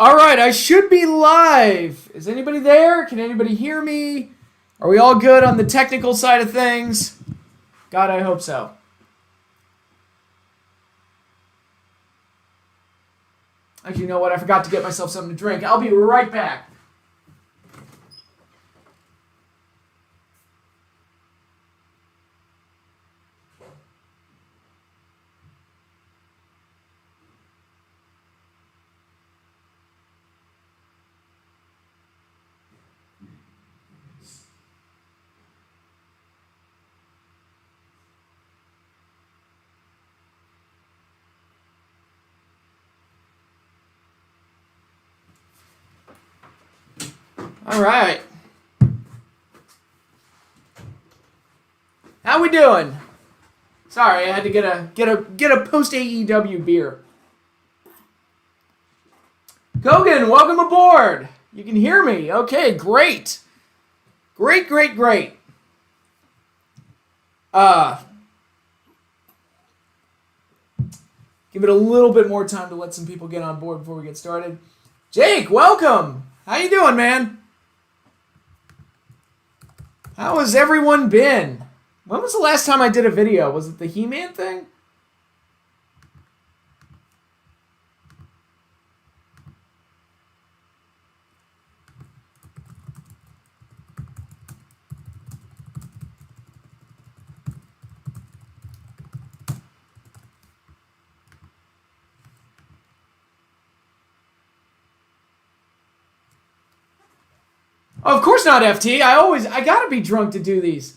All right, I should be live. Is anybody there? Can anybody hear me? Are we all good on the technical side of things? God, I hope so. Actually, you know what? I forgot to get myself something to drink. I'll be right back. All right. How we doing? Sorry, I had to get a post AEW beer. Kogan, welcome aboard. You can hear me. Okay, great. Great. Give it a little bit more time to let some people get on board before we get started. Jake, welcome. How you doing, man? How has everyone been? When was the last time I did a video? Was it the He-Man thing? Oh, of course not, FT. I gotta be drunk to do these.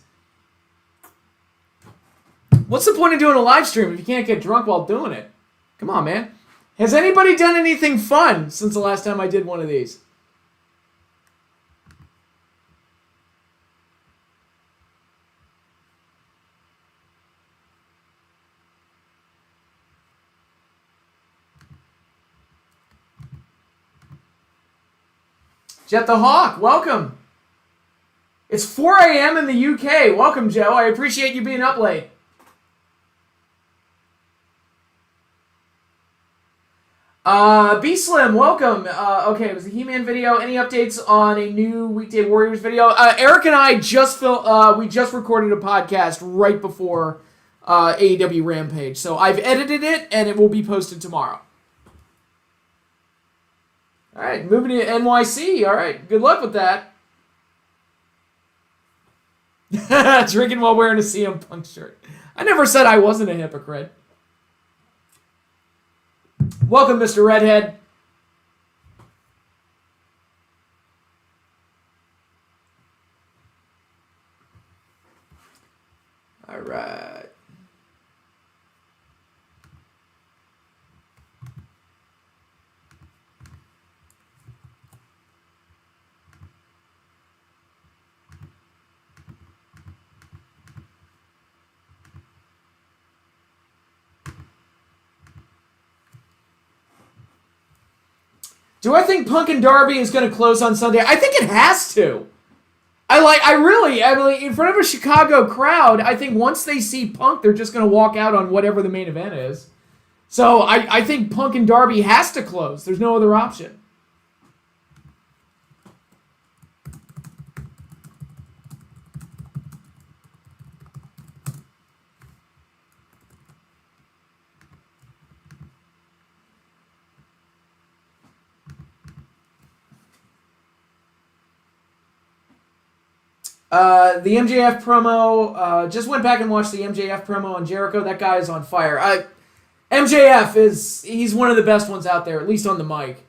What's the point of doing a live stream if you can't get drunk while doing it? Come on, man. Has anybody done anything fun since the last time I did one of these? Jet the Hawk, welcome. It's 4 a.m. in the UK. Welcome, Joe. I appreciate you being up late. B-Slim, welcome. Okay, it was a He-Man video. Any updates on a new Weekday Warriors video? Eric and I just recorded a podcast right before AEW Rampage. So I've edited it, and it will be posted tomorrow. All right, moving to NYC. All right, good luck with that. Drinking while wearing a CM Punk shirt. I never said I wasn't a hypocrite. Welcome, Mr. Redhead. All right. Do I think Punk and Darby is going to close on Sunday? I think it has to. I mean, in front of a Chicago crowd, I think once they see Punk, they're just going to walk out on whatever the main event is. So I think Punk and Darby has to close. There's no other option. The MJF promo, just went back and watched the MJF promo on Jericho. That guy is on fire. MJF he's one of the best ones out there, at least on the mic.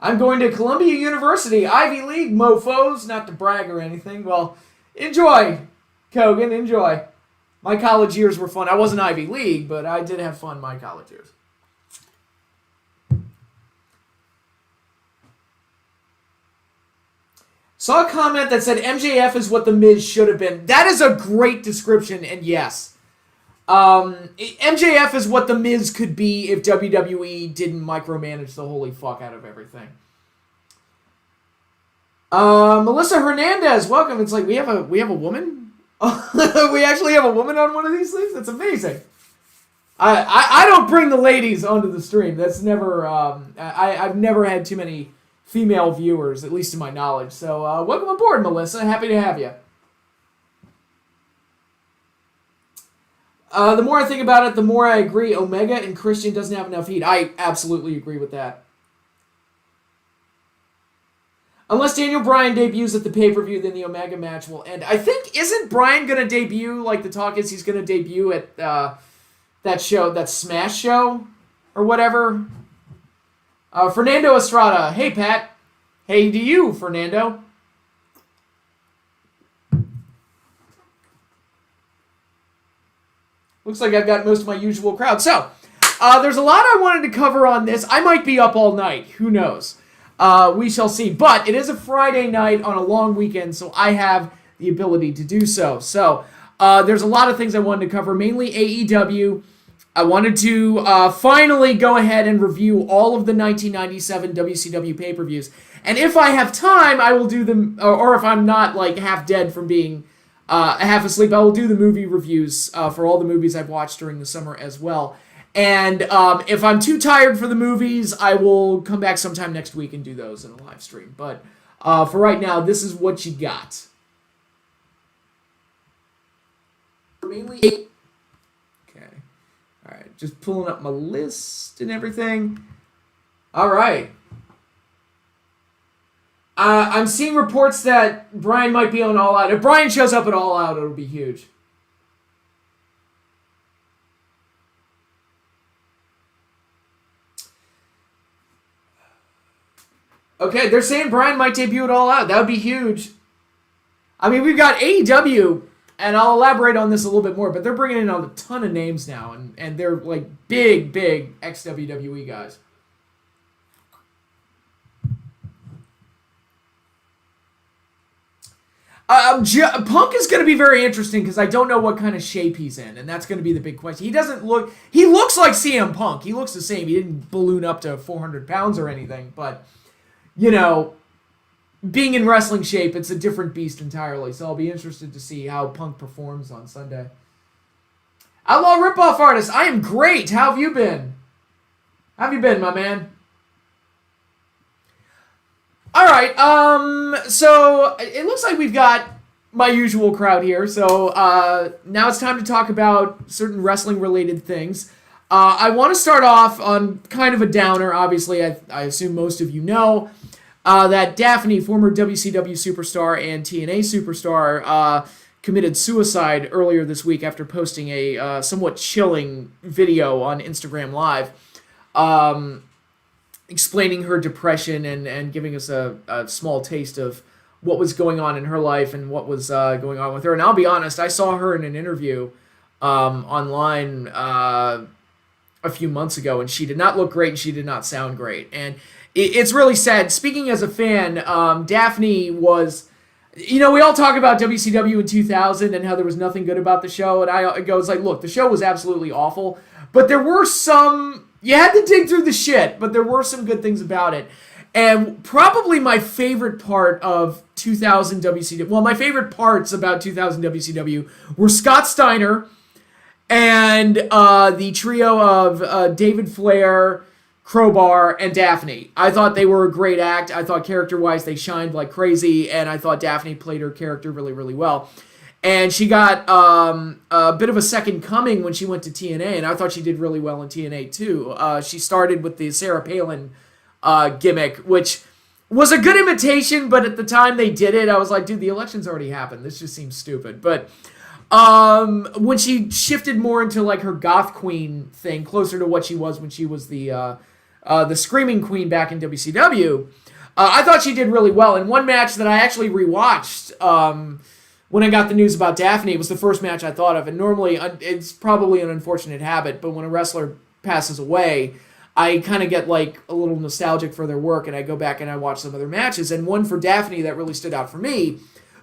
I'm going to Columbia University, Ivy League, mofos, not to brag or anything. Well, enjoy, Kogan, enjoy. My college years were fun. I wasn't Ivy League, but I did have fun my college years. Saw a comment that said MJF is what The Miz should have been. That is a great description, and yes. MJF is what The Miz could be if WWE didn't micromanage the holy fuck out of everything. Melissa Hernandez, welcome. It's like we have a woman? We actually have a woman on one of these things? That's amazing. I don't bring the ladies onto the stream. That's never. I've never had too many female viewers, at least to my knowledge. So welcome aboard, Melissa. Happy to have you. The more I think about it, the more I agree. Omega and Christian doesn't have enough heat. I absolutely agree with that. Unless Daniel Bryan debuts at the pay-per-view, then the Omega match will end. I think, isn't Bryan going to debut, like the talk is he's going to debut at that show, that Smash show, or whatever? Fernando Estrada. Hey, Pat. Hey to you, Fernando. Looks like I've got most of my usual crowd. So, there's a lot I wanted to cover on this. I might be up all night. Who knows? We shall see. But it is a Friday night on a long weekend, so I have the ability to do so. So, there's a lot of things I wanted to cover, mainly AEW. I wanted to finally go ahead and review all of the 1997 WCW pay-per-views. And if I have time, I will do them, or if I'm not like half dead from being half asleep, I will do the movie reviews for all the movies I've watched during the summer as well. And if I'm too tired for the movies, I will come back sometime next week and do those in a live stream. But for right now, this is what you got. Mainly. Okay. All right. Just pulling up my list and everything. All right. I'm seeing reports that Bryan might be on All Out. If Bryan shows up at All Out, it'll be huge. Okay, they're saying Bryan might debut at All Out. That would be huge. I mean, we've got AEW, and I'll elaborate on this a little bit more, but they're bringing in a ton of names now, and they're like big ex-WWE guys. Punk is going to be very interesting because I don't know what kind of shape he's in, and that's going to be the big question. He looks like CM Punk. He looks the same. He didn't balloon up to 400 pounds or anything, but, you know, being in wrestling shape, it's a different beast entirely, so I'll be interested to see how Punk performs on Sunday. Outlaw Ripoff Artist, I am great. How have you been? How have you been, my man? All right, so it looks like we've got my usual crowd here. So now it's time to talk about certain wrestling-related things. I want to start off on kind of a downer. Obviously, I assume most of you know that Daphne, former WCW superstar and TNA superstar, committed suicide earlier this week after posting a somewhat chilling video on Instagram Live. Explaining her depression and giving us a small taste of what was going on in her life and what was going on with her. And I'll be honest, I saw her in an interview online a few months ago, and she did not look great and she did not sound great. And it's really sad. Speaking as a fan, Daphne was... You know, we all talk about WCW in 2000 and how there was nothing good about the show, and I goes like, look, the show was absolutely awful, but there were some... You had to dig through the shit, but there were some good things about it. And probably my favorite part of 2000 WCW... Well, my favorite parts about 2000 WCW were Scott Steiner and the trio of David Flair, Crowbar, and Daphne. I thought they were a great act. I thought character-wise they shined like crazy, and I thought Daphne played her character really, really well. And she got a bit of a second coming when she went to TNA, and I thought she did really well in TNA too. She started with the Sarah Palin gimmick, which was a good imitation, but at the time they did it, I was like, dude, the election's already happened. This just seems stupid. But when she shifted more into like her goth queen thing, closer to what she was when she was the Screaming Queen back in WCW, I thought she did really well. In one match that I actually rewatched, when I got the news about Daphne, it was the first match I thought of. And normally, it's probably an unfortunate habit, but when a wrestler passes away, I kind of get like a little nostalgic for their work, and I go back and I watch some other matches. And one for Daphne that really stood out for me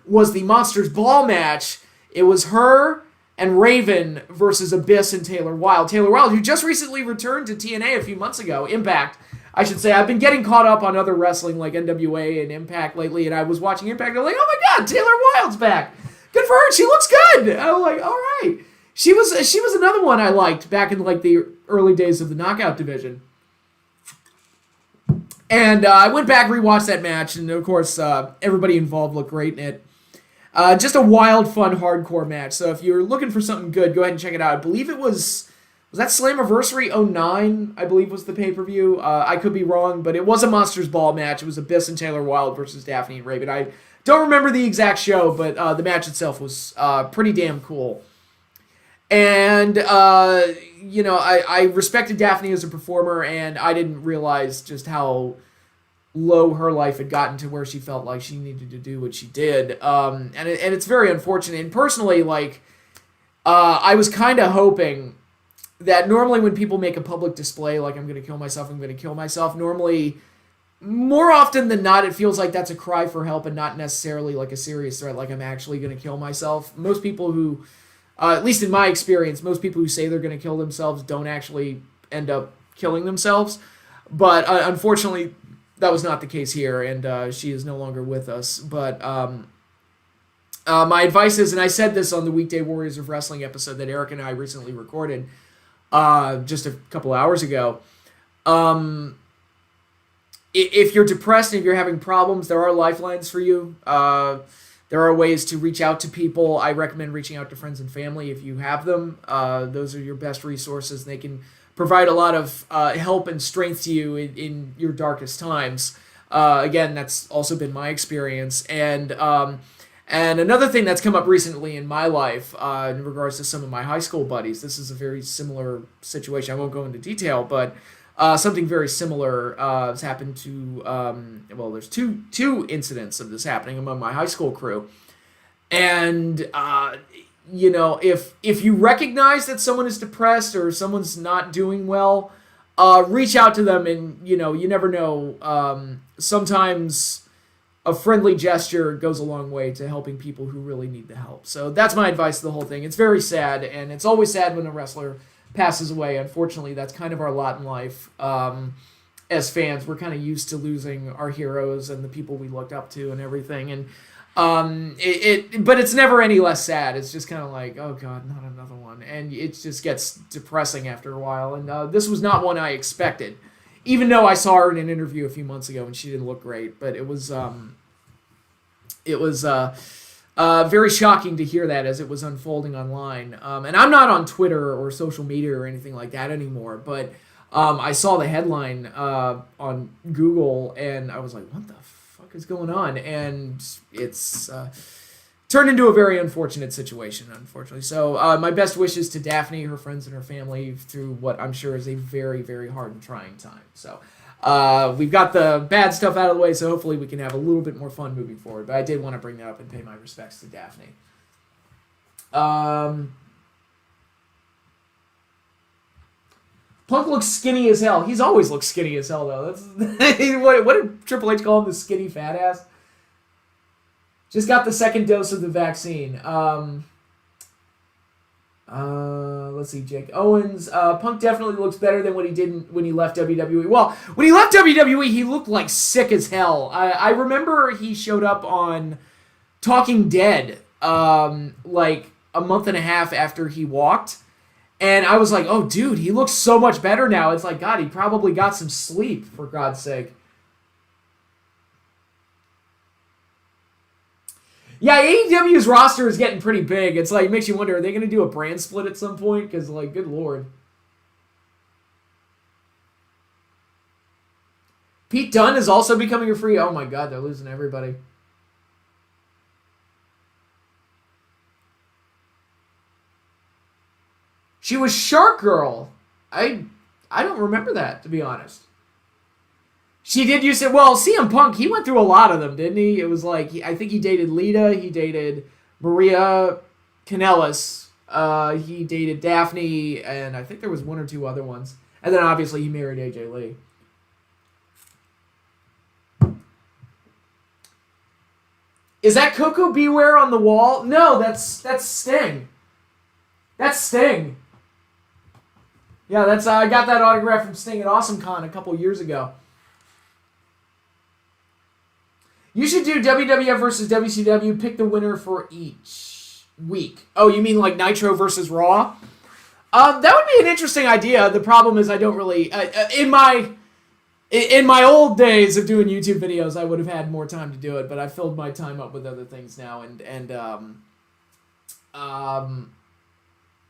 was the Monsters Ball match. It was her and Raven versus Abyss and Taylor Wilde. Taylor Wilde, who just recently returned to TNA a few months ago, Impact, I should say. I've been getting caught up on other wrestling like NWA and Impact lately, and I was watching Impact, and I'm like, oh my god, Taylor Wilde's back. Good for her, she looks good. I was like, all right. She was another one I liked back in like the early days of the Knockout division. And I went back, rewatched that match, and of course, everybody involved looked great in it. Just a wild, fun, hardcore match. So if you're looking for something good, go ahead and check it out. I believe it was that Slammiversary 09, I believe was the pay-per-view. I could be wrong, but it was a Monsters Ball match. It was Abyss and Taylor Wilde versus Daphne and Raven. I don't remember the exact show, but the match itself was pretty damn cool. And, I respected Daphne as a performer, and I didn't realize just how low her life had gotten to where she felt like she needed to do what she did. And it's very unfortunate. And personally, I was kind of hoping that normally when people make a public display, like, I'm going to kill myself, normally, more often than not, it feels like that's a cry for help and not necessarily like a serious threat, like I'm actually going to kill myself. Most people who... at least in my experience, most people who say they're going to kill themselves don't actually end up killing themselves. But unfortunately, that was not the case here, and she is no longer with us. But my advice is, and I said this on the Weekday Warriors of Wrestling episode that Eric and I recently recorded just a couple hours ago, if you're depressed and if you're having problems, there are lifelines for you. There are ways to reach out to people. I recommend reaching out to friends and family if you have them. Those are your best resources. They can provide a lot of help and strength to you in your darkest times. Again, that's also been my experience. And another thing that's come up recently in my life in regards to some of my high school buddies, this is a very similar situation. I won't go into detail, but something very similar has happened to, there's two incidents of this happening among my high school crew. And, if you recognize that someone is depressed or someone's not doing well, reach out to them and, you never know. Sometimes a friendly gesture goes a long way to helping people who really need the help. So that's my advice to the whole thing. It's very sad, and it's always sad when a wrestler passes away. Unfortunately, that's kind of our lot in life. As fans, we're kind of used to losing our heroes and the people we looked up to and everything. And but it's never any less sad. It's just kind of like, oh God, not another one. And it just gets depressing after a while. And this was not one I expected, even though I saw her in an interview a few months ago and she didn't look great. But it was very shocking to hear that as it was unfolding online. And I'm not on Twitter or social media or anything like that anymore, but I saw the headline on Google, and I was like, what the fuck is going on? And it's turned into a very unfortunate situation, unfortunately. So my best wishes to Daphne, her friends, and her family through what I'm sure is a very, very hard and trying time. So we've got the bad stuff out of the way, so hopefully we can have a little bit more fun moving forward. But I did want to bring that up and pay my respects to Daphne. Punk looks skinny as hell. He's always looked skinny as hell, though. That's what did Triple H call him? The skinny fat ass? Just got the second dose of the vaccine. Let's see, Jake Owens. Punk definitely looks better than what he did when he left WWE. Well, when he left WWE, he looked like sick as hell. I remember he showed up on Talking Dead like a month and a half after he walked. And I was like, oh, dude, he looks so much better now. It's like, God, he probably got some sleep, for God's sake. Yeah, AEW's roster is getting pretty big. It's like, it makes you wonder, are they going to do a brand split at some point? Because, like, good Lord. Pete Dunne is also becoming a free... Oh, my God, they're losing everybody. She was Shark Girl. I don't remember that, to be honest. She did use it. Well, CM Punk, he went through a lot of them, didn't he? It was like, I think he dated Lita, he dated Maria Kanellis, he dated Daphne, and I think there was one or two other ones. And then obviously he married AJ Lee. Is that Coco Beware on the wall? No, that's Sting. That's Sting. Yeah, that's I got that autograph from Sting at AwesomeCon a couple years ago. You should do WWF versus WCW. Pick the winner for each. week? Oh, you mean like Nitro versus Raw? That would be an interesting idea. The problem is I don't really... in my old days of doing YouTube videos, I would have had more time to do it, but I filled my time up with other things now,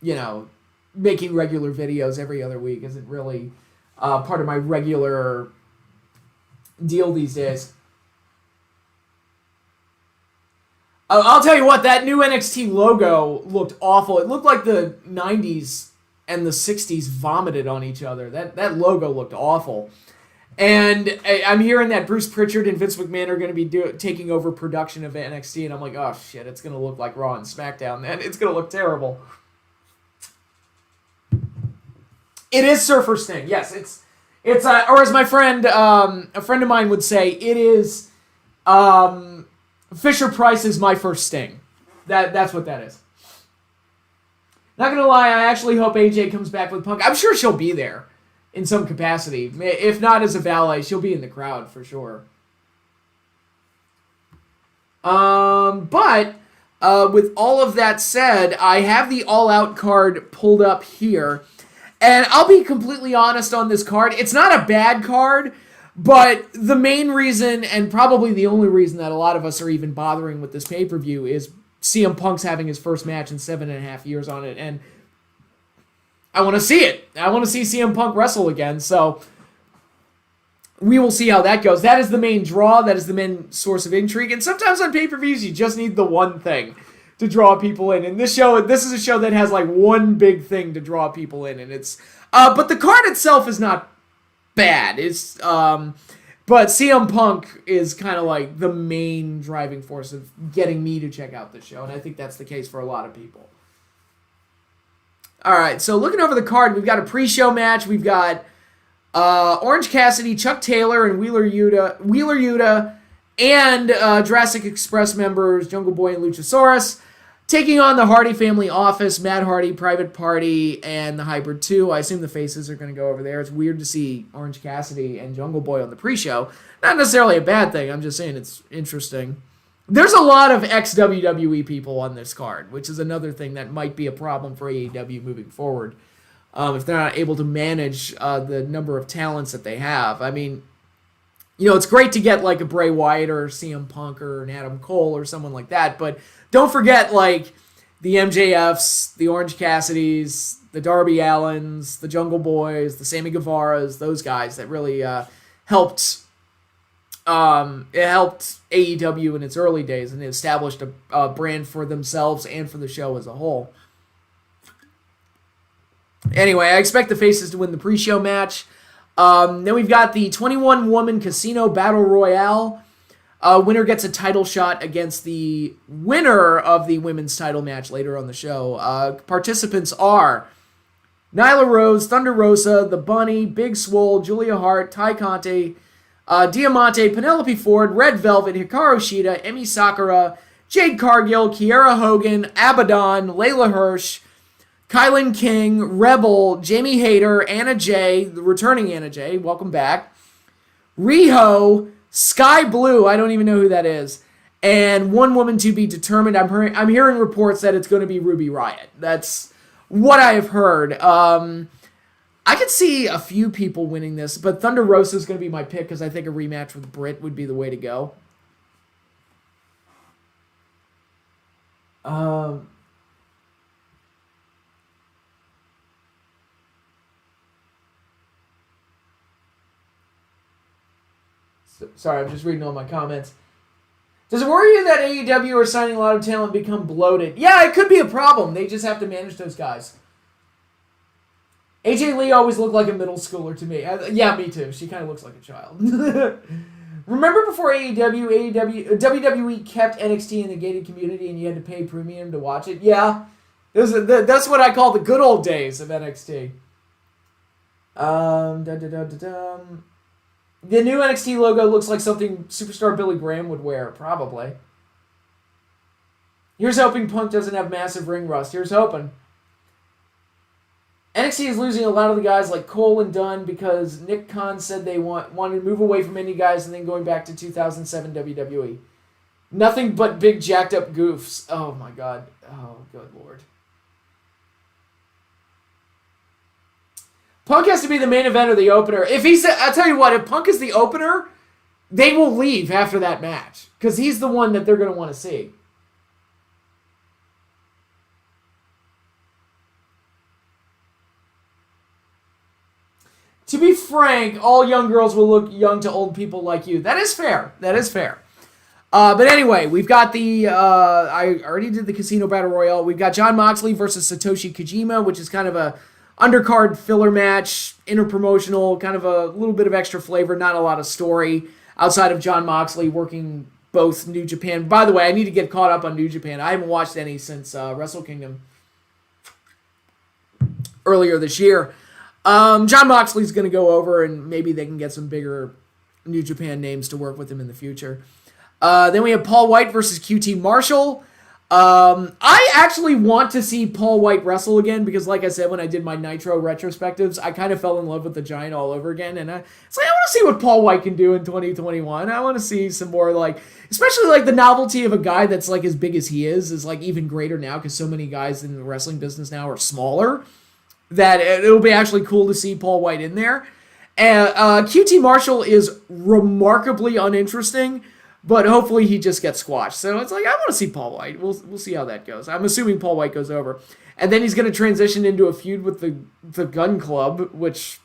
you know, making regular videos every other week isn't really part of my regular deal these days. I'll tell you what, that new NXT logo looked awful. It looked like the 90s and the 60s vomited on each other. That logo looked awful. And I'm hearing that Bruce Pritchard and Vince McMahon are going to be taking over production of NXT, and I'm like, oh shit, it's going to look like Raw and SmackDown, man. It's going to look terrible. It is Surfer Sting. Yes, it's or as my friend, a friend of mine would say, it is Fisher Price is my first Sting. That's what that is. Not gonna lie, I actually hope AJ comes back with Punk. I'm sure she'll be there in some capacity. If not as a valet, she'll be in the crowd for sure. But with all of that said, I have the All Out card pulled up here. And I'll be completely honest on this card. It's not a bad card, but the main reason, and probably the only reason that a lot of us are even bothering with this pay-per-view is CM Punk's having his first match in 7.5 years on it, and I want to see it. I want to see CM Punk wrestle again, so we will see how that goes. That is the main draw. That is the main source of intrigue, and sometimes on pay-per-views, you just need the one thing to draw people in. And this is a show that has like one big thing to draw people in, and it's but the card itself is not bad. It's but CM Punk is kind of like the main driving force of getting me to check out the show, and I think that's the case for a lot of people. All right, so looking over the card, we've got a pre-show match. We've got Orange Cassidy, Chuck Taylor, and Wheeler Yuta, and Jurassic Express members Jungle Boy and Luchasaurus taking on the Hardy Family Office, Matt Hardy, Private Party, and the Hybrid 2. I assume the faces are going to go over there. It's weird to see Orange Cassidy and Jungle Boy on the pre-show. Not necessarily a bad thing. I'm just saying it's interesting. There's a lot of ex-WWE people on this card, which is another thing that might be a problem for AEW moving forward. If they're not able to manage the number of talents that they have. I mean, you know, it's great to get like a Bray Wyatt or CM Punk or an Adam Cole or someone like that, but don't forget like the MJFs, the Orange Cassidys, the Darby Allins, the Jungle Boys, the Sammy Guevaras, those guys that really helped. It helped AEW in its early days, and it established a brand for themselves and for the show as a whole. Anyway, I expect the faces to win the pre-show match. Then we've got the 21-woman Casino Battle Royale. Winner gets a title shot against the winner of the women's title match later on the show. Participants are Nyla Rose, Thunder Rosa, The Bunny, Big Swole, Julia Hart, Ty Conte, Diamante, Penelope Ford, Red Velvet, Hikaru Shida, Emi Sakura, Jade Cargill, Kiera Hogan, Abaddon, Layla Hirsch, Kylan King, Rebel, Jamie Hayter, Anna Jay, the returning Anna Jay, welcome back, Riho, Sky Blue, I don't even know who that is, and one woman to be determined. I'm hearing reports that it's going to be Ruby Riott. That's what I have heard. I could see a few people winning this, but Thunder Rosa is going to be my pick because I think a rematch with Britt would be the way to go. Sorry, I'm just reading all my comments. Does it worry you that AEW are signing a lot of talent and become bloated? Yeah, it could be a problem. They just have to manage those guys. AJ Lee always looked like a middle schooler to me. Yeah, me too. She kind of looks like a child. Remember before WWE kept NXT in the gated community and you had to pay premium to watch it? Yeah. That's what I call the good old days of NXT. The new NXT logo looks like something Superstar Billy Graham would wear, probably. Here's hoping Punk doesn't have massive ring rust. Here's hoping. NXT is losing a lot of the guys like Cole and Dunn because Nick Khan said they wanted to move away from indie guys and then going back to 2007 WWE. Nothing but big jacked up goofs. Oh my god. Oh, good lord. Punk has to be the main event or the opener. If he's, I'll tell you what, if Punk is the opener, they will leave after that match. Because he's the one that they're going to want to see. To be frank, all young girls will look young to old people like you. That is fair. That is fair. But anyway, we've got the, I already did the Casino Battle Royale. We've got Jon Moxley versus Satoshi Kojima, which is kind of a undercard filler match, interpromotional, kind of a little bit of extra flavor, not a lot of story outside of Jon Moxley working both New Japan. By the way, I need to get caught up on New Japan. I haven't watched any since Wrestle Kingdom earlier this year. Jon Moxley's going to go over, and maybe they can get some bigger New Japan names to work with him in the future. Then we have Paul White versus QT Marshall. I actually want to see Paul White wrestle again because, like I said, when I did my Nitro retrospectives, I kind of fell in love with the Giant all over again. And it's like, I want to see what Paul White can do in 2021. I want to see some more, like, especially like the novelty of a guy that's like as big as he is like even greater now because so many guys in the wrestling business now are smaller that it'll be actually cool to see Paul White in there. And QT Marshall is remarkably uninteresting. But hopefully he just gets squashed. So it's like, I want to see Paul White. We'll see how that goes. I'm assuming Paul White goes over. And then he's going to transition into a feud with the Gun Club, which,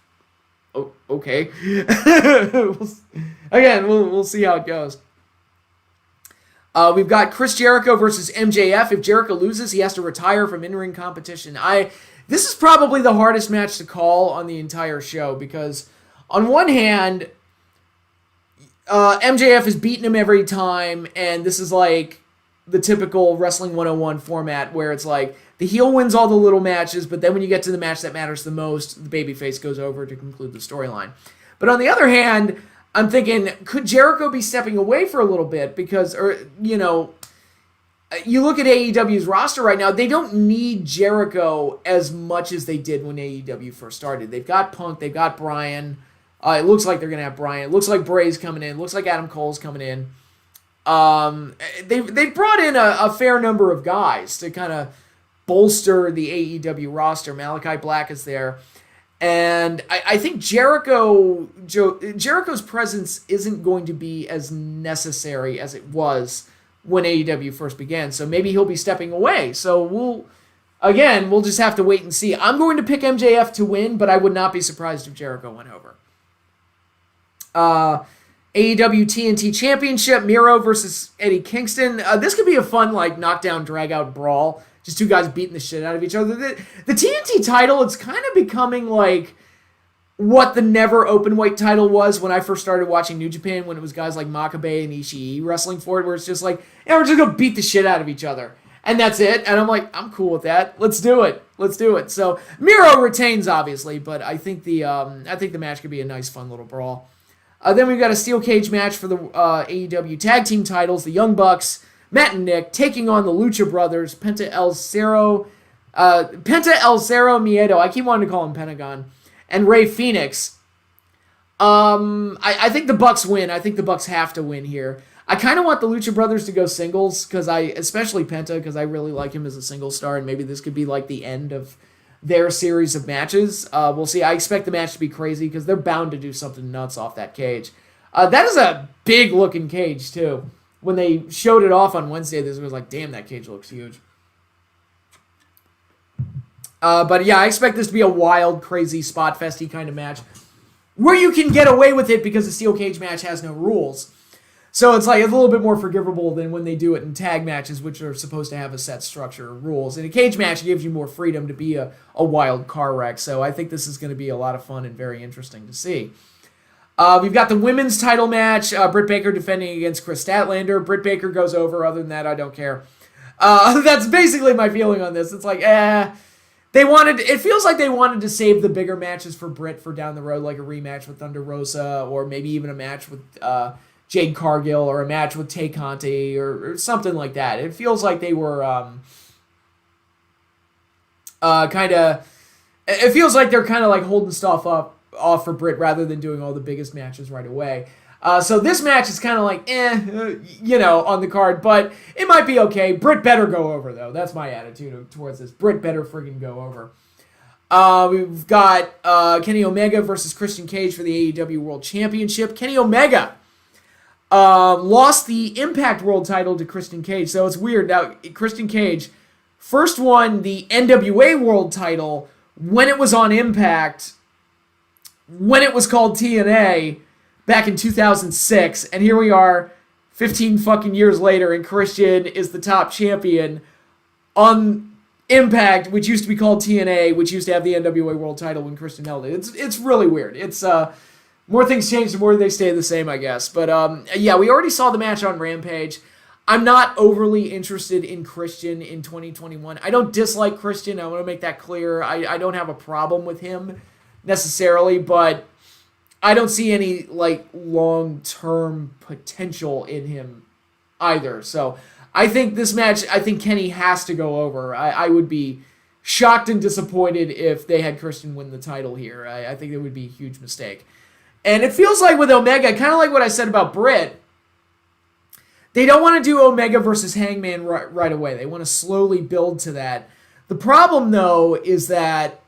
okay. Again, we'll see how it goes. We've got Chris Jericho versus MJF. If Jericho loses, he has to retire from in-ring competition. This is probably the hardest match to call on the entire show because on one hand, MJF is beating him every time, and this is like the typical Wrestling 101 format where it's like the heel wins all the little matches, but then when you get to the match that matters the most, the babyface goes over to conclude the storyline. But on the other hand, I'm thinking, could Jericho be stepping away for a little bit? Because, you look at AEW's roster right now, they don't need Jericho as much as they did when AEW first started. They've got Punk, they've got Bryan. It looks like they're going to have Bryan. It looks like Bray's coming in. It looks like Adam Cole's coming in. They brought in a fair number of guys to kind of bolster the AEW roster. Malachi Black is there. And I think Jericho's presence isn't going to be as necessary as it was when AEW first began. So maybe he'll be stepping away. So we'll just have to wait and see. I'm going to pick MJF to win, but I would not be surprised if Jericho went over. AEW TNT Championship, Miro versus Eddie Kingston. This could be a fun, like, knockdown, drag-out brawl. Just two guys beating the shit out of each other. The TNT title, it's kind of becoming like what the never openweight title was when I first started watching New Japan, when it was guys like Makabe and Ishii wrestling for it, where it's just like, yeah, we're just going to beat the shit out of each other. And that's it. And I'm like, I'm cool with that. Let's do it. So Miro retains, obviously, but I think the match could be a nice, fun little brawl. Then we've got a steel cage match for the AEW tag team titles. The Young Bucks, Matt and Nick, taking on the Lucha Brothers, Penta El Zero Miedo. I keep wanting to call him Pentagon. And Rey Fenix. I think the Bucks win. I think the Bucks have to win here. I kind of want the Lucha Brothers to go singles, especially Penta, because I really like him as a single star, and maybe this could be like the end of their series of matches. We'll see. I expect the match to be crazy because they're bound to do something nuts off that cage. That is a big looking cage too. When they showed it off on Wednesday, this was like, damn, that cage looks huge. But yeah, I expect this to be a wild, crazy, spot festy kind of match where you can get away with it because the steel cage match has no rules. So it's like a little bit more forgivable than when they do it in tag matches, which are supposed to have a set structure of rules. In a cage match, it gives you more freedom to be a wild car wreck. So I think this is going to be a lot of fun and very interesting to see. We've got the women's title match. Britt Baker defending against Chris Statlander. Britt Baker goes over. Other than that, I don't care. That's basically my feeling on this. It's like, it feels like they wanted to save the bigger matches for Britt for down the road, like a rematch with Thunder Rosa, or maybe even a match with Jade Cargill, or a match with Tay Conti, or something like that. It feels like they were it feels like they're kind of like holding stuff off for Britt rather than doing all the biggest matches right away. So this match is kind of like, on the card, but it might be okay. Britt better go over, though. That's my attitude towards this. Britt better friggin' go over. We've got Kenny Omega versus Christian Cage for the AEW World Championship. Kenny Omega lost the Impact World title to Christian Cage, so it's weird. Now, Christian Cage first won the NWA World title when it was on Impact, when it was called TNA, back in 2006, and here we are 15 fucking years later, and Christian is the top champion on Impact, which used to be called TNA, which used to have the NWA World title when Christian held it. It's really weird. It's more things change, the more they stay the same, I guess. But yeah, we already saw the match on Rampage. I'm not overly interested in Christian in 2021. I don't dislike Christian. I want to make that clear. I don't have a problem with him necessarily, but I don't see any long-term potential in him either. So I think this match, Kenny has to go over. I would be shocked and disappointed if they had Christian win the title here. I think it would be a huge mistake. And it feels like with Omega, kind of like what I said about Britt, they don't want to do Omega versus Hangman right away. They want to slowly build to that. The problem, though, is that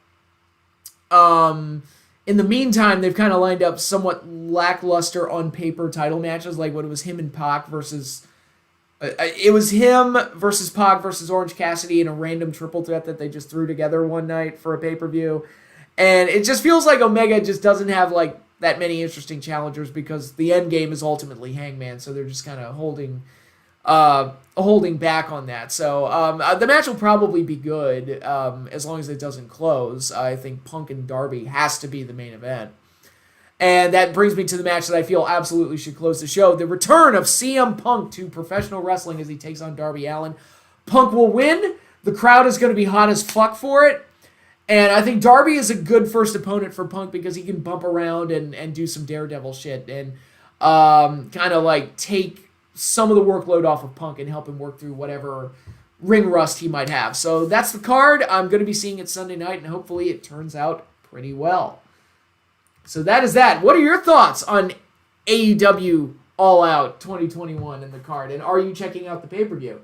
in the meantime, they've kind of lined up somewhat lackluster on paper title matches, like when it was him and Pac versus... it was him versus Pac versus Orange Cassidy in a random triple threat that they just threw together one night for a pay-per-view. And it just feels like Omega just doesn't have that many interesting challengers because the end game is ultimately Hangman, so they're just kind of holding back on that. So the match will probably be good as long as it doesn't close. I think Punk and Darby has to be the main event. And that brings me to the match that I feel absolutely should close the show. The return of CM Punk to professional wrestling as he takes on Darby Allin. Punk will win. The crowd is going to be hot as fuck for it. And I think Darby is a good first opponent for Punk because he can bump around and do some daredevil shit and kind of take some of the workload off of Punk and help him work through whatever ring rust he might have. So that's the card. I'm going to be seeing it Sunday night, and hopefully it turns out pretty well. So that is that. What are your thoughts on AEW All Out 2021 in the card? And are you checking out the pay-per-view?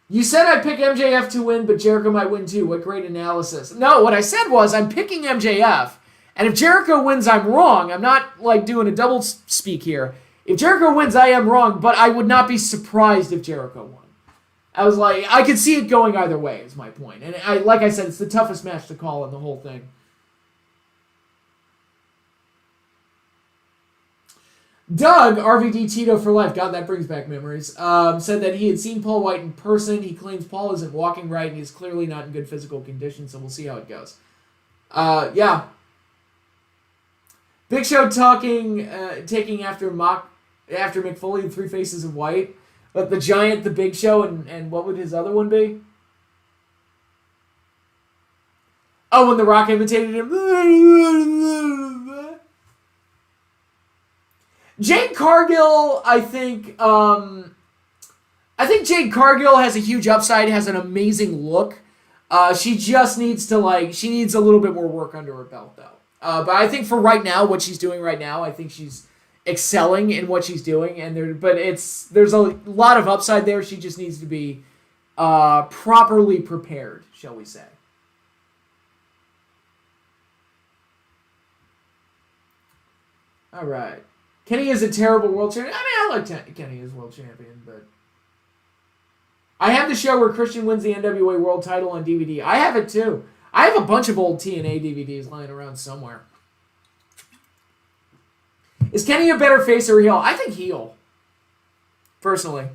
You said I'd pick MJF to win, but Jericho might win too. What great analysis. No, what I said was I'm picking MJF, and if Jericho wins, I'm wrong. I'm not doing a double speak here. If Jericho wins, I am wrong, but I would not be surprised if Jericho won. I could see it going either way, is my point. And like I said, it's the toughest match to call in the whole thing. Doug, RVD Tito for life, God, that brings back memories, said that he had seen Paul White in person. He claims Paul isn't walking right, and he's clearly not in good physical condition, so we'll see how it goes. Yeah. Big Show taking after Mick Foley in Three Faces of White. But the Giant, the Big Show, and what would his other one be? Oh, when The Rock imitated him. Jade Cargill, I think Jade Cargill has a huge upside, has an amazing look. She just needs to she needs a little bit more work under her belt though. But I think for right now, what she's doing right now, I think she's excelling in what she's doing, and there's a lot of upside there. She just needs to be properly prepared, shall we say. All right. Kenny is a terrible world champion. I mean, I like Kenny as world champion, but I have the show where Christian wins the NWA World title on DVD. I have it too. I have a bunch of old TNA DVDs lying around somewhere. Is Kenny a better face or heel? I think heel. Personally.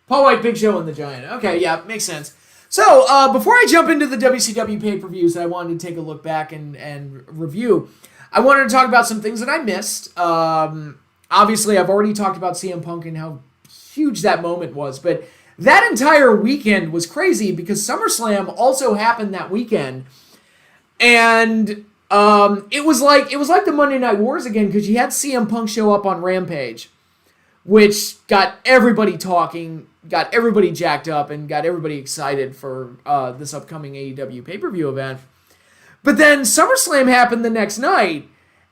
Paul White, Big Show, and the Giant. Okay, yeah, makes sense. So, before I jump into the WCW pay-per-views that I wanted to take a look back and review, I wanted to talk about some things that I missed. Obviously, I've already talked about CM Punk and how huge that moment was, but that entire weekend was crazy because SummerSlam also happened that weekend. And It was like the Monday Night Wars again, because you had CM Punk show up on Rampage, which got everybody talking, got everybody jacked up, and got everybody excited for this upcoming AEW pay-per-view event. But then SummerSlam happened the next night,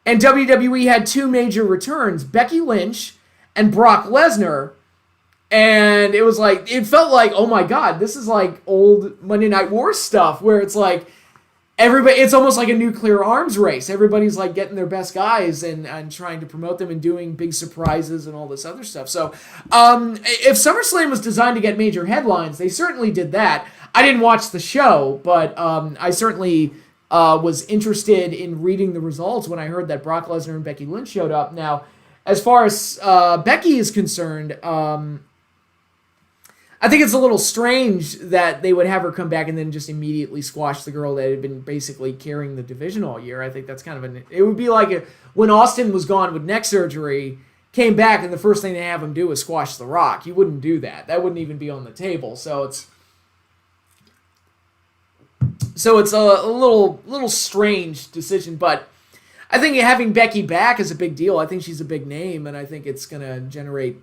and WWE had two major returns, Becky Lynch and Brock Lesnar. And it was like, it felt like, oh my God, this is like old Monday Night Wars stuff, where it's like, it's almost like a nuclear arms race. Everybody's like getting their best guys and trying to promote them and doing big surprises and all this other stuff. So if SummerSlam was designed to get major headlines, they certainly did that. I didn't watch the show, but I certainly was interested in reading the results when I heard that Brock Lesnar and Becky Lynch showed up. Now, as far as Becky is concerned, I think it's a little strange that they would have her come back and then just immediately squash the girl that had been basically carrying the division all year. I think that's kind of it would be like when Austin was gone with neck surgery, came back, and the first thing they have him do is squash The Rock. You wouldn't do that. That wouldn't even be on the table. So it's a little strange decision, but I think having Becky back is a big deal. I think she's a big name, and I think it's going to generate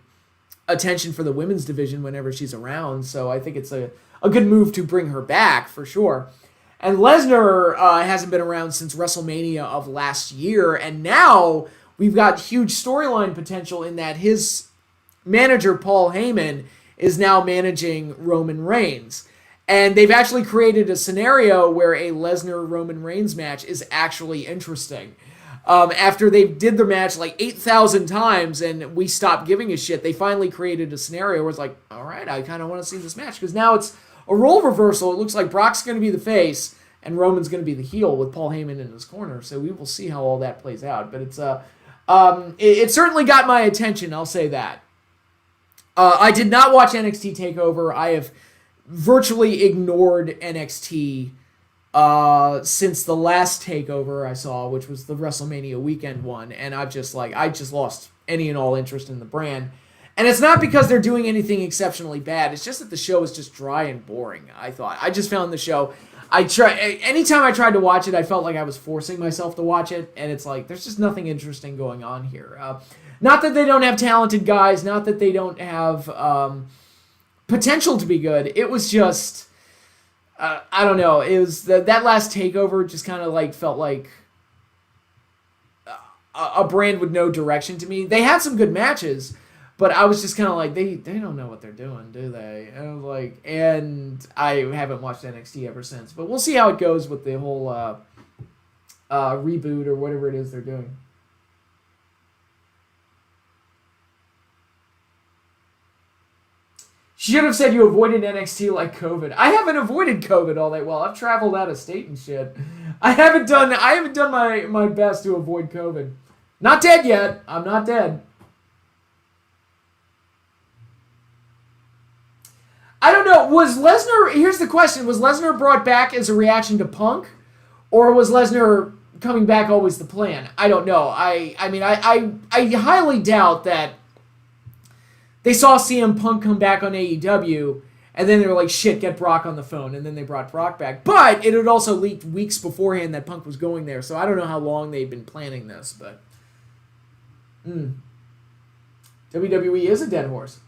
attention for the women's division whenever she's around. So I think it's a good move to bring her back for sure. And Lesnar hasn't been around since WrestleMania of last year, and now we've got huge storyline potential in that his manager, Paul Heyman, is now managing Roman Reigns. And they've actually created a scenario where a Lesnar-Roman Reigns match is actually interesting. After they did the match like 8,000 times and we stopped giving a shit, they finally created a scenario where it's like, all right, I kind of want to see this match. Because now it's a role reversal. It looks like Brock's going to be the face and Roman's going to be the heel with Paul Heyman in his corner. So we will see how all that plays out. But it certainly got my attention, I'll say that. I did not watch NXT TakeOver. I have virtually ignored NXT since the last takeover I saw, which was the WrestleMania weekend one, and I just lost any and all interest in the brand. And it's not because they're doing anything exceptionally bad, it's just that the show is just dry and boring. I just found the show, anytime I tried to watch it, I felt like I was forcing myself to watch it, and it's like, there's just nothing interesting going on here. Not that they don't have talented guys, not that they don't have potential to be good, it was just, I don't know. It was that last takeover just kind of like felt like a brand with no direction to me. They had some good matches, but I was just kind of like, they don't know what they're doing, do they? And I was like, and I haven't watched NXT ever since. But we'll see how it goes with the whole reboot or whatever it is they're doing. Should have said you avoided NXT like COVID. I haven't avoided COVID all that well. I've traveled out of state and shit. I haven't done my best to avoid COVID. Not dead yet. I'm not dead. I don't know. Was Lesnar, here's the question, was Lesnar brought back as a reaction to Punk? Or was Lesnar coming back always the plan? I don't know. I mean, I highly doubt that they saw CM Punk come back on AEW, and then they were like, shit, get Brock on the phone, and then they brought Brock back. But it had also leaked weeks beforehand that Punk was going there, so I don't know how long they've been planning this, but WWE is a dead horse.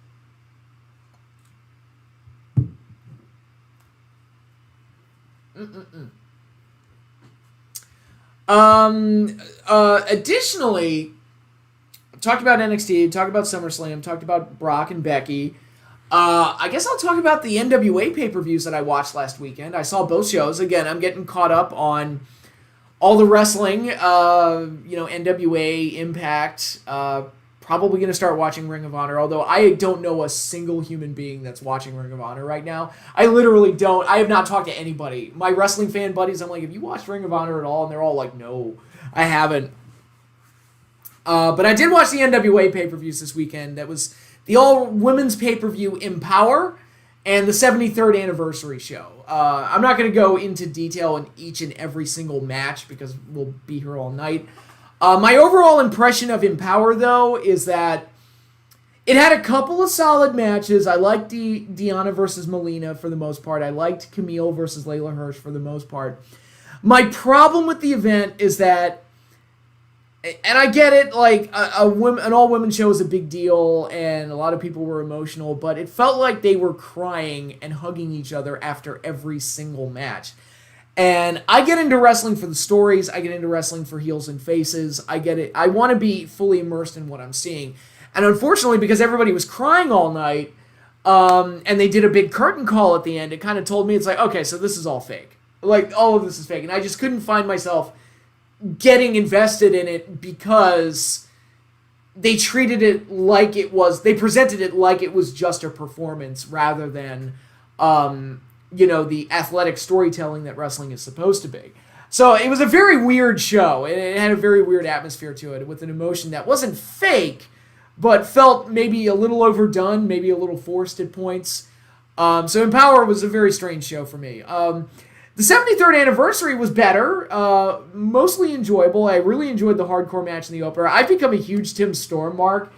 Additionally, talked about NXT, talked about SummerSlam, talked about Brock and Becky. I guess I'll talk about the NWA pay-per-views that I watched last weekend. I saw both shows. Again, I'm getting caught up on all the wrestling. NWA, Impact. Probably going to start watching Ring of Honor, although I don't know a single human being that's watching Ring of Honor right now. I literally don't. I have not talked to anybody. My wrestling fan buddies, I'm like, have you watched Ring of Honor at all? And they're all like, no, I haven't. But I did watch the NWA pay-per-views this weekend. That was the all-women's pay-per-view Empower and the 73rd anniversary show. I'm not going to go into detail in each and every single match because we'll be here all night. My overall impression of Empower, though, is that it had a couple of solid matches. I liked Deanna versus Melina for the most part. I liked Camille versus Layla Hirsch for the most part. My problem with the event is that, and I get it, like an all-women show is a big deal, and a lot of people were emotional, but it felt like they were crying and hugging each other after every single match. And I get into wrestling for the stories. I get into wrestling for heels and faces. I get it. I want to be fully immersed in what I'm seeing. And unfortunately, because everybody was crying all night, and they did a big curtain call at the end, it kind of told me, it's like, okay, so this is all fake. Like, all of this is fake. And I just couldn't find myself getting invested in it because they treated it like it was, they presented it like it was just a performance rather than, the athletic storytelling that wrestling is supposed to be. So it was a very weird show. It had a very weird atmosphere to it with an emotion that wasn't fake, but felt maybe a little overdone, maybe a little forced at points. So Empower was a very strange show for me. The 73rd anniversary was better, mostly enjoyable. I really enjoyed the hardcore match in the opener. I've become a huge Tim Storm mark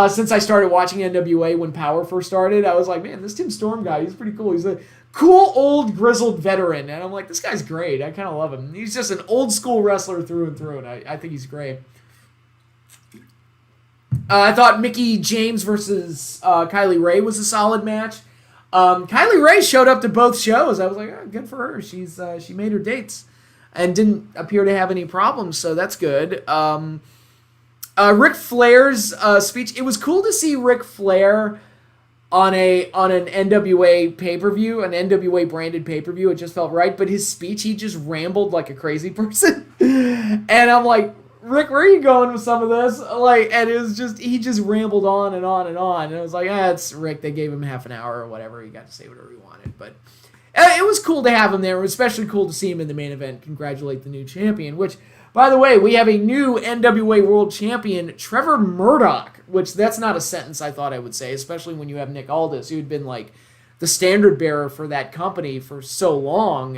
since I started watching NWA when Power first started. I was like, man, this Tim Storm guy, he's pretty cool. He's a cool, old, grizzled veteran. And I'm like, this guy's great. I kind of love him. He's just an old school wrestler through and through, and I think he's great. I thought Mickie James versus Kylie Rae was a solid match. Kylie Rae showed up to both shows. I was like, oh, good for her. She made her dates and didn't appear to have any problems, so that's good. Ric Flair's speech. It was cool to see Ric Flair on an NWA pay-per-view, an NWA branded pay-per-view. It just felt right, but his speech, he just rambled like a crazy person. And I'm like, Rick, where are you going with some of this? And it was just, he just rambled on and on and on. And I was like, it's Rick. They gave him half an hour or whatever. He got to say whatever he wanted. But it was cool to have him there. It was especially cool to see him in the main event. Congratulate the new champion, which, by the way, we have a new NWA World Champion, Trevor Murdoch, which that's not a sentence I thought I would say, especially when you have Nick Aldis, who had been like the standard bearer for that company for so long.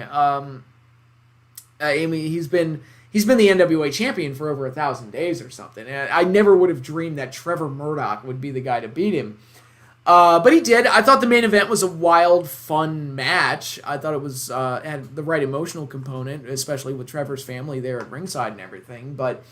He's been the NWA champion for over 1,000 days or something. And I never would have dreamed that Trevor Murdoch would be the guy to beat him. But he did. I thought the main event was a wild, fun match. I thought it was had the right emotional component, especially with Trevor's family there at ringside and everything. But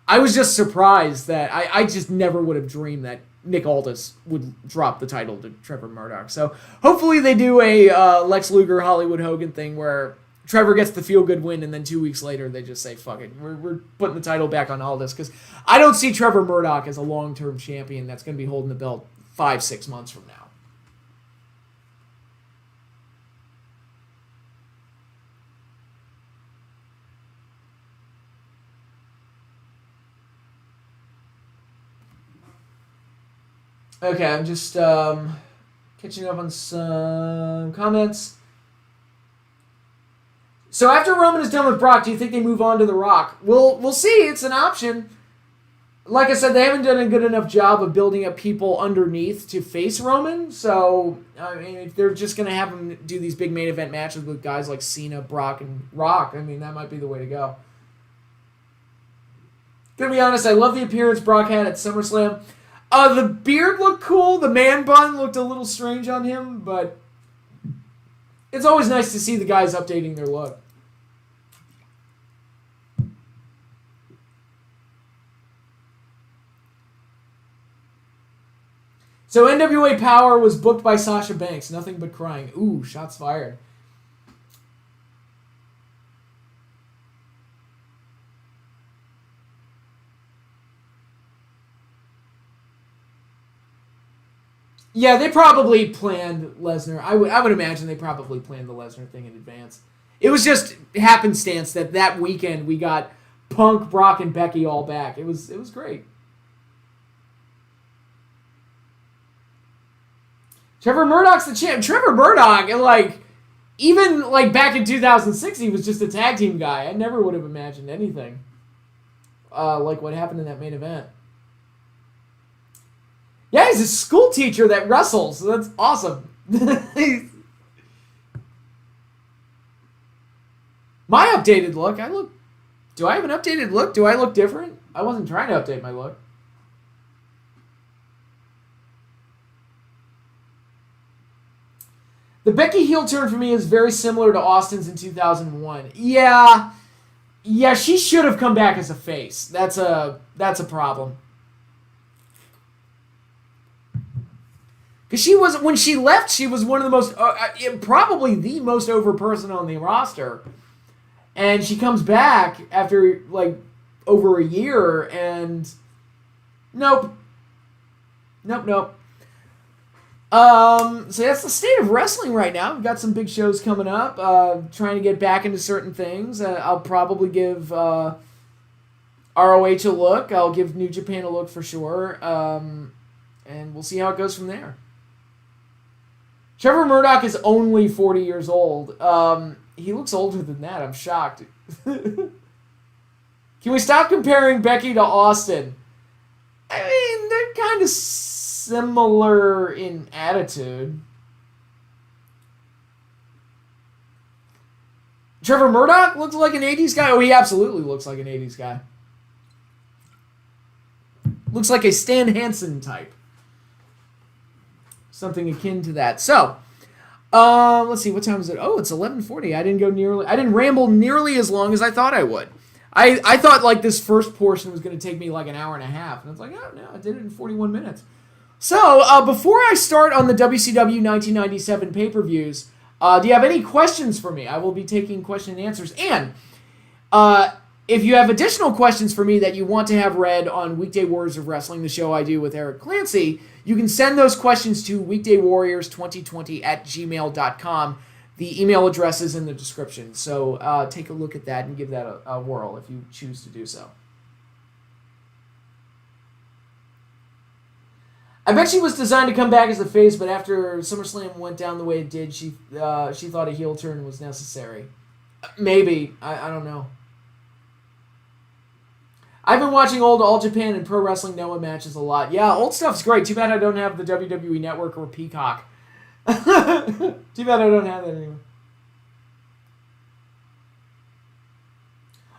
I was just surprised that I just never would have dreamed that Nick Aldis would drop the title to Trevor Murdoch. So hopefully they do a Lex Luger, Hollywood Hogan thing where Trevor gets the feel-good win, and then 2 weeks later they just say, fuck it, we're putting the title back on Aldis. Because I don't see Trevor Murdoch as a long-term champion that's going to be holding the belt 5-6 months from now. Okay, I'm just catching up on some comments. So after Roman is done with Brock, do you think they move on to The Rock? We'll see. It's an option. Like I said, they haven't done a good enough job of building up people underneath to face Roman. So, I mean, if they're just going to have him do these big main event matches with guys like Cena, Brock, and Rock, I mean, that might be the way to go. Gonna be honest, I love the appearance Brock had at SummerSlam. The beard looked cool. The man bun looked a little strange on him, but it's always nice to see the guys updating their look. So NWA Power was booked by Sasha Banks. Nothing but crying. Ooh, shots fired. Yeah, they probably planned Lesnar. I would imagine they probably planned the Lesnar thing in advance. It was just happenstance that weekend we got Punk, Brock, and Becky all back. It was great. Trevor Murdoch's the champ. Trevor Murdoch, even back in 2006, he was just a tag team guy. I never would have imagined anything like what happened in that main event. Yeah, he's a school teacher that wrestles. So that's awesome. My updated look. Do I have an updated look? Do I look different? I wasn't trying to update my look. The Becky heel turn for me is very similar to Austin's in 2001. Yeah, she should have come back as a face. That's a problem. Because when she left, she was one of the most, probably the most over person on the roster. And she comes back after, like, over a year, and nope. So that's the state of wrestling right now. We've got some big shows coming up. Trying to get back into certain things. I'll probably give ROH a look. I'll give New Japan a look for sure. And we'll see how it goes from there. Trevor Murdoch is only 40 years old. He looks older than that. I'm shocked. Can we stop comparing Becky to Austin? I mean, they're kind of similar in attitude. Trevor Murdoch looks like an 80s guy. Oh, he absolutely looks like an 80s guy. Looks like a Stan Hansen type. Something akin to that. So, let's see, what time is it? Oh, it's 11:40. I didn't ramble nearly as long as I thought I would. I thought like this first portion was going to take me like an hour and a half, and it's like, oh no, I did it in 41 minutes. So, before I start on the WCW 1997 pay-per-views, do you have any questions for me? I will be taking question and answers. And if you have additional questions for me that you want to have read on Weekday Warriors of Wrestling, the show I do with Eric Clancy, you can send those questions to weekdaywarriors2020@gmail.com. The email address is in the description. So take a look at that and give that a whirl if you choose to do so. I bet she was designed to come back as a face, but after SummerSlam went down the way it did, she thought a heel turn was necessary. Maybe. I don't know. I've been watching old All Japan and Pro Wrestling Noah matches a lot. Yeah, old stuff's great. Too bad I don't have the WWE Network or Peacock. Too bad I don't have that anymore.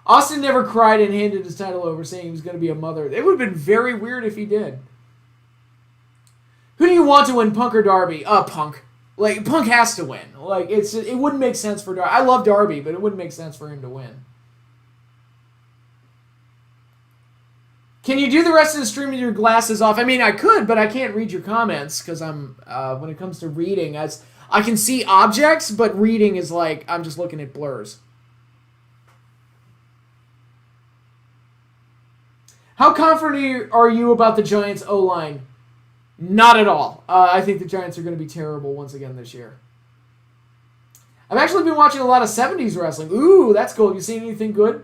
Austin never cried and handed his title over saying he was going to be a mother. It would have been very weird if he did. Who do you want to win, Punk or Darby? Punk. Like, Punk has to win. Like, it wouldn't make sense for Darby. I love Darby, but it wouldn't make sense for him to win. Can you do the rest of the stream with your glasses off? I mean, I could, but I can't read your comments because I'm, when it comes to reading, I can see objects, but reading is like, I'm just looking at blurs. How confident are you about the Giants' O-line? Not at all. I think the Giants are going to be terrible once again this year. I've actually been watching a lot of 70s wrestling. Ooh, that's cool. Have you seen anything good?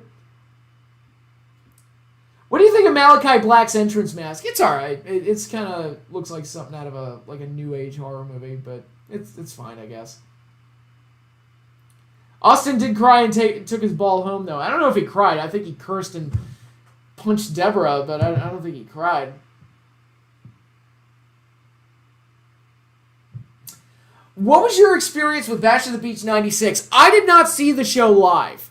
What do you think of Malachi Black's entrance mask? It's alright. It's kind of looks like something out of a new age horror movie, but it's fine, I guess. Austin did cry and took his ball home, though. I don't know if he cried. I think he cursed and punched Deborah, but I don't think he cried. What was your experience with Bash of the Beach 96? I did not see the show live.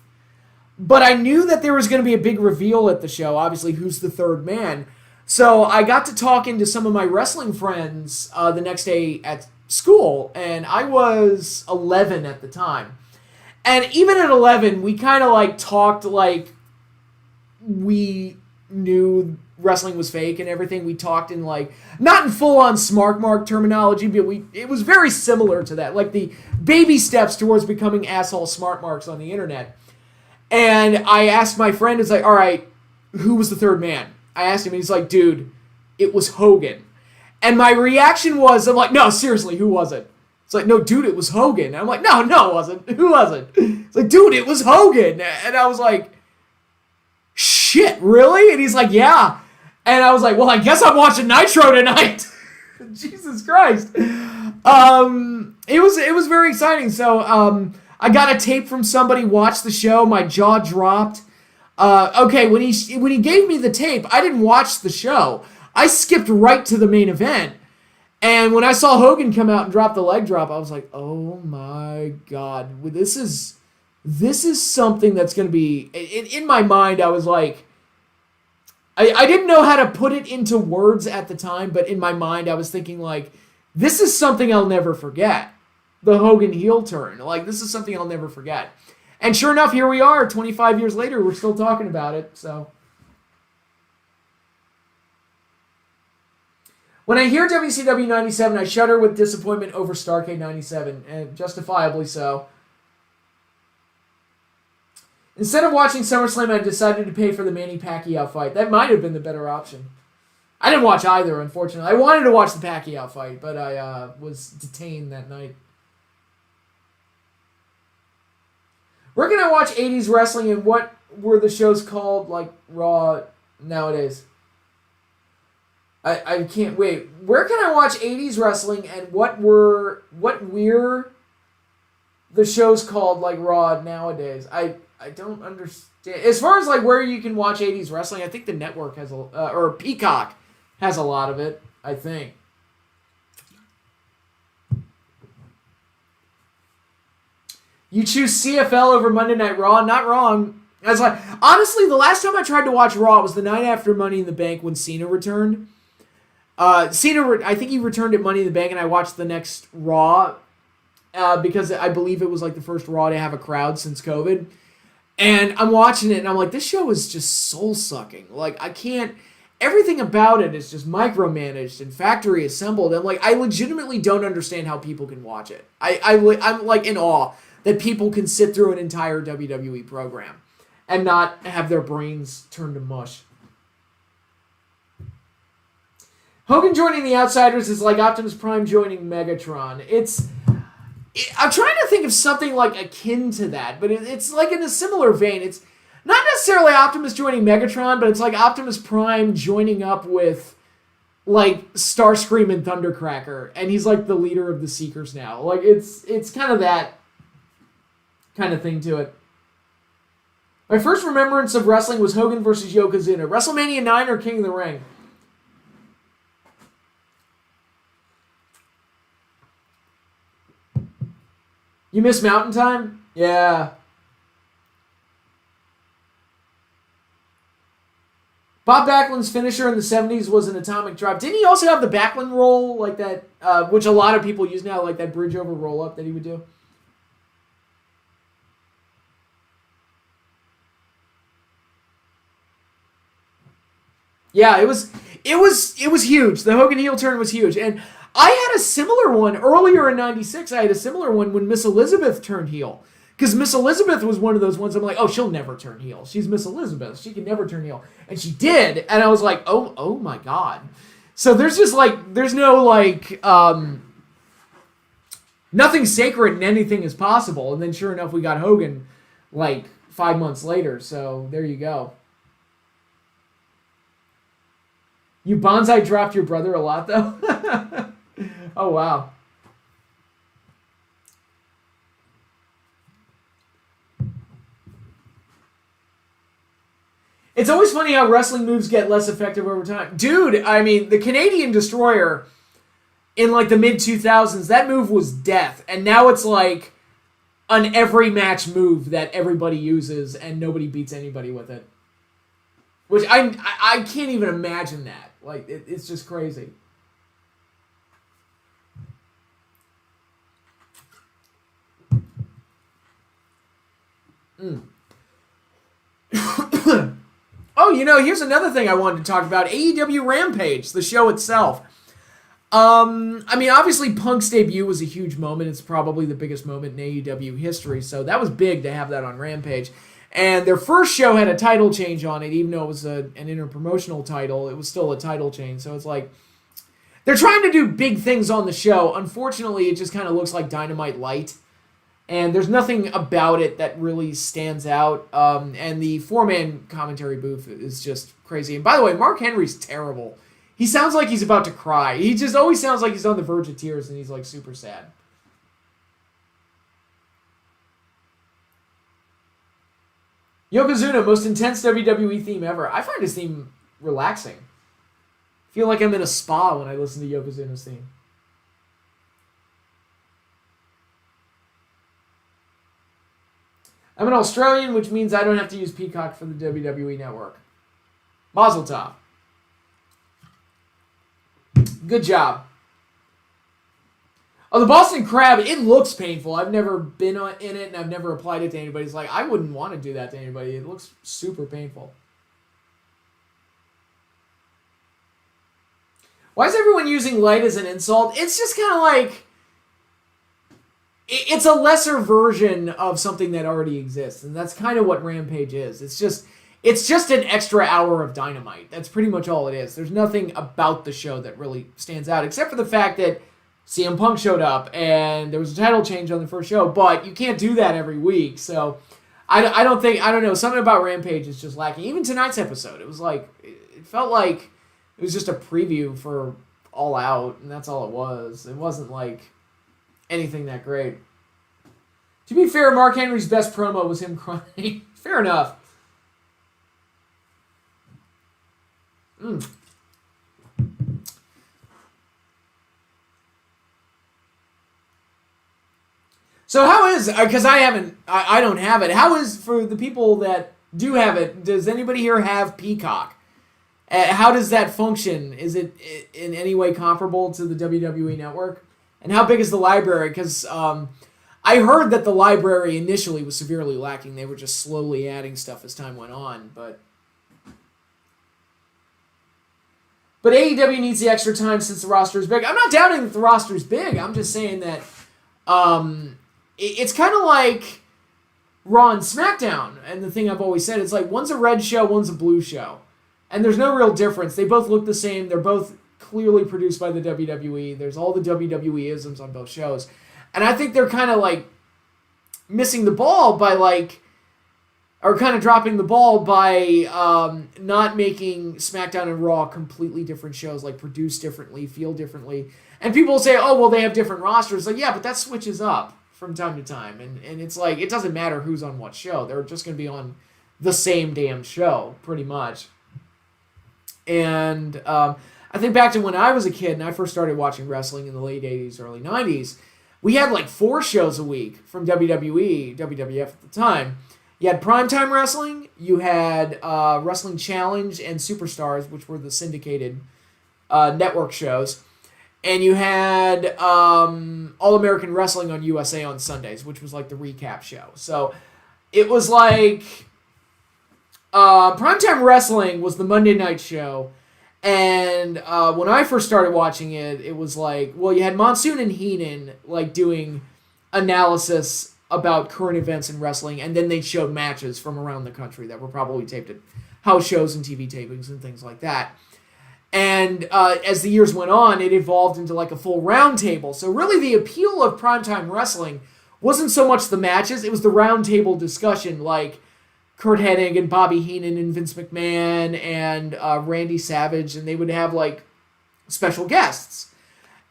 But I knew that there was going to be a big reveal at the show, obviously, who's the third man. So I got to talking to some of my wrestling friends the next day at school, and I was 11 at the time. And even at 11, we kind of like talked like we knew wrestling was fake and everything. We talked in like, not in full-on smart mark terminology, but it was very similar to that, like the baby steps towards becoming asshole smart marks on the internet. And I asked my friend, it's like, all right, who was the third man? I asked him, and he's like, dude, it was Hogan. And my reaction was, I'm like, no, seriously, who was it? It's like, no, dude, it was Hogan. And I'm like, no, it wasn't. Who was it? It's like, dude, it was Hogan. And I was like, shit, really? And he's like, yeah. And I was like, well, I guess I'm watching Nitro tonight. Jesus Christ. It was very exciting. So, I got a tape from somebody, watched the show, my jaw dropped. Okay, when he gave me the tape, I didn't watch the show. I skipped right to the main event. And when I saw Hogan come out and drop the leg drop, I was like, oh my God. This is something that's going to be... In my mind, I was like... I didn't know how to put it into words at the time, but in my mind, I was thinking like, this is something I'll never forget. the Hogan heel turn. Like, this is something I'll never forget. And sure enough, here we are, 25 years later, we're still talking about it, so. When I hear WCW 97, I shudder with disappointment over Starrcade 97, and justifiably so. Instead of watching SummerSlam, I decided to pay for the Manny Pacquiao fight. That might have been the better option. I didn't watch either, unfortunately. I wanted to watch the Pacquiao fight, but I was detained that night. Where can I watch 80s wrestling, and what were the shows called, like Raw nowadays? I can't wait. Where can I watch 80s wrestling, and what were the shows called, like Raw nowadays? I don't understand. As far as like where you can watch 80s wrestling, I think the network has or Peacock has a lot of it, I think. You choose CFL over Monday Night Raw? Not wrong. I was like, honestly, the last time I tried to watch Raw was the night after Money in the Bank when Cena returned. I think he returned at Money in the Bank, and I watched the next Raw because I believe it was like the first Raw to have a crowd since COVID. And I'm watching it, and I'm like, this show is just soul-sucking. Like, I can't... Everything about it is just micromanaged and factory assembled. And, like, I legitimately don't understand how people can watch it. I'm, like, in awe that people can sit through an entire WWE program and not have their brains turn to mush. Hogan joining the Outsiders is like Optimus Prime joining Megatron. I'm trying to think of something like akin to that, but it's like in a similar vein. It's not necessarily Optimus joining Megatron, but it's like Optimus Prime joining up with like Starscream and Thundercracker, and he's like the leader of the Seekers now. Like it's kind of that kind of thing to it. My first remembrance of wrestling was Hogan versus Yokozuna. WrestleMania 9 or King of the Ring? You miss Mountain Time? Yeah. Bob Backlund's finisher in the 70s was an atomic drop. Didn't he also have the Backlund roll like that, which a lot of people use now, like that bridge over roll up that he would do? Yeah, it was huge. The Hogan heel turn was huge. And I had a similar one earlier in 96. I had a similar one when Miss Elizabeth turned heel. Because Miss Elizabeth was one of those ones I'm like, oh, she'll never turn heel. She's Miss Elizabeth. She can never turn heel. And she did. And I was like, oh my God. So there's just like, there's no like, nothing sacred and anything is possible. And then sure enough, we got Hogan like 5 months later. So there you go. You bonsai dropped your brother a lot, though? Oh, wow. It's always funny how wrestling moves get less effective over time. Dude, I mean, the Canadian Destroyer in, like, the mid-2000s, that move was death. And now it's, like, an every-match move that everybody uses and nobody beats anybody with it. Which I can't even imagine that. Like, it's just crazy. Oh, you know, here's another thing I wanted to talk about. AEW Rampage, the show itself. I mean, obviously, Punk's debut was a huge moment. It's probably the biggest moment in AEW history, so that was big to have that on Rampage. And their first show had a title change on it, even though it was an interpromotional title. It was still a title change. So it's like, they're trying to do big things on the show. Unfortunately, it just kind of looks like Dynamite Light. And there's nothing about it that really stands out. And the four-man commentary booth is just crazy. And by the way, Mark Henry's terrible. He sounds like he's about to cry. He just always sounds like he's on the verge of tears and he's like super sad. Yokozuna, most intense WWE theme ever. I find his theme relaxing. I feel like I'm in a spa when I listen to Yokozuna's theme. I'm an Australian, which means I don't have to use Peacock for the WWE Network. Mazel tov. Good job. Oh, the Boston Crab, it looks painful. I've never been in it, and I've never applied it to anybody. It's like, I wouldn't want to do that to anybody. It looks super painful. Why is everyone using light as an insult? It's just kind of like... It's a lesser version of something that already exists, and that's kind of what Rampage is. It's just an extra hour of Dynamite. That's pretty much all it is. There's nothing about the show that really stands out, except for the fact that CM Punk showed up, and there was a title change on the first show, but you can't do that every week, so I don't know, something about Rampage is just lacking. Even tonight's episode, it felt like it was just a preview for All Out, and that's all it was. It wasn't like anything that great. To be fair, Mark Henry's best promo was him crying. Fair enough. So how is, because I don't have it, how is, for the people that do have it, does anybody here have Peacock? How does that function? Is it in any way comparable to the WWE Network? And how big is the library? Because I heard that the library initially was severely lacking. They were just slowly adding stuff as time went on, but AEW needs the extra time since the roster is big. I'm not doubting that the roster is big. I'm just saying that it's kind of like Raw and SmackDown. And the thing I've always said, it's like one's a red show, one's a blue show. And there's no real difference. They both look the same. They're both clearly produced by the WWE. There's all the WWE-isms on both shows. And I think they're kind of like missing the ball by or kind of dropping the ball by not making SmackDown and Raw completely different shows, like produced differently, feel differently. And people say, oh, well, they have different rosters. Like, yeah, but that switches up from time to time. And it's like, it doesn't matter who's on what show. They're just going to be on the same damn show, pretty much. And I think back to when I was a kid and I first started watching wrestling in the late 80s, early 90s, we had like 4 shows a week from WWE, WWF at the time. You had Primetime Wrestling, you had Wrestling Challenge and Superstars, which were the syndicated network shows. And you had All-American Wrestling on USA on Sundays, which was like the recap show. So it was like Primetime Wrestling was the Monday night show. And when I first started watching it, it was like, well, you had Monsoon and Heenan like doing analysis about current events in wrestling, and then they showed matches from around the country that were probably taped at house shows and TV tapings and things like that. And as the years went on, it evolved into like a full round table. So really the appeal of Primetime Wrestling wasn't so much the matches, it was the round table discussion, like Kurt Hennig and Bobby Heenan and Vince McMahon and Randy Savage, and they would have like special guests.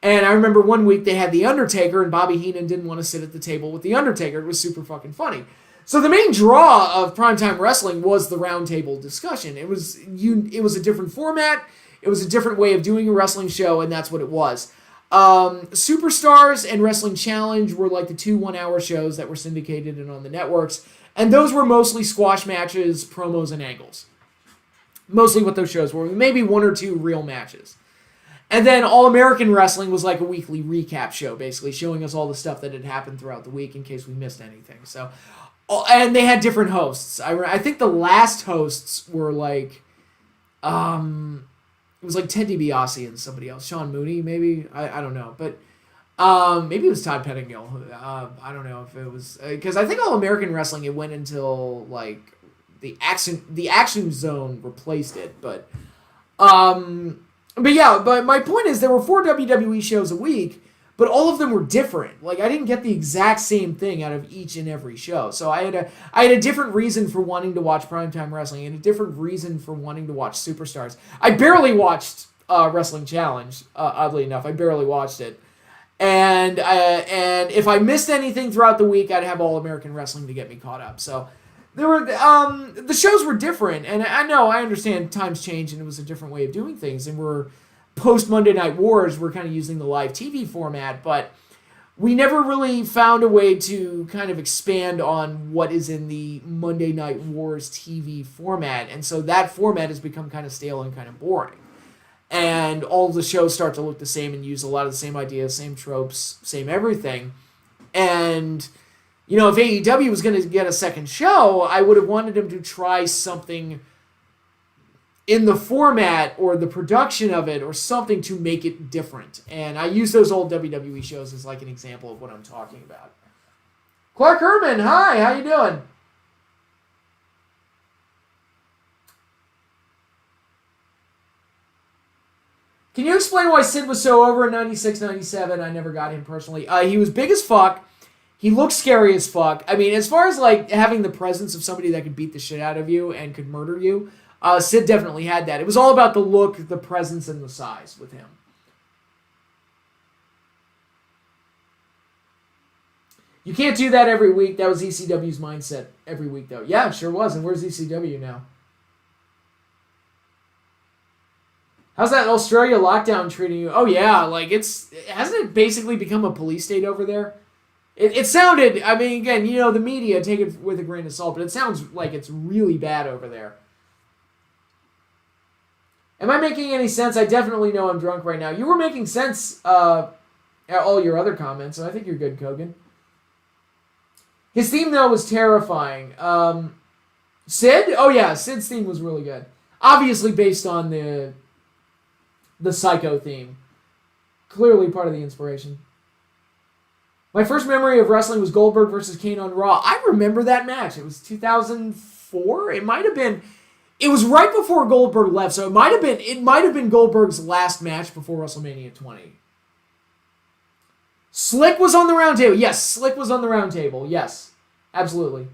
And I remember one week they had The Undertaker, and Bobby Heenan didn't want to sit at the table with The Undertaker. It was super fucking funny. So the main draw of Primetime Wrestling was the round table discussion. It was a different format. It was a different way of doing a wrestling show, and that's what it was. Superstars and Wrestling Challenge were like the 2 one-hour shows that were syndicated and on the networks. And those were mostly squash matches, promos, and angles. Mostly what those shows were. Maybe 1 or 2 real matches. And then All-American Wrestling was like a weekly recap show, basically, showing us all the stuff that had happened throughout the week in case we missed anything. So, and they had different hosts. I think the last hosts were like, it was like Ted DiBiase and somebody else. Sean Mooney, maybe? I don't know. But maybe it was Todd Pettingill. I don't know if it was... Because I think All-American Wrestling, it went until like the Action Zone replaced it. But yeah, but my point is there were 4 WWE shows a week, but all of them were different. Like, I didn't get the exact same thing out of each and every show. So I had a different reason for wanting to watch Primetime Wrestling and a different reason for wanting to watch Superstars. I barely watched Wrestling Challenge, oddly enough. I barely watched it. And if I missed anything throughout the week, I'd have All-American Wrestling to get me caught up. So there were the shows were different, and I understand times change, and it was a different way of doing things, and we're post Monday Night Wars, we're kind of using the live TV format, but we never really found a way to kind of expand on what is in the Monday Night Wars TV format, and so that format has become kind of stale and kind of boring. and all the shows start to look the same and use a lot of the same ideas, same tropes, same everything. And, you know, if AEW was going to get a second show, I would have wanted them to try something in the format or the production of it or something to make it different. And I use those old WWE shows as like an example of what I'm talking about. Clark Herman, hi, how you doing? Can you explain why Sid was so over in 96, 97? I never got him personally. He was big as fuck. He looked scary as fuck. I mean, as far as like having the presence of somebody that could beat the shit out of you and could murder you, Sid definitely had that. It was all about the look, the presence, and the size with him. You can't do that every week. That was ECW's mindset every week, though. Yeah, it sure was. And where's ECW now? How's that Australia lockdown treating you? Oh, yeah. Like, hasn't it basically become a police state over there? It sounded, I mean, again, you know, the media, take it with a grain of salt, but it sounds like it's really bad over there. Am I making any sense? I definitely know I'm drunk right now. You were making sense at all your other comments, so I think you're good, Kogan. His theme, though, was terrifying. Sid? Oh, yeah, Sid's theme was really good. Obviously based on the Psycho theme. Clearly part of the inspiration. My first memory of wrestling was Goldberg versus Kane on Raw. I remember that match. It was 2004. It might have been... It was right before Goldberg left, so it might have been Goldberg's last match before WrestleMania 20. Slick was on the round table. Yes, Slick was on the round table. Yes, absolutely.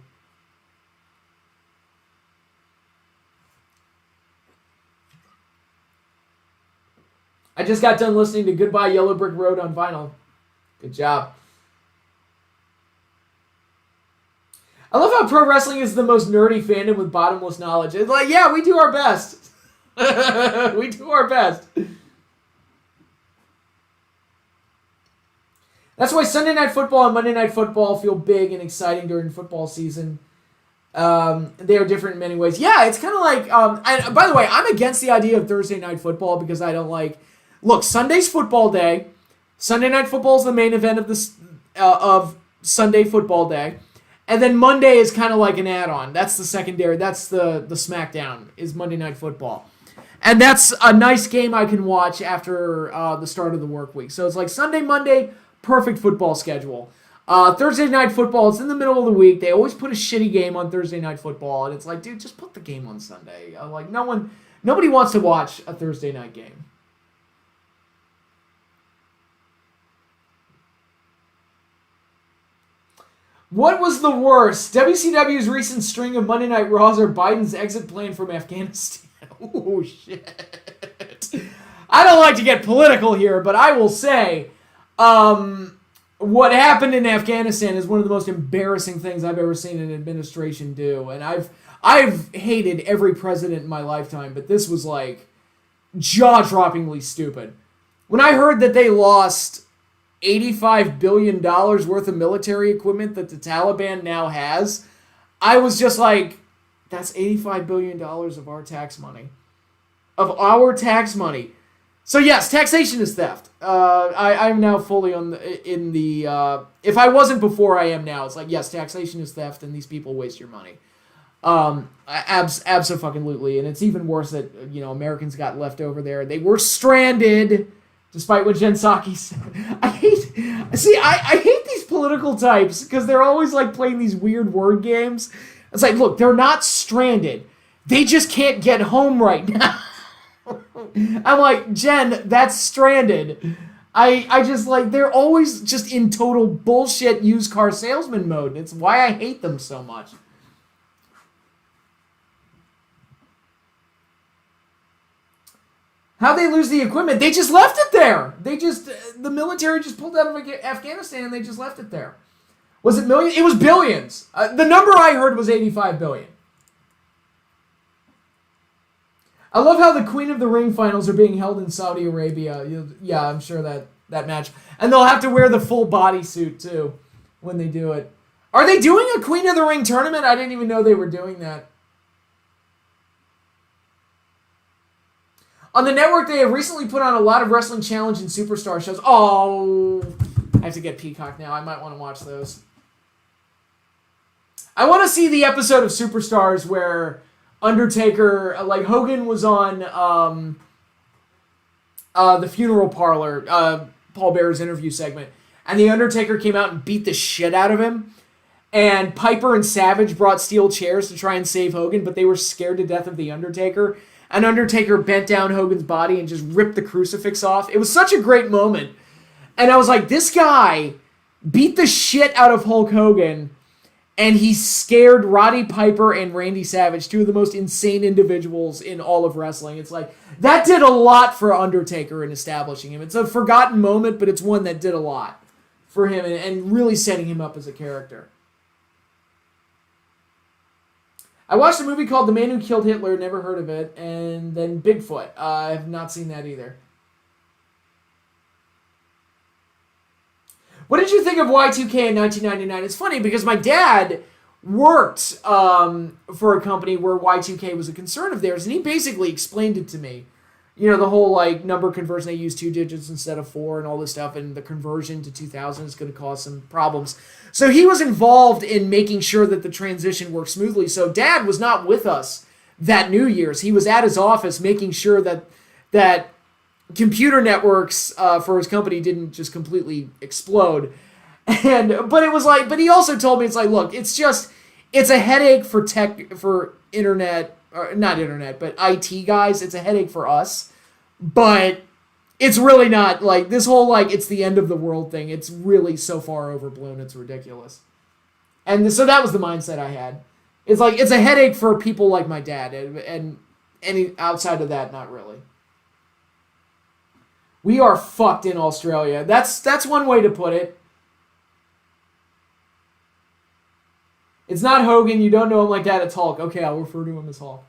I just got done listening to Goodbye Yellow Brick Road on vinyl. Good job. I love how pro wrestling is the most nerdy fandom with bottomless knowledge. It's like, yeah, we do our best. We do our best. That's why Sunday Night Football and Monday Night Football feel big and exciting during football season. They are different in many ways. Yeah, it's kind of like... and by the way, I'm against the idea of Thursday Night Football because I don't like... Look, Sunday's football day. Sunday Night Football is the main event of Sunday Football Day. And then Monday is kind of like an add-on. That's the secondary. That's the SmackDown is Monday Night Football. And that's a nice game I can watch after the start of the work week. So it's like Sunday, Monday, perfect football schedule. Thursday Night Football, it's in the middle of the week. They always put a shitty game on Thursday Night Football. And it's like, dude, just put the game on Sunday. Like, nobody wants to watch a Thursday night game. What was the worst? WCW's recent string of Monday Night Raws or Biden's exit plan from Afghanistan? Oh, shit. I don't like to get political here, but I will say what happened in Afghanistan is one of the most embarrassing things I've ever seen an administration do. And I've hated every president in my lifetime, but this was like jaw-droppingly stupid. When I heard that they lost $85 billion worth of military equipment that the Taliban now has, I was just like, that's $85 billion of our tax money. Of our tax money. So yes, taxation is theft. I'm now fully in the if I wasn't before, I am now. It's like, yes, taxation is theft and these people waste your money. Abso-fucking-lutely. And it's even worse that, you know, Americans got left over there. They were stranded. Despite what Jen Psaki said. I hate these political types because they're always like playing these weird word games. It's like, look, they're not stranded. They just can't get home right now. I'm like, Jen, that's stranded. I just like, they're always just in total bullshit used car salesman mode. It's why I hate them so much. How'd they lose the equipment? They just left it there. The military just pulled out of Afghanistan and they just left it there. Was it millions? It was billions. The number I heard was 85 billion. I love how the Queen of the Ring finals are being held in Saudi Arabia. Yeah, I'm sure that match. And they'll have to wear the full bodysuit too when they do it. Are they doing a Queen of the Ring tournament? I didn't even know they were doing that. On the network, they have recently put on a lot of wrestling challenge and superstar shows. Oh, I have to get Peacock now. I might want to watch those. I want to see the episode of Superstars where Undertaker, like Hogan was on the funeral parlor, Paul Bearer's interview segment, and the Undertaker came out and beat the shit out of him. And Piper and Savage brought steel chairs to try and save Hogan, but they were scared to death of the Undertaker. And Undertaker bent down Hogan's body and just ripped the crucifix off. It was such a great moment. And I was like, this guy beat the shit out of Hulk Hogan, and he scared Roddy Piper and Randy Savage, two of the most insane individuals in all of wrestling. It's like, that did a lot for Undertaker in establishing him. It's a forgotten moment, but it's one that did a lot for him and really setting him up as a character. I watched a movie called The Man Who Killed Hitler, never heard of it, and then Bigfoot. I have not seen that either. What did you think of Y2K in 1999? It's funny because my dad worked for a company where Y2K was a concern of theirs, and he basically explained it to me. You know, the whole, like, number conversion, they use 2 digits instead of 4 and all this stuff, and the conversion to 2000 is going to cause some problems. So he was involved in making sure that the transition worked smoothly. So Dad was not with us that New Year's. He was at his office making sure that computer networks for his company didn't just completely explode. But he also told me, it's like, look, it's a headache for internet, or not internet, but IT guys. It's a headache for us, but it's really not, like, this whole, like, it's the end of the world thing. It's really so far overblown. It's ridiculous. And so that was the mindset I had. It's like, it's a headache for people like my dad, and any outside of that, not really. We are fucked in Australia. That's one way to put it. It's not Hogan. You don't know him like that. It's Hulk. Okay, I'll refer to him as Hulk.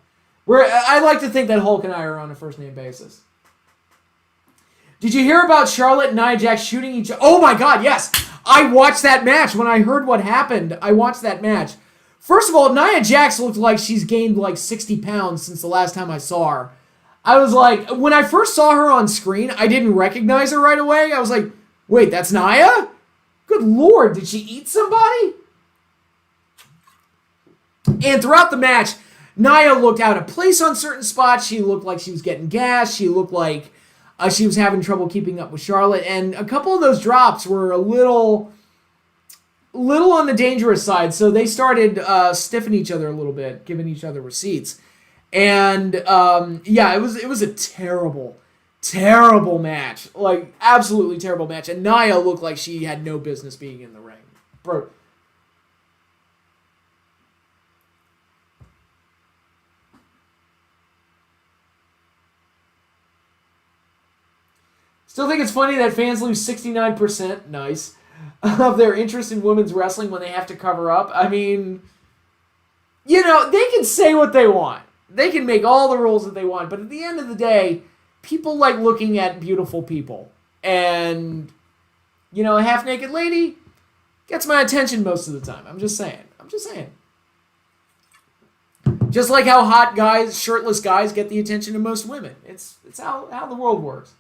I like to think that Hulk and I are on a first-name basis. Did you hear about Charlotte and Nia Jax shooting each other? Oh my God, yes! I watched that match. When I heard what happened, I watched that match. First of all, Nia Jax looked like she's gained like 60 pounds since the last time I saw her. I was like, when I first saw her on screen, I didn't recognize her right away. I was like, wait, that's Nia? Good Lord, did she eat somebody? And throughout the match, Nia looked out of place on certain spots. She looked like she was getting gassed. She looked like she was having trouble keeping up with Charlotte. And a couple of those drops were a little on the dangerous side. So they started stiffing each other a little bit, giving each other receipts. And yeah, it was a terrible match. Like, absolutely terrible match. And Nia looked like she had no business being in the ring. Bro. Still think it's funny that fans lose 69%, nice, of their interest in women's wrestling when they have to cover up. I mean, you know, they can say what they want. They can make all the rules that they want. But at the end of the day, people like looking at beautiful people. And, you know, a half-naked lady gets my attention most of the time. I'm just saying. Just like how hot guys, shirtless guys, get the attention of most women. It's how the world works.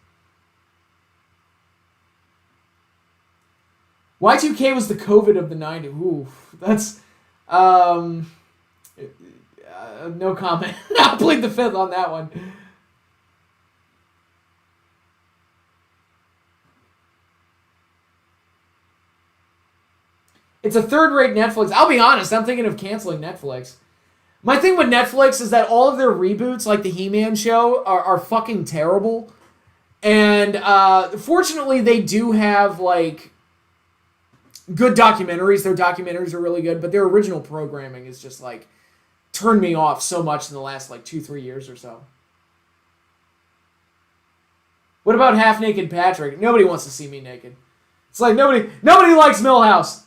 Y2K was the COVID of the 90s. Ooh, that's... no comment. I'll plead the fifth on that one. It's a third-rate Netflix. I'll be honest, I'm thinking of canceling Netflix. My thing with Netflix is that all of their reboots, like the He-Man show, are fucking terrible. And fortunately, they do have, like, good documentaries. Their documentaries are really good, but their original programming is just, like, turned me off so much in the last, like, 2-3 years or so. What about half-naked Patrick? Nobody wants to see me naked. It's like nobody likes Millhouse.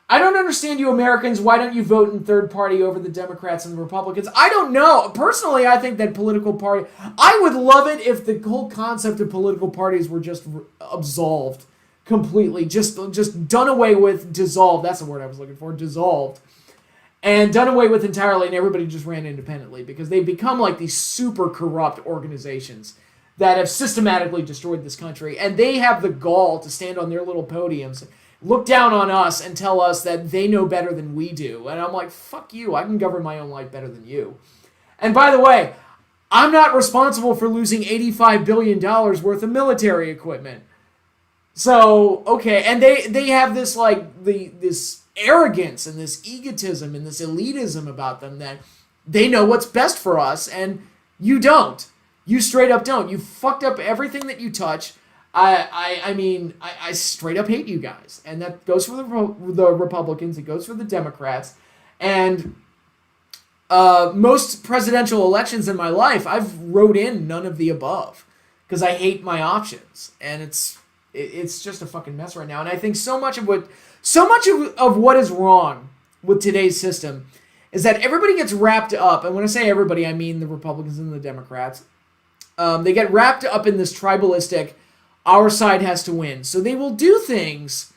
I don't understand you Americans. Why don't you vote in third party over the Democrats and the Republicans? I don't know. Personally, I think that political party... I would love it if the whole concept of political parties were just absolved completely. Just done away with, dissolved. That's the word I was looking for. Dissolved. and done away with entirely, and everybody just ran independently because they've become like these super corrupt organizations that have systematically destroyed this country, and they have the gall to stand on their little podiums, look down on us, and tell us that they know better than we do. And I'm like, fuck you, I can govern my own life better than you. And by the way, I'm not responsible for losing $85 billion worth of military equipment. So, okay, and they have this, like, this arrogance and this egotism and this elitism about them that they know what's best for us, and you don't. You straight up don't. You fucked up everything that you touch. I mean, I straight up hate you guys. And that goes for the Republicans. It goes for the Democrats. And most presidential elections in my life, I've wrote in none of the above because I hate my options. And it's just a fucking mess right now. And I think so much of what is wrong with today's system is that everybody gets wrapped up. And when I say everybody, I mean the Republicans and the Democrats. They get wrapped up in this tribalistic, our side has to win. So they will do things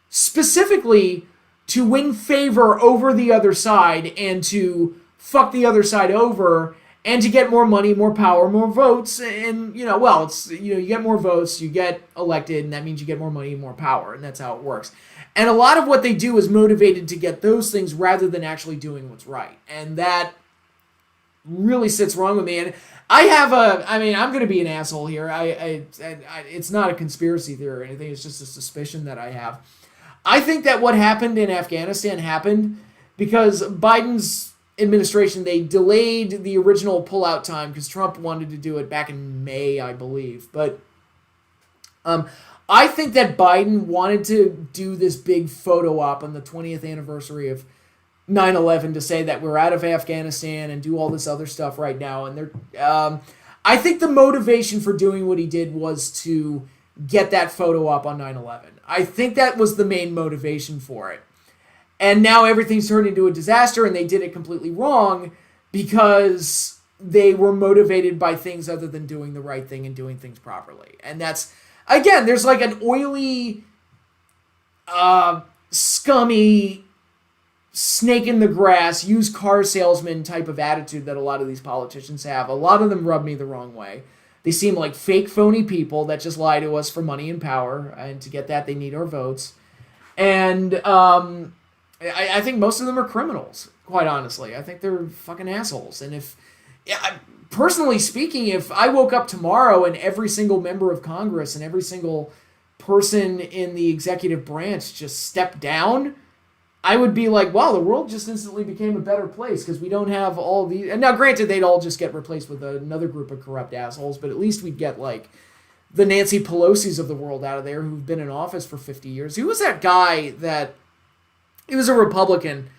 specifically to win favor over the other side and to fuck the other side over and to get more money, more power, more votes. And, you get more votes, you get elected, and that means you get more money, more power. And that's how it works. And a lot of what they do is motivated to get those things rather than actually doing what's right. And that really sits wrong with me. And I'm going to be an asshole here. It's not a conspiracy theory or anything. It's just a suspicion that I have. I think that what happened in Afghanistan happened because Biden's administration, they delayed the original pullout time because Trump wanted to do it back in May, I believe. But I think that Biden wanted to do this big photo op on the 20th anniversary of 9/11 to say that we're out of Afghanistan and do all this other stuff right now. And I think the motivation for doing what he did was to get that photo up on 9/11. I think that was the main motivation for it. And now everything's turned into a disaster, and they did it completely wrong because they were motivated by things other than doing the right thing and doing things properly. And that's, again, there's like an oily, scummy, snake in the grass, used car salesman type of attitude that a lot of these politicians have. A lot of them rub me the wrong way. They seem like fake, phony people that just lie to us for money and power, and to get that, they need our votes. And I think most of them are criminals, quite honestly. I think they're fucking assholes. And personally speaking, if I woke up tomorrow and every single member of Congress and every single person in the executive branch just stepped down, I would be like, wow, the world just instantly became a better place because we don't have all these. And now, granted, they'd all just get replaced with another group of corrupt assholes, but at least we'd get, like, the Nancy Pelosi's of the world out of there who've been in office for 50 years. Who was that guy that... He was a Republican.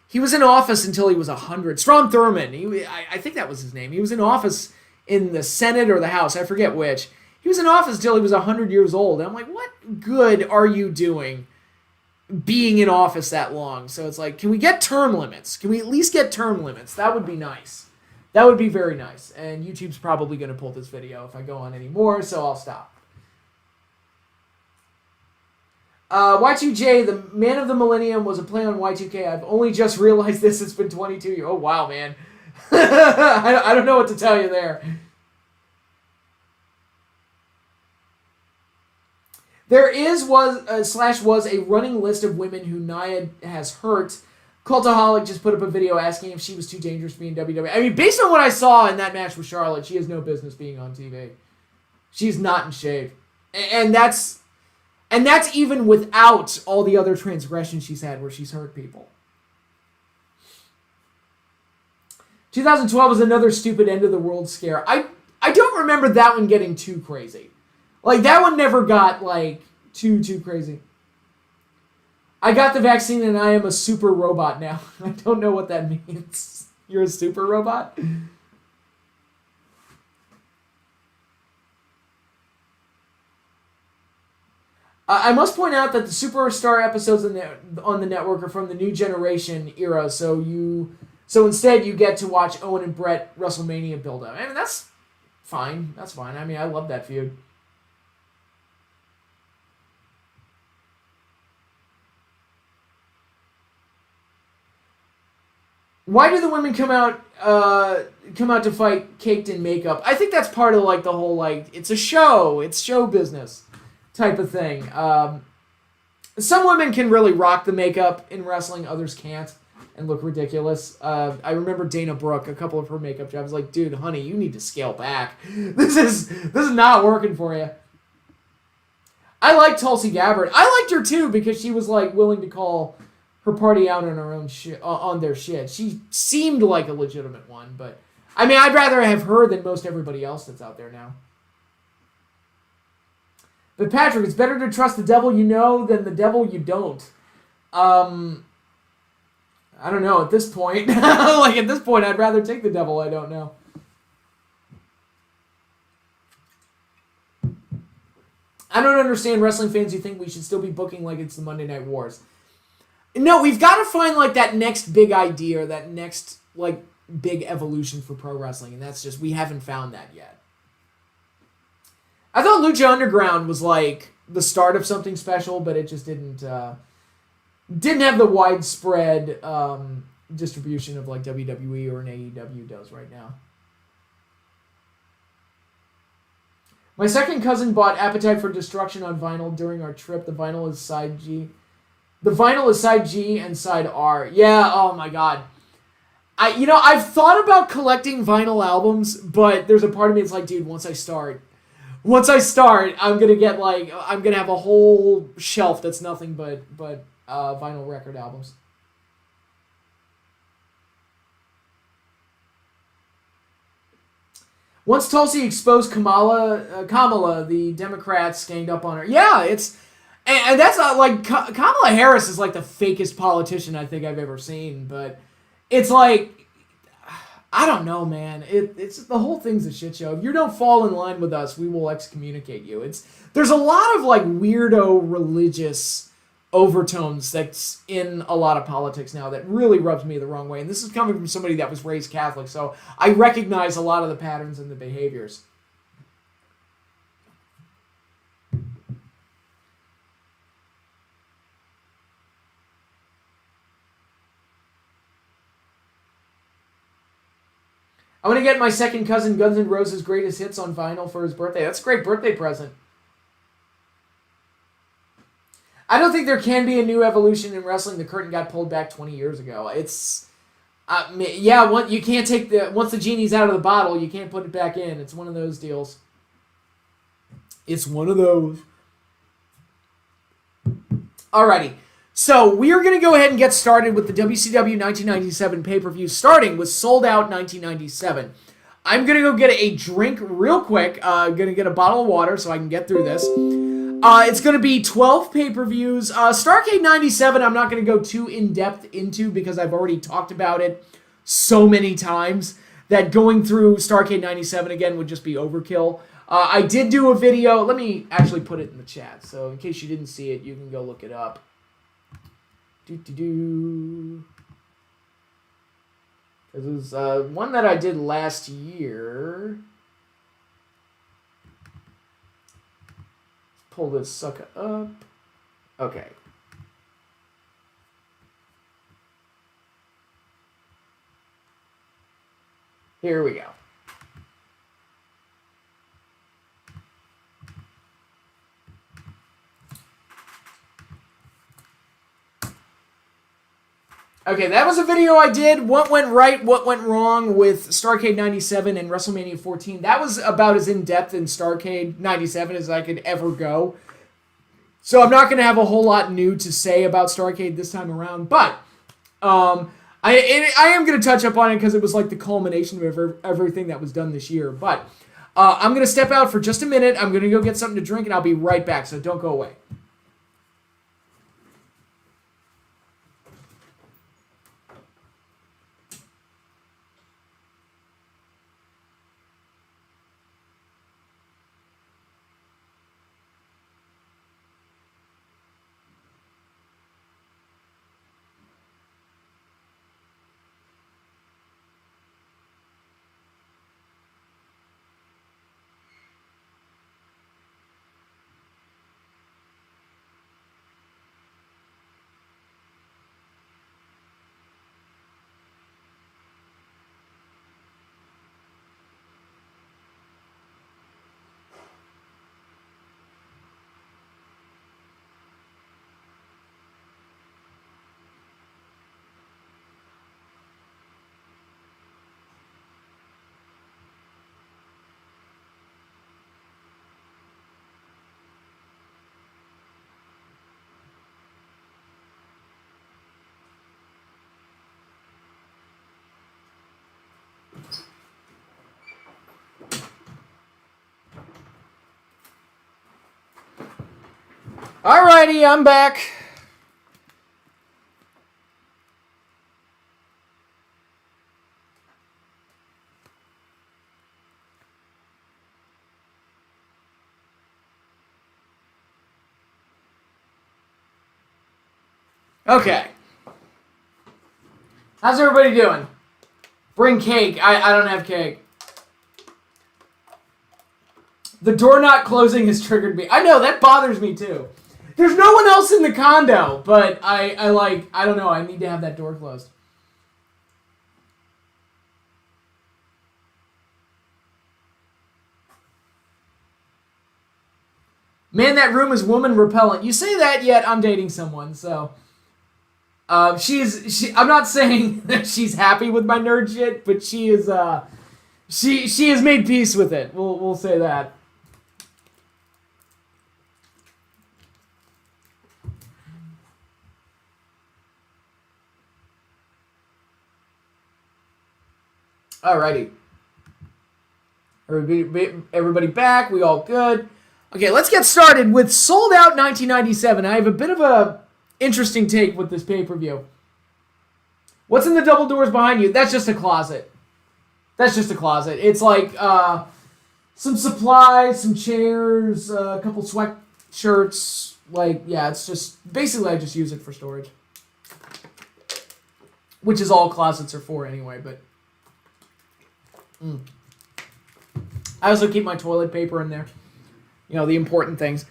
He was in office until he was 100. Strom Thurmond. I think that was his name. He was in office in the Senate or the House. I forget which. He was in office until he was 100 years old. And I'm like, what good are you doing being in office that long? So it's like, can we get term limits? Can we at least get term limits? That would be nice. That would be very nice. And YouTube's probably going to pull this video if I go on anymore, so I'll stop. Y2J, the man of the millennium, was a play on Y2K. I've only just realized this. It's been 22 years. Oh, wow, man. I don't know what to tell you there. There was a running list of women who Nia has hurt. Cultaholic just put up a video asking if she was too dangerous to be in WWE. I mean, based on what I saw in that match with Charlotte, she has no business being on TV. She's not in shape. And that's even without all the other transgressions she's had where she's hurt people. 2012 was another stupid end of the world scare. I don't remember that one getting too crazy. Like, that one never got, like, too crazy. I got the vaccine and I am a super robot now. I don't know what that means. You're a super robot? I must point out that the Superstar episodes on the network are from the New Generation era, so instead you get to watch Owen and Brett WrestleMania build up. I mean, that's fine. That's fine. I mean, I love that feud. Why do the women come out to fight caked in makeup? I think that's part of like the whole like it's a show, it's show business type of thing. Some women can really rock the makeup in wrestling, others can't and look ridiculous. I remember Dana Brooke, a couple of her makeup jobs, like, dude, honey, you need to scale back. This is not working for you. I like Tulsi Gabbard. I liked her too because she was like willing to call her party out on her own on their shit. She seemed like a legitimate one, but I mean, I'd rather have her than most everybody else that's out there now. But Patrick, it's better to trust the devil you know than the devil you don't. I don't know at this point. Like at this point, I'd rather take the devil I don't know. I don't understand wrestling fans who think we should still be booking like it's the Monday Night Wars. No, we've got to find like that next big idea, or that next like big evolution for pro wrestling, and that's just we haven't found that yet. I thought Lucha Underground was like the start of something special, but it just didn't have the widespread distribution of like WWE or an AEW does right now. My second cousin bought Appetite for Destruction on vinyl during our trip. The vinyl is side G. The vinyl is side G and side R. Yeah, oh my god. I've thought about collecting vinyl albums, but there's a part of me that's like, dude, once I start, I'm gonna have a whole shelf that's nothing but vinyl record albums. Once Tulsi exposed Kamala, the Democrats ganged up on her. Yeah, and that's not like Kamala Harris is like the fakest politician I think I've ever seen, but it's like I don't know, man. It's the whole thing's a shit show. If you don't fall in line with us, we will excommunicate you. There's a lot of like weirdo religious overtones that's in a lot of politics now that really rubs me the wrong way. And this is coming from somebody that was raised Catholic, so I recognize a lot of the patterns and the behaviors. I want to get my second cousin Guns N' Roses' greatest hits on vinyl for his birthday. That's a great birthday present. I don't think there can be a new evolution in wrestling. The curtain got pulled back 20 years ago. You can't take once the genie's out of the bottle, you can't put it back in. It's one of those deals. It's one of those. Alrighty. So we are going to go ahead and get started with the WCW 1997 pay-per-view, starting with Sold Out 1997. I'm going to go get a drink real quick. Going to get a bottle of water so I can get through this. It's going to be 12 pay-per-views. Starrcade 97, I'm not going to go too in-depth into because I've already talked about it so many times that going through Starrcade 97 again would just be overkill. I did do a video. Let me actually put it in the chat. So in case you didn't see it, you can go look it up. This is one that I did last year. Pull this sucker up. Okay. Here we go. Okay, that was a video I did. What went right, what went wrong with Starrcade 97 and WrestleMania 14. That was about as in-depth in Starrcade 97 as I could ever go. So I'm not going to have a whole lot new to say about Starrcade this time around. But I am going to touch up on it because it was like the culmination of everything that was done this year. But I'm going to step out for just a minute. I'm going to go get something to drink and I'll be right back. So don't go away. Alrighty, I'm back. Okay. How's everybody doing? Bring cake. I don't have cake. The door not closing has triggered me. I know, that bothers me too. There's no one else in the condo, but I don't know, I need to have that door closed. Man, that room is woman repellent. You say that, yet I'm dating someone, so... I'm not saying that she's happy with my nerd shit, but she is, she has made peace with it. We'll say that. Alrighty. Everybody back. We all good. Okay, let's get started with Sold Out 1997. I have a bit of a interesting take with this pay-per-view. What's in the double doors behind you? That's just a closet. That's just a closet. It's like some supplies, some chairs, a couple sweatshirts. Like, yeah, it's just... Basically, I just use it for storage. Which is all closets are for anyway, but... I also keep my toilet paper in there. You know, the important things.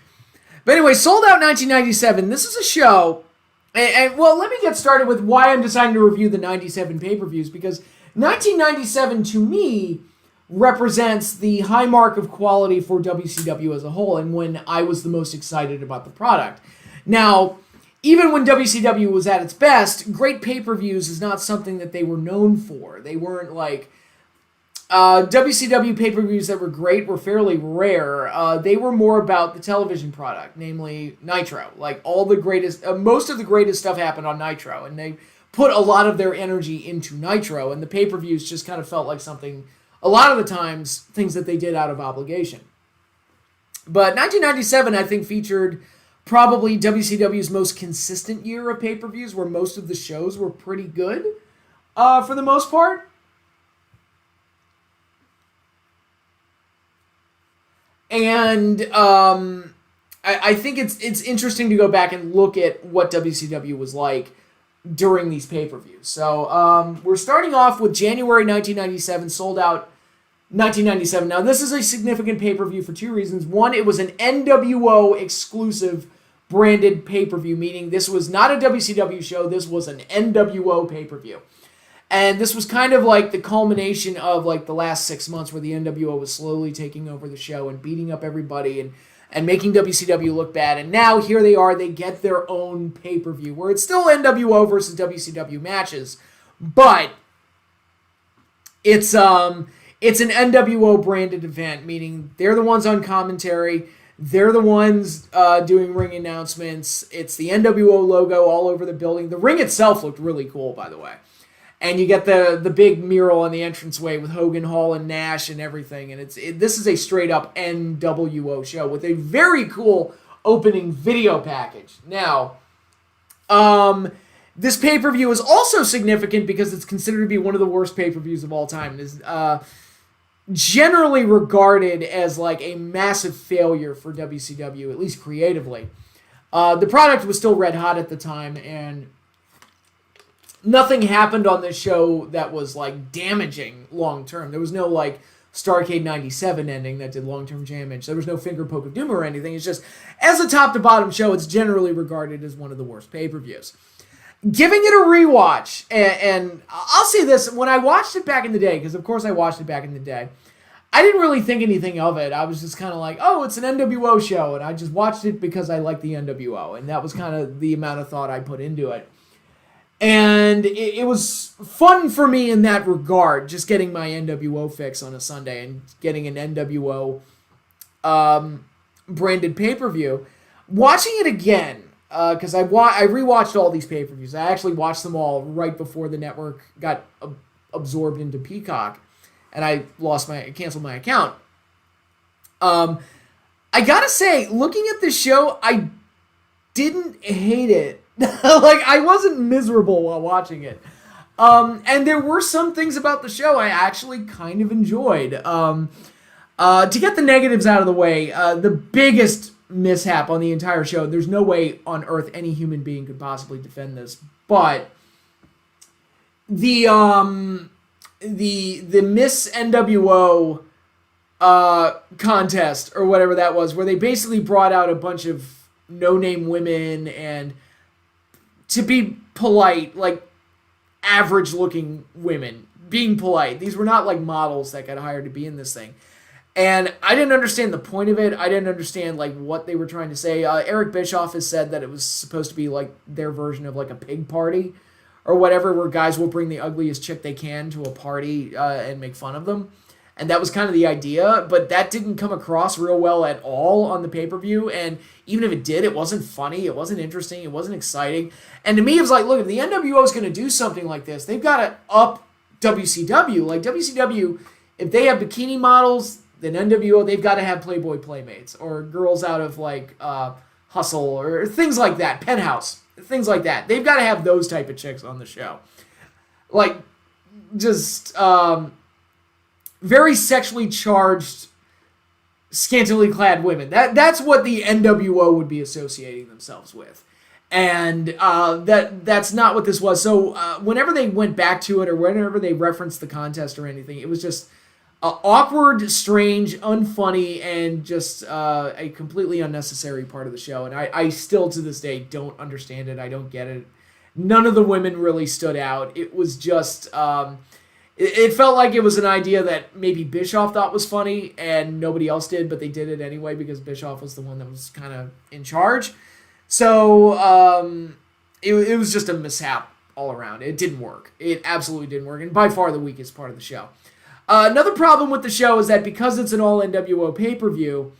But anyway, Sold Out 1997. This is a show, and well, let me get started with why I'm deciding to review the 97 pay-per-views, because 1997, to me, represents the high mark of quality for WCW as a whole, and when I was the most excited about the product. Now, even when WCW was at its best, great pay-per-views is not something that they were known for. They weren't like... WCW pay-per-views that were great were fairly rare. They were more about the television product, namely Nitro. Like, all the greatest, most of the greatest stuff happened on Nitro, and they put a lot of their energy into Nitro, and the pay-per-views just kind of felt like something, a lot of the times, things that they did out of obligation. But 1997, I think, featured probably WCW's most consistent year of pay-per-views, where most of the shows were pretty good, for the most part. And I think it's interesting to go back and look at what WCW was like during these pay-per-views. So we're starting off with January 1997, Sold Out 1997. Now, this is a significant pay-per-view for two reasons. One, it was an NWO exclusive branded pay-per-view, meaning this was not a WCW show, this was an NWO pay-per-view. And this was kind of like the culmination of like the last 6 months where the NWO was slowly taking over the show and beating up everybody and making WCW look bad. And now here they are, they get their own pay-per-view where it's still NWO versus WCW matches, but it's an NWO branded event, meaning they're the ones on commentary, they're the ones doing ring announcements. It's the NWO logo all over the building. The ring itself looked really cool, by the way. And you get the big mural on the entranceway with Hogan, Hall, and Nash and everything. And this is a straight-up NWO show with a very cool opening video package. Now, this pay-per-view is also significant because it's considered to be one of the worst pay-per-views of all time. It is generally regarded as like a massive failure for WCW, at least creatively. The product was still red hot at the time, and... nothing happened on this show that was, like, damaging long-term. There was no, like, Starrcade 97 ending that did long-term damage. There was no finger poke of doom or anything. It's just, as a top-to-bottom show, it's generally regarded as one of the worst pay-per-views. Giving it a rewatch, and I'll say this, when I watched it back in the day, because, of course, I watched it back in the day, I didn't really think anything of it. I was just kind of like, oh, it's an NWO show, and I just watched it because I liked the NWO, and that was kind of the amount of thought I put into it. And it was fun for me in that regard, just getting my NWO fix on a Sunday and getting an NWO branded pay-per-view. Watching it again, because I rewatched all these pay-per-views. I actually watched them all right before the network got absorbed into Peacock, and I canceled my account. I gotta say, looking at this show, didn't hate it. Like, I wasn't miserable while watching it. And there were some things about the show I actually kind of enjoyed. To get the negatives out of the way, the biggest mishap on the entire show, there's no way on earth any human being could possibly defend this, but the Miss NWO contest or whatever that was, where they basically brought out a bunch of no-name women and, to be polite, like average-looking women, being polite. These were not like models that got hired to be in this thing. And I didn't understand the point of it. I didn't understand like what they were trying to say. Eric Bischoff has said that it was supposed to be like their version of like a pig party or whatever, where guys will bring the ugliest chick they can to a party and make fun of them. And that was kind of the idea, but that didn't come across real well at all on the pay-per-view. And even if it did, it wasn't funny, it wasn't interesting, it wasn't exciting. And to me, it was like, look, if the NWO is going to do something like this, they've got to up WCW. Like WCW, if they have bikini models, then NWO, they've got to have Playboy Playmates or girls out of like Hustle or things like that, Penthouse, things like that. They've got to have those type of chicks on the show. Like, just very sexually charged, scantily clad women. That's what the NWO would be associating themselves with. And that's not what this was. So whenever they went back to it or whenever they referenced the contest or anything, it was just awkward, strange, unfunny, and just a completely unnecessary part of the show. And I still, to this day, don't understand it. I don't get it. None of the women really stood out. It was just... It felt like it was an idea that maybe Bischoff thought was funny and nobody else did, but they did it anyway because Bischoff was the one that was kind of in charge. So it was just a mishap all around. It didn't work. It absolutely didn't work, and by far the weakest part of the show. Another problem with the show is that because it's an all-NWO pay-per-view,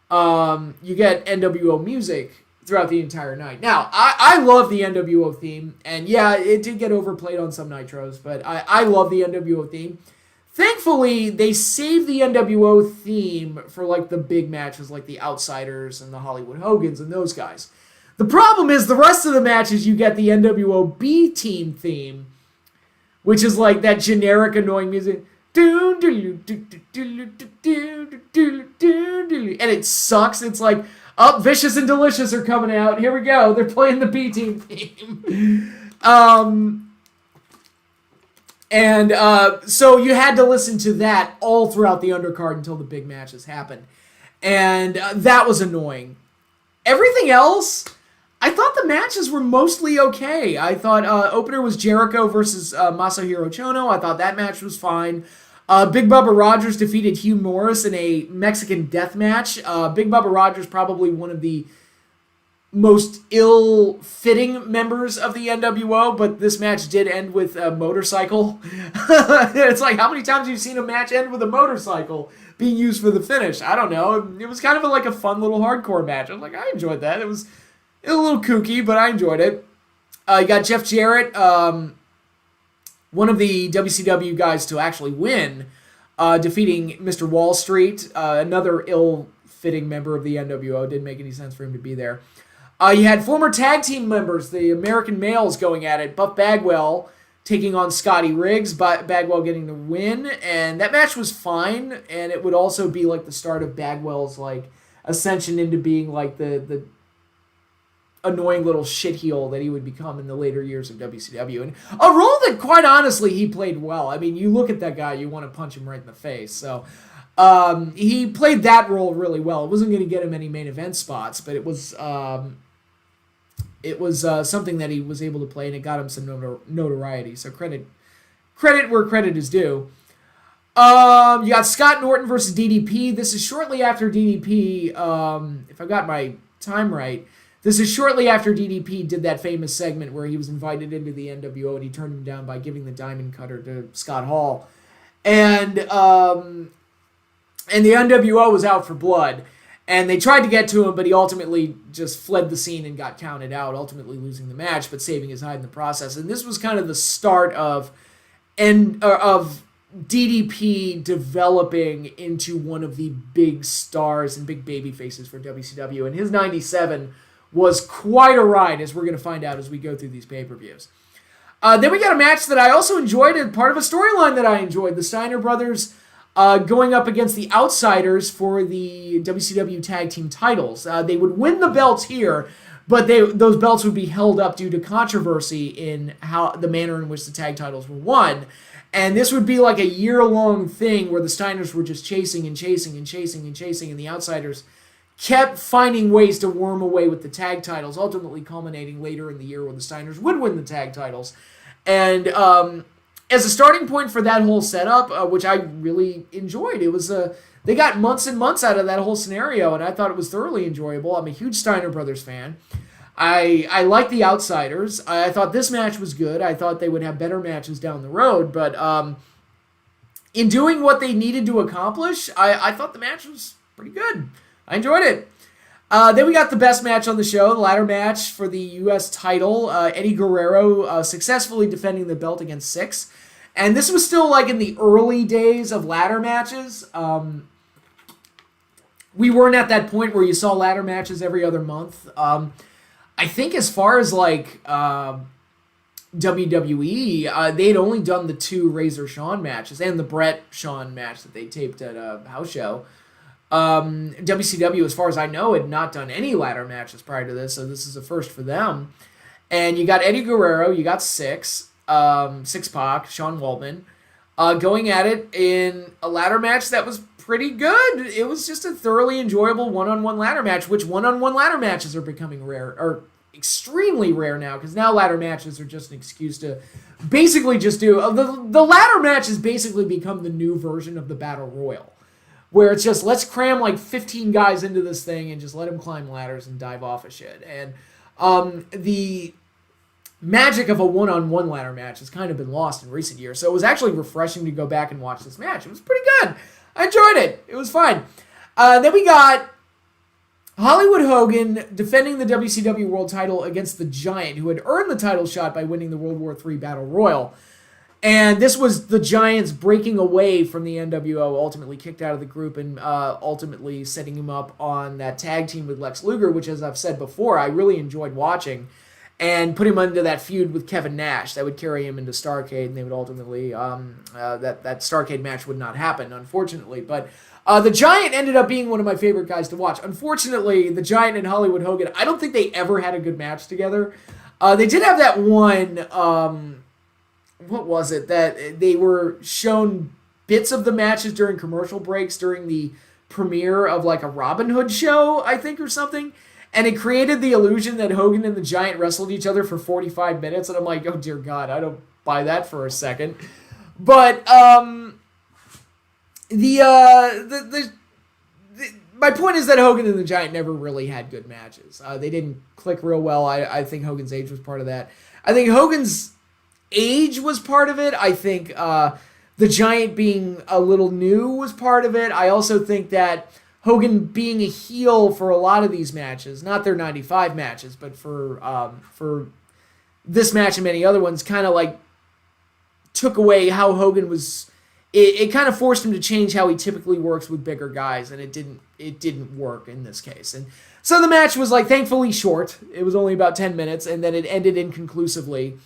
you get NWO music throughout the entire night. Now, I love the NWO theme, and yeah, it did get overplayed on some Nitros, but I love the NWO theme. Thankfully, they saved the NWO theme for like the big matches like the Outsiders and the Hollywood Hogans and those guys. The problem is the rest of the matches you get the NWO B team theme, which is like that generic annoying music. And it sucks. It's like, oh, Vicious and Delicious are coming out. Here we go. They're playing the B-Team theme. So you had to listen to that all throughout the undercard until the big matches happened. And that was annoying. Everything else, I thought the matches were mostly okay. I thought opener was Jericho versus Masahiro Chono. I thought that match was fine. Big Bubba Rogers defeated Hugh Morris in a Mexican death match. Big Bubba Rogers, probably one of the most ill-fitting members of the NWO, but this match did end with a motorcycle. It's like, how many times have you seen a match end with a motorcycle being used for the finish? I don't know. It was kind of like a fun little hardcore match. I was like, I enjoyed that. It was a little kooky, but I enjoyed it. You got Jeff Jarrett, one of the WCW guys to actually win, defeating Mr. Wall Street, another ill-fitting member of the NWO. Didn't make any sense for him to be there. You had former tag team members, the American Males, going at it. Buff Bagwell taking on Scotty Riggs, Bagwell getting the win, and that match was fine, and it would also be like the start of Bagwell's like ascension into being like the annoying little shitheel that he would become in the later years of WCW. And a role that, quite honestly, he played well. I mean, you look at that guy, you want to punch him right in the face. So he played that role really well. It wasn't going to get him any main event spots, but it was something that he was able to play, and it got him some notoriety. So credit where credit is due. You got Scott Norton versus DDP. This is shortly after DDP, if I got my time right, this is shortly after DDP did that famous segment where he was invited into the NWO and he turned him down by giving the diamond cutter to Scott Hall. And the NWO was out for blood. And they tried to get to him, but he ultimately just fled the scene and got counted out, ultimately losing the match, but saving his hide in the process. And this was kind of the start of DDP developing into one of the big stars and big baby faces for WCW. And his 97 was quite a ride, as we're going to find out as we go through these pay-per-views. Then we got a match that I also enjoyed, and part of a storyline that I enjoyed. The Steiner brothers going up against the Outsiders for the WCW Tag Team titles. They would win the belts here, but those belts would be held up due to controversy in how the manner in which the tag titles were won. And this would be like a year-long thing where the Steiners were just chasing, and the Outsiders kept finding ways to worm away with the tag titles, ultimately culminating later in the year when the Steiners would win the tag titles. And as a starting point for that whole setup, which I really enjoyed, it was they got months and months out of that whole scenario, and I thought it was thoroughly enjoyable. I'm a huge Steiner Brothers fan. I like the Outsiders. I thought this match was good. I thought they would have better matches down the road, but in doing what they needed to accomplish, I thought the match was pretty good. I enjoyed it. Then we got the best match on the show, the ladder match for the U.S. title. Eddie Guerrero successfully defending the belt against Six. And this was still like in the early days of ladder matches. We weren't at that point where you saw ladder matches every other month. I think as far as like WWE, they'd only done the 2 Razor Shawn matches and the Brett Shawn match that they taped at a house show. WCW, as far as I know, had not done any ladder matches prior to this, so this is a first for them. And you got Eddie Guerrero, you got Six Pac, Sean Waltman, going at it in a ladder match that was pretty good. It was just a thoroughly enjoyable one-on-one ladder match, which one-on-one ladder matches are becoming rare, or extremely rare now, because now ladder matches are just an excuse to basically just do... The ladder match has basically become the new version of the Battle Royal, where it's just, let's cram like 15 guys into this thing and just let them climb ladders and dive off of shit. And the magic of a one-on-one ladder match has kind of been lost in recent years. So it was actually refreshing to go back and watch this match. It was pretty good. I enjoyed it. It was fine. Then we got Hollywood Hogan defending the WCW World title against the Giant, who had earned the title shot by winning the World War III Battle Royal. And this was the Giants breaking away from the NWO, ultimately kicked out of the group, and ultimately setting him up on that tag team with Lex Luger, which, as I've said before, I really enjoyed watching, and put him into that feud with Kevin Nash that would carry him into Starrcade, and they would ultimately, that Starrcade match would not happen, unfortunately. But the Giant ended up being one of my favorite guys to watch. Unfortunately, the Giant and Hollywood Hogan, I don't think they ever had a good match together. They did have that one... what was it, that they were shown bits of the matches during commercial breaks during the premiere of like a Robin Hood show, I think, or something, and it created the illusion that Hogan and the Giant wrestled each other for 45 minutes, and I'm like, oh dear God, I don't buy that for a second. But my point is that Hogan and the Giant never really had good matches. They didn't click real well. I think Hogan's age was part of that. I think Hogan's age was part of it. I think the Giant being a little new was part of it. I also think that Hogan being a heel for a lot of these matches, not their 95 matches, but for this match and many other ones, kind of like took away how Hogan was. It kind of forced him to change how he typically works with bigger guys, and it didn't work in this case. And so the match was like thankfully short. It was only about 10 minutes, and then it ended inconclusively.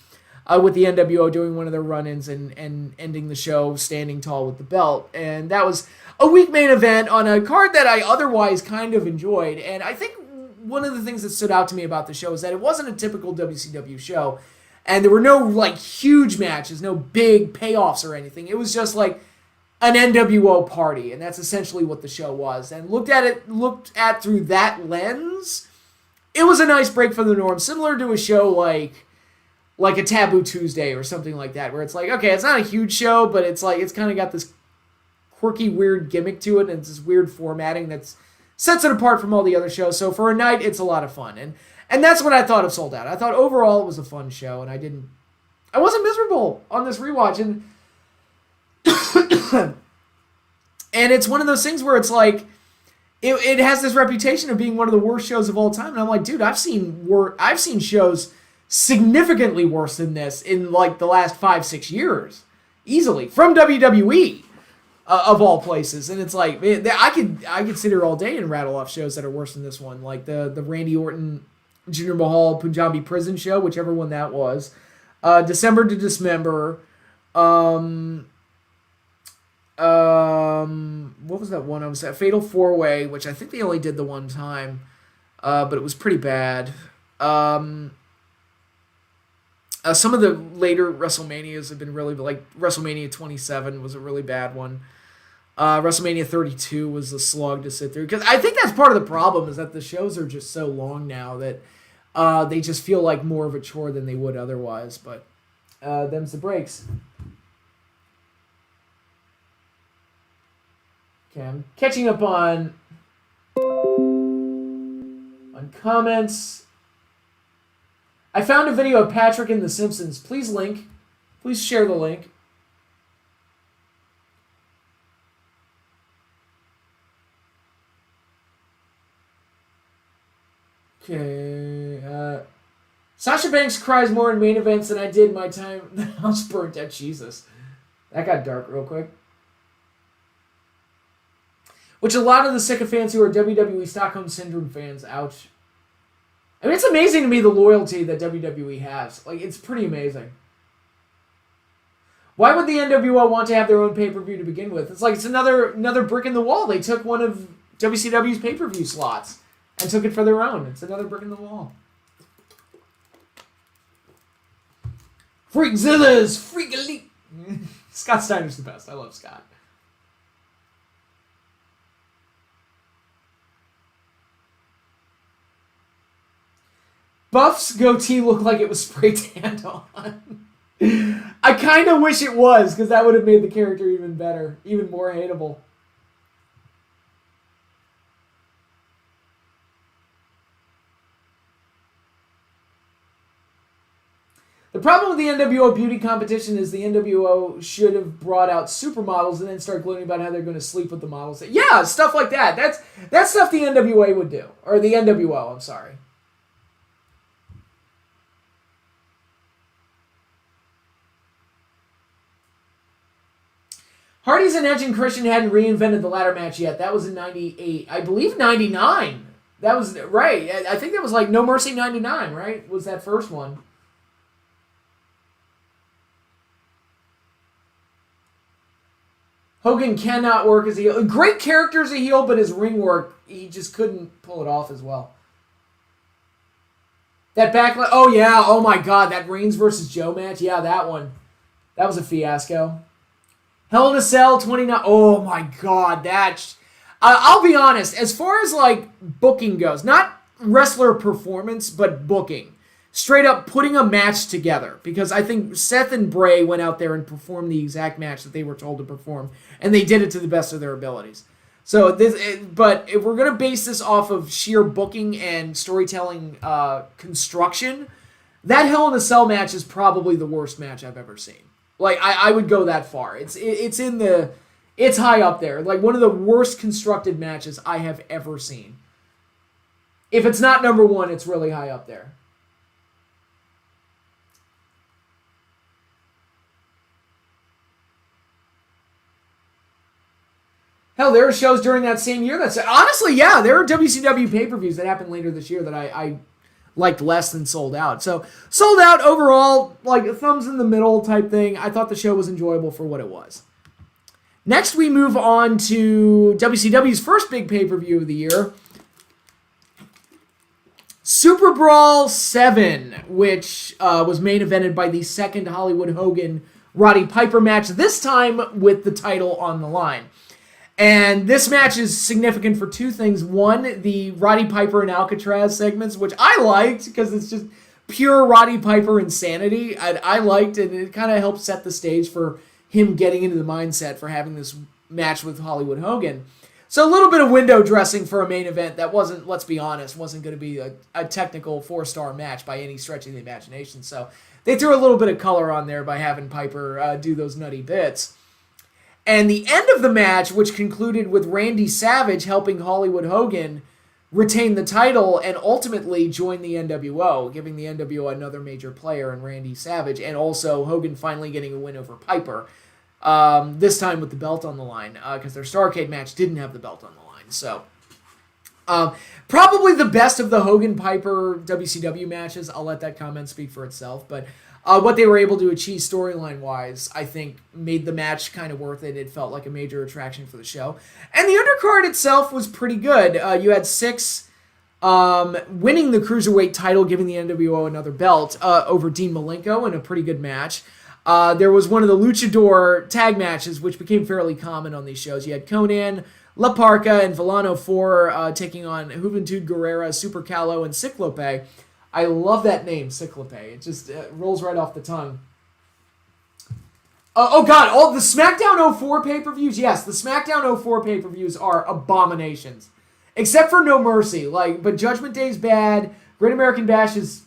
With the NWO doing one of their run-ins and ending the show standing tall with the belt. And that was a weak main event on a card that I otherwise kind of enjoyed. And I think one of the things that stood out to me about the show is that it wasn't a typical WCW show. And there were no like huge matches, no big payoffs or anything. It was just like an NWO party. And that's essentially what the show was. And looked at through that lens, it was a nice break from the norm. Similar to a show like a Taboo Tuesday or something like that, where it's like, okay, it's not a huge show, but it's like, it's kind of got this quirky, weird gimmick to it, and it's this weird formatting that sets it apart from all the other shows. So for a night, it's a lot of fun. And that's what I thought of Sold Out. I thought overall it was a fun show, and I wasn't miserable on this rewatch. And and it's one of those things where it's like, it has this reputation of being one of the worst shows of all time. And I'm like, dude, I've seen shows significantly worse than this in like the last 5-6 years, easily, from WWE of all places. And it's like, man, I could sit here all day and rattle off shows that are worse than this one, like the Randy Orton Jinder Mahal Punjabi Prison Show, whichever one that was. December to Dismember. What was that one I was at? Fatal 4-Way, which I think they only did the one time, but it was pretty bad. Some of the later WrestleManias have been really, like WrestleMania 27 was a really bad one. WrestleMania 32 was a slog to sit through, because I think that's part of the problem, is that the shows are just so long now that they just feel like more of a chore than they would otherwise. But them's the breaks. Okay, I'm catching up on comments. I found a video of Patrick in The Simpsons. Please share the link. Okay. Sasha Banks cries more in main events than I did my time the house burnt at. Jesus. That got dark real quick. Which a lot of the sycophants who are WWE Stockholm Syndrome fans, ouch. I mean, it's amazing to me the loyalty that WWE has. Like, it's pretty amazing. Why would the NWO want to have their own pay-per-view to begin with? It's like it's another brick in the wall. They took one of WCW's pay-per-view slots and took it for their own. It's another brick in the wall. Freakzilla's Freak Elite. Scott Steiner's the best. I love Scott. Buff's goatee looked like it was spray tanned on. I kind of wish it was, because that would have made the character even better, even more hateable. The problem with the NWO beauty competition is the NWO should have brought out supermodels and then start gloating about how they're going to sleep with the models. Yeah, stuff like that. That's stuff the NWA would do. Or the NWO, I'm sorry. Hardy's and Edge and Christian hadn't reinvented the ladder match yet. That was in 98. I believe 99. That was, right. I think that was like No Mercy 99, right? Was that first one. Hogan cannot work as a heel. Great character as a heel, but his ring work, he just couldn't pull it off as well. That backlash. Oh, yeah. Oh, my God. That Reigns versus Joe match. Yeah, that one. That was a fiasco. Hell in a Cell 29. Oh my God, I'll be honest. As far as like booking goes, not wrestler performance, but booking, straight up putting a match together. Because I think Seth and Bray went out there and performed the exact match that they were told to perform, and they did it to the best of their abilities. So but if we're gonna base this off of sheer booking and storytelling construction, that Hell in a Cell match is probably the worst match I've ever seen. Like, I would go that far. It's high up there. Like, one of the worst constructed matches I have ever seen. If it's not number one, it's really high up there. Hell, there are shows during that same year honestly, yeah, there are WCW pay-per-views that happened later this year that I liked less than Sold Out. So, Sold Out overall, like a thumbs in the middle type thing. I thought the show was enjoyable for what it was. Next, we move on to WCW's first big pay-per-view of the year, Superbrawl 7, which was main evented by the second Hollywood Hogan Roddy Piper match, this time with the title on the line. And this match is significant for two things. One, the Roddy Piper and Alcatraz segments, which I liked because it's just pure Roddy Piper insanity. I liked it, and it kind of helped set the stage for him getting into the mindset for having this match with Hollywood Hogan. So a little bit of window dressing for a main event that wasn't, let's be honest, wasn't going to be a technical 4-star match by any stretch of the imagination. So they threw a little bit of color on there by having Piper do those nutty bits. And the end of the match, which concluded with Randy Savage helping Hollywood Hogan retain the title and ultimately join the NWO, giving the NWO another major player in Randy Savage, and also Hogan finally getting a win over Piper, this time with the belt on the line, because their Starrcade match didn't have the belt on the line. So Probably the best of the Hogan-Piper WCW matches. I'll let that comment speak for itself. But what they were able to achieve storyline-wise, I think, made the match kind of worth it. It felt like a major attraction for the show. And the undercard itself was pretty good. You had Six winning the Cruiserweight title, giving the NWO another belt over Dean Malenko in a pretty good match. There was one of the Luchador tag matches, which became fairly common on these shows. You had Conan, La Parca, and Villano 4 taking on Juventud Guerrera, Super Calo, and Ciclope. I love that name, Ciclope. It just rolls right off the tongue. Oh God, all the SmackDown 04 pay-per-views, yes, the SmackDown 04 pay-per-views are abominations. Except for No Mercy. But Judgment Day's bad, Great American Bash is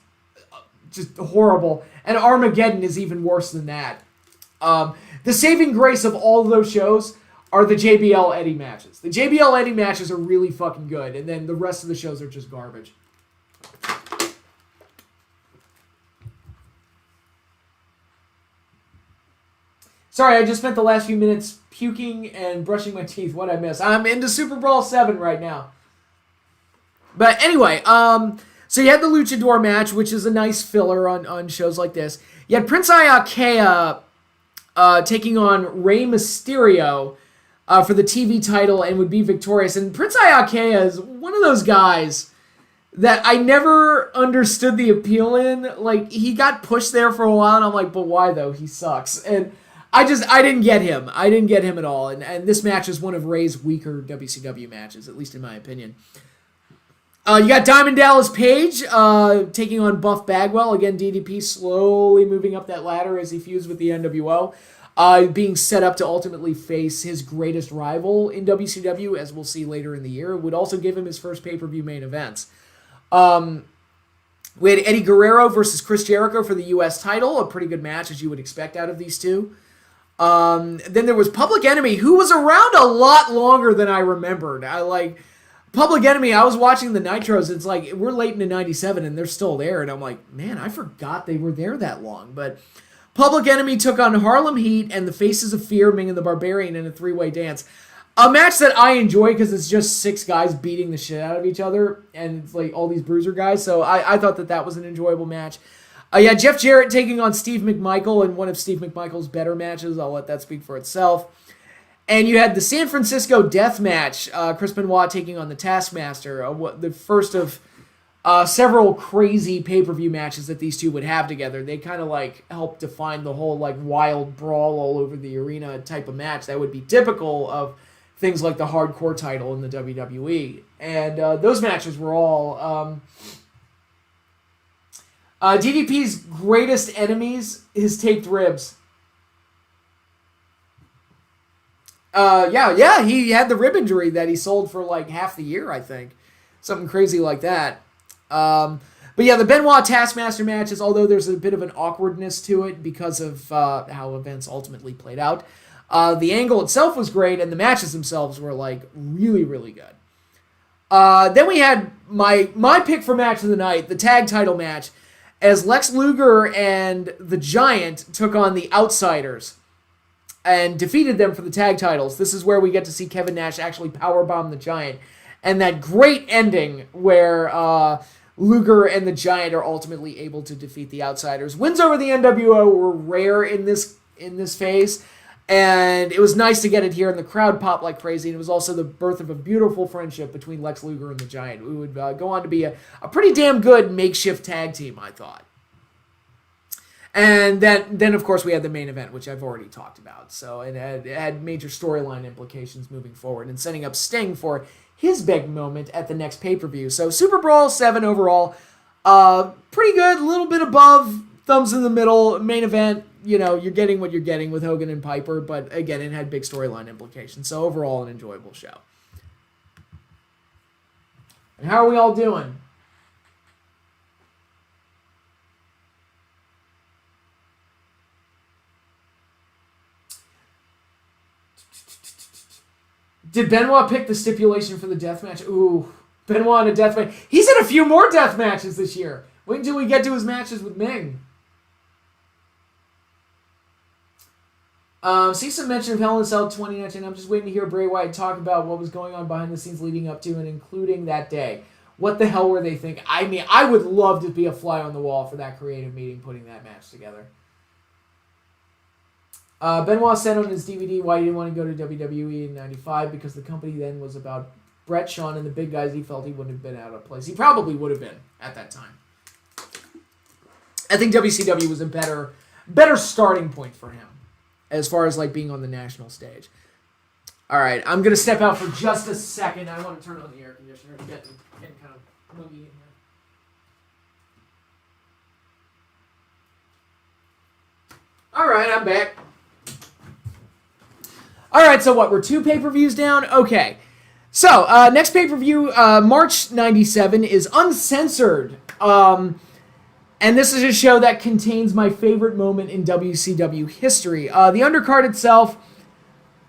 just horrible, and Armageddon is even worse than that. The saving grace of all of those shows are the JBL Eddie matches. The JBL Eddie matches are really fucking good, and then the rest of the shows are just garbage. Sorry, I just spent the last few minutes puking and brushing my teeth. What'd I miss? I'm into Superbrawl 7 right now. But anyway, so you had the Luchador match, which is a nice filler on shows like this. You had Prince Iaukea taking on Rey Mysterio for the TV title and would be victorious. And Prince Iaukea is one of those guys that I never understood the appeal in. Like, he got pushed there for a while, and I'm like, but why, though? He sucks. And I didn't get him. I didn't get him at all. And this match is one of Rey's weaker WCW matches, at least in my opinion. You got Diamond Dallas Page taking on Buff Bagwell. Again, DDP slowly moving up that ladder as he feuds with the NWO. Being set up to ultimately face his greatest rival in WCW, as we'll see later in the year. It would also give him his first pay-per-view main events. We had Eddie Guerrero versus Chris Jericho for the U.S. title. A pretty good match, as you would expect out of these two. Then there was Public Enemy, who was around a lot longer than I remembered. Public Enemy, I was watching the Nitros. It's like, we're late into 97 and they're still there. And I'm like, man, I forgot they were there that long. But Public Enemy took on Harlem Heat and the Faces of Fear, Ming and the Barbarian in a three-way dance. A match that I enjoy because it's just six guys beating the shit out of each other. And it's like all these bruiser guys. So I thought that was an enjoyable match. Yeah, Jeff Jarrett taking on Steve McMichael in one of Steve McMichael's better matches. I'll let that speak for itself. And you had the San Francisco Death Match, Chris Benoit taking on the Taskmaster, the first of several crazy pay-per-view matches that these two would have together. They kind of helped define the whole wild brawl all over the arena type of match that would be typical of things like the hardcore title in the WWE. And those matches were all DDP's greatest enemies, his taped ribs. Yeah, he had the rib injury that he sold for half the year, I think. Something crazy like that. But yeah, the Benoit Taskmaster matches, although there's a bit of an awkwardness to it because of how events ultimately played out, the angle itself was great, and the matches themselves were really, really good. Then we had my pick for match of the night, the tag title match, as Lex Luger and the Giant took on the Outsiders and defeated them for the tag titles. This is where we get to see Kevin Nash actually powerbomb the Giant. And that great ending where Luger and the Giant are ultimately able to defeat the Outsiders. Wins over the NWO were rare in this phase, and it was nice to get it here, and the crowd popped like crazy. And it was also the birth of a beautiful friendship between Lex Luger and the Giant, who would go on to be a pretty damn good makeshift tag team, I thought. And then of course, we had the main event, which I've already talked about. So it had major storyline implications moving forward and setting up Sting for his big moment at the next pay-per-view. So Superbrawl 7 overall, pretty good, a little bit above, thumbs in the middle. Main event, you're getting what you're getting with Hogan and Piper, but again, it had big storyline implications. So overall, an enjoyable show. And how are we all doing? Did Benoit pick the stipulation for the death match? Ooh, Benoit in a death match. He's in a few more death matches this year. Wait until we get to his matches with Ming. See some mention of Hell in a Cell 2019. I'm just waiting to hear Bray Wyatt talk about what was going on behind the scenes leading up to and including that day. What the hell were they thinking? I mean, I would love to be a fly on the wall for that creative meeting putting that match together. Benoit said on his DVD why he didn't want to go to WWE in 95 because the company then was about Brett, Shawn, and the big guys. He felt he wouldn't have been out of place. He probably would have been at that time. I think WCW was a better starting point for him as far as like being on the national stage. All right, I'm going to step out for just a second. I want to turn on the air conditioner. It's getting kind of muggy in here. All right, I'm back. All right, so what? We're 2 pay-per-views down? Okay. So, next pay-per-view, March 97, is Uncensored. And this is a show that contains my favorite moment in WCW history. The undercard itself,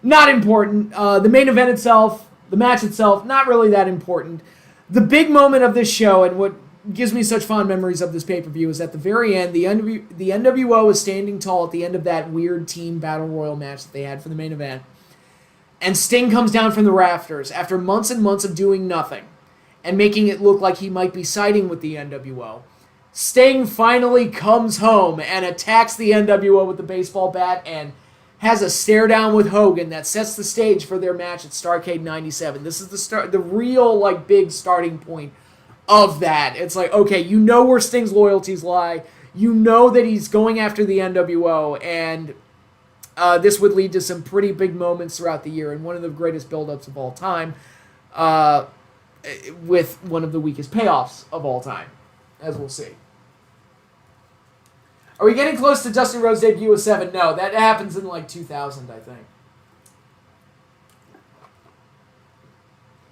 not important. The main event itself, the match itself, not really that important. The big moment of this show, and what gives me such fond memories of this pay-per-view, is at the very end, the NWO is standing tall at the end of that weird team battle royal match that they had for the main event. And Sting comes down from the rafters after months and months of doing nothing and making it look like he might be siding with the NWO. Sting finally comes home and attacks the NWO with the baseball bat and has a stare down with Hogan that sets the stage for their match at Starrcade 97. This is the real like big starting point of that. It's like, okay, you know where Sting's loyalties lie. You know that he's going after the NWO, and this would lead to some pretty big moments throughout the year, and one of the greatest build-ups of all time, with one of the weakest payoffs of all time, as we'll see. Are we getting close to Dusty Rhodes' debut with 7? No, that happens in like 2000, I think.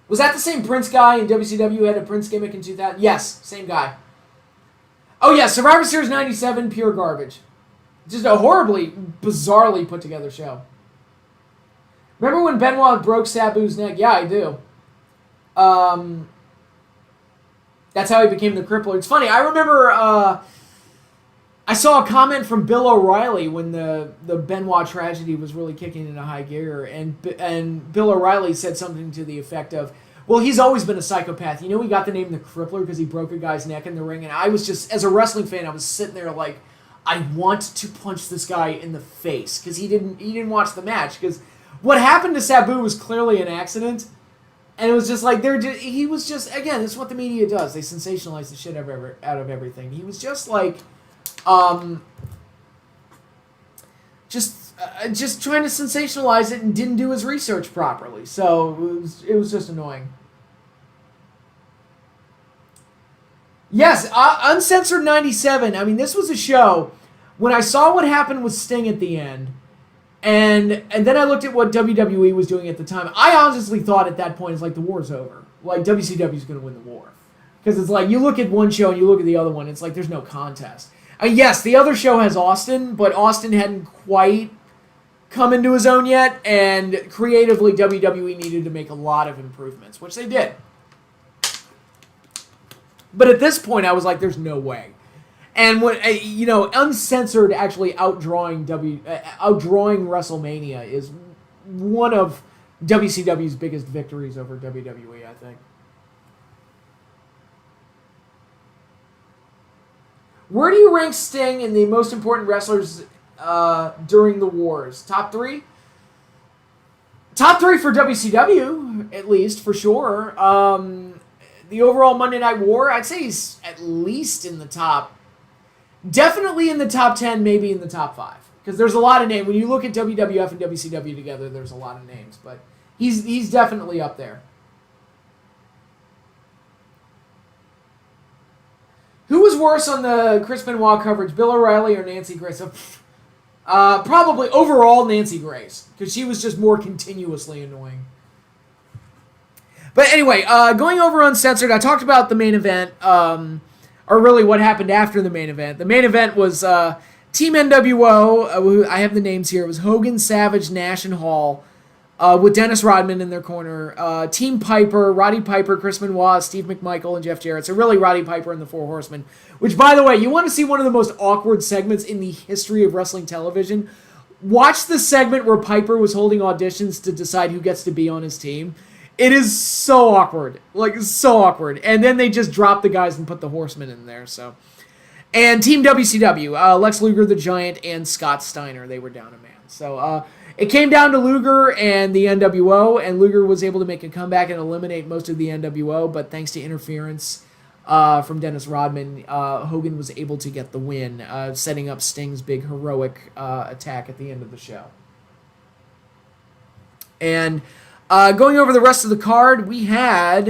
Was that the same Prince guy in WCW who had a Prince gimmick in 2000? Yes, same guy. Oh yeah, Survivor Series 97, pure garbage. Just a horribly, bizarrely put together show. Remember when Benoit broke Sabu's neck? Yeah, I do. That's how he became the Crippler. It's funny, I remember I saw a comment from Bill O'Reilly when the Benoit tragedy was really kicking into high gear, and Bill O'Reilly said something to the effect of, well, he's always been a psychopath. You know, he got the name the Crippler because he broke a guy's neck in the ring, and I was just, as a wrestling fan, I was sitting there like, I want to punch this guy in the face because he didn't watch the match, because what happened to Sabu was clearly an accident, and it was just like he was just, again, this is what the media does. They sensationalize the shit out of everything. He was just like, just trying to sensationalize it and didn't do his research properly. So it was just annoying. Yes, Uncensored 97. I mean, this was a show, when I saw what happened with Sting at the end, and then I looked at what WWE was doing at the time, I honestly thought at that point, it's like, the war's over. Like, WCW's going to win the war. Because it's like, you look at one show and you look at the other one, it's like, there's no contest. Yes, the other show has Austin, but Austin hadn't quite come into his own yet, and creatively, WWE needed to make a lot of improvements, which they did. But at this point, I was like, there's no way. And when Uncensored actually outdrawing WrestleMania is one of WCW's biggest victories over WWE, I think. Where do you rank Sting in the most important wrestlers during the wars? Top 3? Top 3 for WCW, at least, for sure. The overall Monday Night War, I'd say he's at least in the top. Definitely in the top 10, maybe in the top 5. Because there's a lot of names. When you look at WWF and WCW together, there's a lot of names. But he's definitely up there. Who was worse on the Chris Benoit coverage, Bill O'Reilly or Nancy Grace? Probably overall Nancy Grace, because she was just more continuously annoying. But anyway, going over Uncensored, I talked about the main event, or really what happened after the main event. The main event was Team NWO. I have the names here. It was Hogan, Savage, Nash, and Hall, with Dennis Rodman in their corner. Team Piper, Roddy Piper, Chris Benoit, Steve McMichael, and Jeff Jarrett. So really Roddy Piper and the Four Horsemen. Which, by the way, you want to see one of the most awkward segments in the history of wrestling television? watch the segment where Piper was holding auditions to decide who gets to be on his team. It is so awkward. Like, so awkward. And then they just drop the guys and put the Horsemen in there, so. And Team WCW, Lex Luger, the Giant, and Scott Steiner, they were down a man. So, it came down to Luger and the NWO, and Luger was able to make a comeback and eliminate most of the NWO, but thanks to interference from Dennis Rodman, Hogan was able to get the win, setting up Sting's big heroic attack at the end of the show. And going over the rest of the card, we had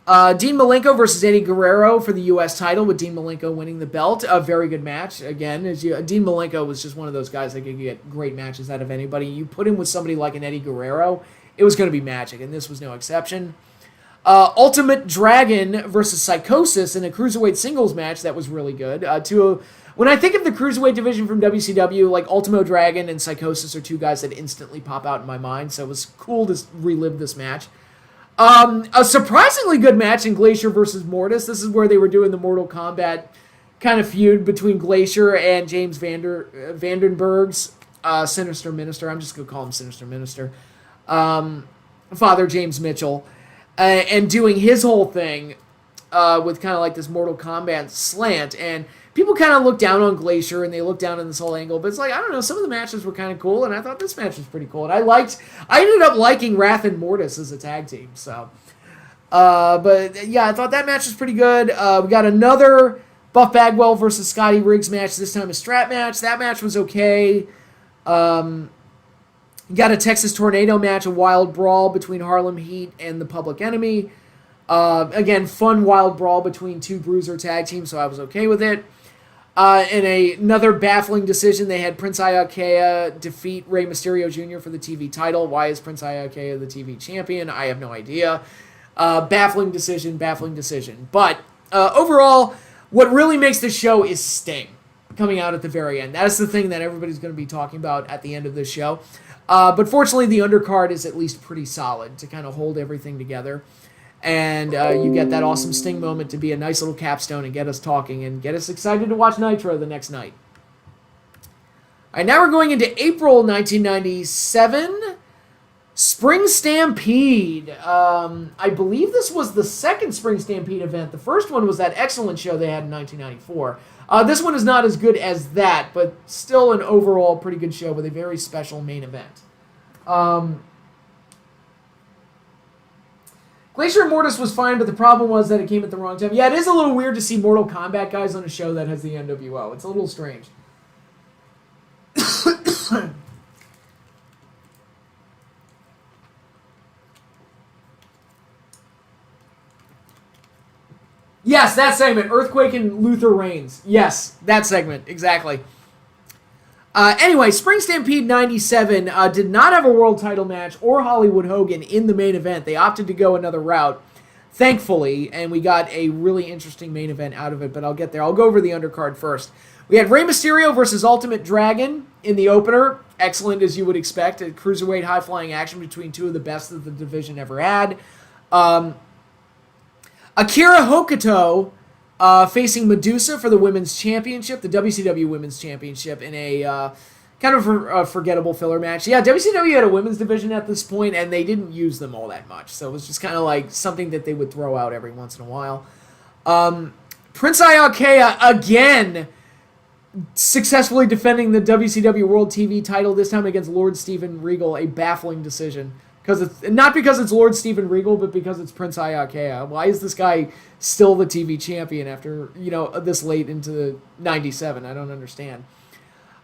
Dean Malenko versus Eddie Guerrero for the U.S. title, with Dean Malenko winning the belt. A very good match. Again, Dean Malenko was just one of those guys that could get great matches out of anybody. You put him with somebody like an Eddie Guerrero, it was going to be magic, and this was no exception. Ultimate Dragon versus Psychosis in a Cruiserweight singles match that was really good. When I think of the Cruiserweight division from WCW, like Ultimo Dragon and Psychosis are two guys that instantly pop out in my mind, so it was cool to relive this match. A surprisingly good match in Glacier versus Mortis. This is where they were doing the Mortal Kombat kind of feud between Glacier and James Vandenberg's Sinister Minister. I'm just going to call him Sinister Minister. Father James Mitchell. And doing his whole thing with kind of like this Mortal Kombat slant. And people kind of look down on Glacier and they look down on this whole angle. But it's like, I don't know, some of the matches were kind of cool. And I thought this match was pretty cool. And I ended up liking Wrath and Mortis as a tag team. So, but yeah, I thought that match was pretty good. We got another Buff Bagwell versus Scotty Riggs match. This time a strap match. That match was okay. You got a Texas Tornado match, a wild brawl between Harlem Heat and the Public Enemy. Again, fun wild brawl between two bruiser tag teams, so I was okay with it. In another baffling decision, they had Prince Iaukea defeat Rey Mysterio Jr. for the TV title. Why is Prince Iaukea the TV champion? I have no idea. Baffling decision. But overall, what really makes the show is Sting coming out at the very end. That is the thing that everybody's going to be talking about at the end of this show. But fortunately, the undercard is at least pretty solid to kind of hold everything together. And you get that awesome Sting moment to be a nice little capstone and get us talking and get us excited to watch Nitro the next night. All right, now we're going into April 1997. Spring Stampede. I believe this was the second Spring Stampede event. The first one was that excellent show they had in 1994. This one is not as good as that, but still an overall pretty good show with a very special main event. Glacier and Mortis was fine, but the problem was that it came at the wrong time. Yeah, it is a little weird to see Mortal Kombat guys on a show that has the NWO. It's a little strange. Yes, that segment. Earthquake and Luther Reigns. Yes, that segment. Exactly. Anyway, Spring Stampede 97 did not have a world title match or Hollywood Hogan in the main event. They opted to go another route, thankfully, and we got a really interesting main event out of it, but I'll get there. I'll go over the undercard first. We had Rey Mysterio versus Ultimate Dragon in the opener. Excellent, as you would expect. A cruiserweight high-flying action between two of the best that the division ever had. Akira Hokuto facing Medusa for the Women's Championship, the WCW Women's Championship, in a kind of a forgettable filler match. Yeah, WCW had a women's division at this point, and they didn't use them all that much. So it was just kind of like something that they would throw out every once in a while. Prince Iaukea, again, successfully defending the WCW World TV title, this time against Lord Steven Regal, a baffling decision. Not because it's Lord Steven Regal, but because it's Prince Iaukea. Why is this guy still the TV champion after, this late into 97? I don't understand.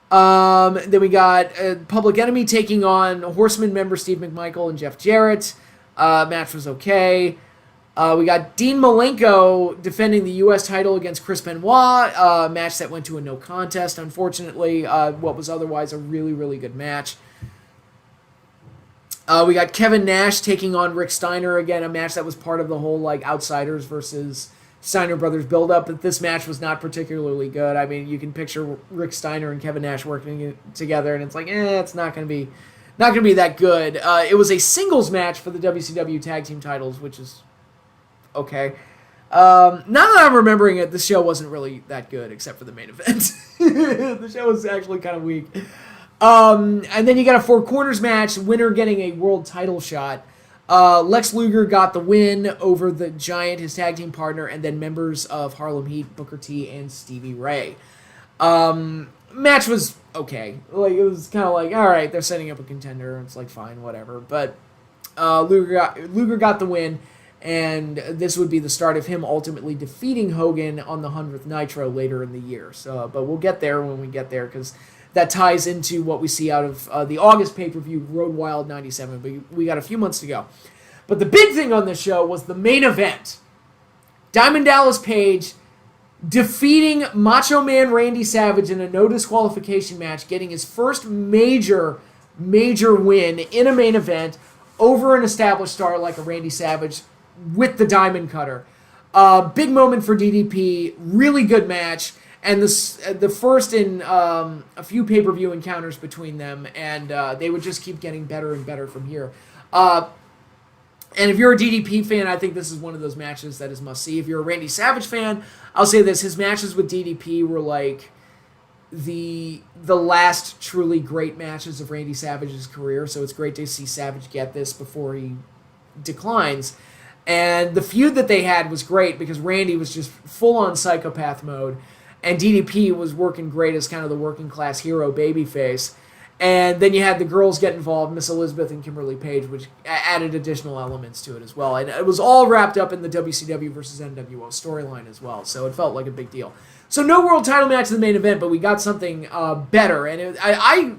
Then we got Public Enemy taking on Horseman member Steve McMichael and Jeff Jarrett. Match was okay. We got Dean Malenko defending the U.S. title against Chris Benoit. Match that went to a no contest, unfortunately. What was otherwise a really, really good match. We got Kevin Nash taking on Rick Steiner again, a match that was part of the whole Outsiders versus Steiner Brothers build-up. But this match was not particularly good. I mean, you can picture Rick Steiner and Kevin Nash working together, and it's like, it's not going to be that good. It was a singles match for the WCW Tag Team titles, which is okay. Now that I'm remembering it, the show wasn't really that good except for the main event. The show was actually kind of weak. And then you got a four corners match, winner getting a world title shot. Lex Luger got the win over the Giant, his tag team partner, and then members of Harlem Heat, Booker T, and Stevie Ray. Match was okay. Like, it was kind of like, all right, they're setting up a contender. It's like, fine, whatever. But Luger got the win, and this would be the start of him ultimately defeating Hogan on the 100th Nitro later in the year. So, but we'll get there when we get there, because that ties into what we see out of the August pay-per-view, Road Wild 97. But we got a few months to go. But the big thing on this show was the main event. Diamond Dallas Page defeating Macho Man Randy Savage in a no disqualification match, getting his first major win in a main event over an established star like a Randy Savage with the Diamond Cutter. Big moment for DDP, really good match, and the first in a few pay-per-view encounters between them, and they would just keep getting better and better from here. And if you're a DDP fan, I think this is one of those matches that is must-see. If you're a Randy Savage fan, I'll say this. His matches with DDP were like the last truly great matches of Randy Savage's career, so it's great to see Savage get this before he declines. And the feud that they had was great because Randy was just full-on psychopath mode, and DDP was working great as kind of the working-class hero babyface. And then you had the girls get involved, Miss Elizabeth and Kimberly Page, which added additional elements to it as well. And it was all wrapped up in the WCW versus NWO storyline as well, so it felt like a big deal. So no world title match in the main event, but we got something better. And I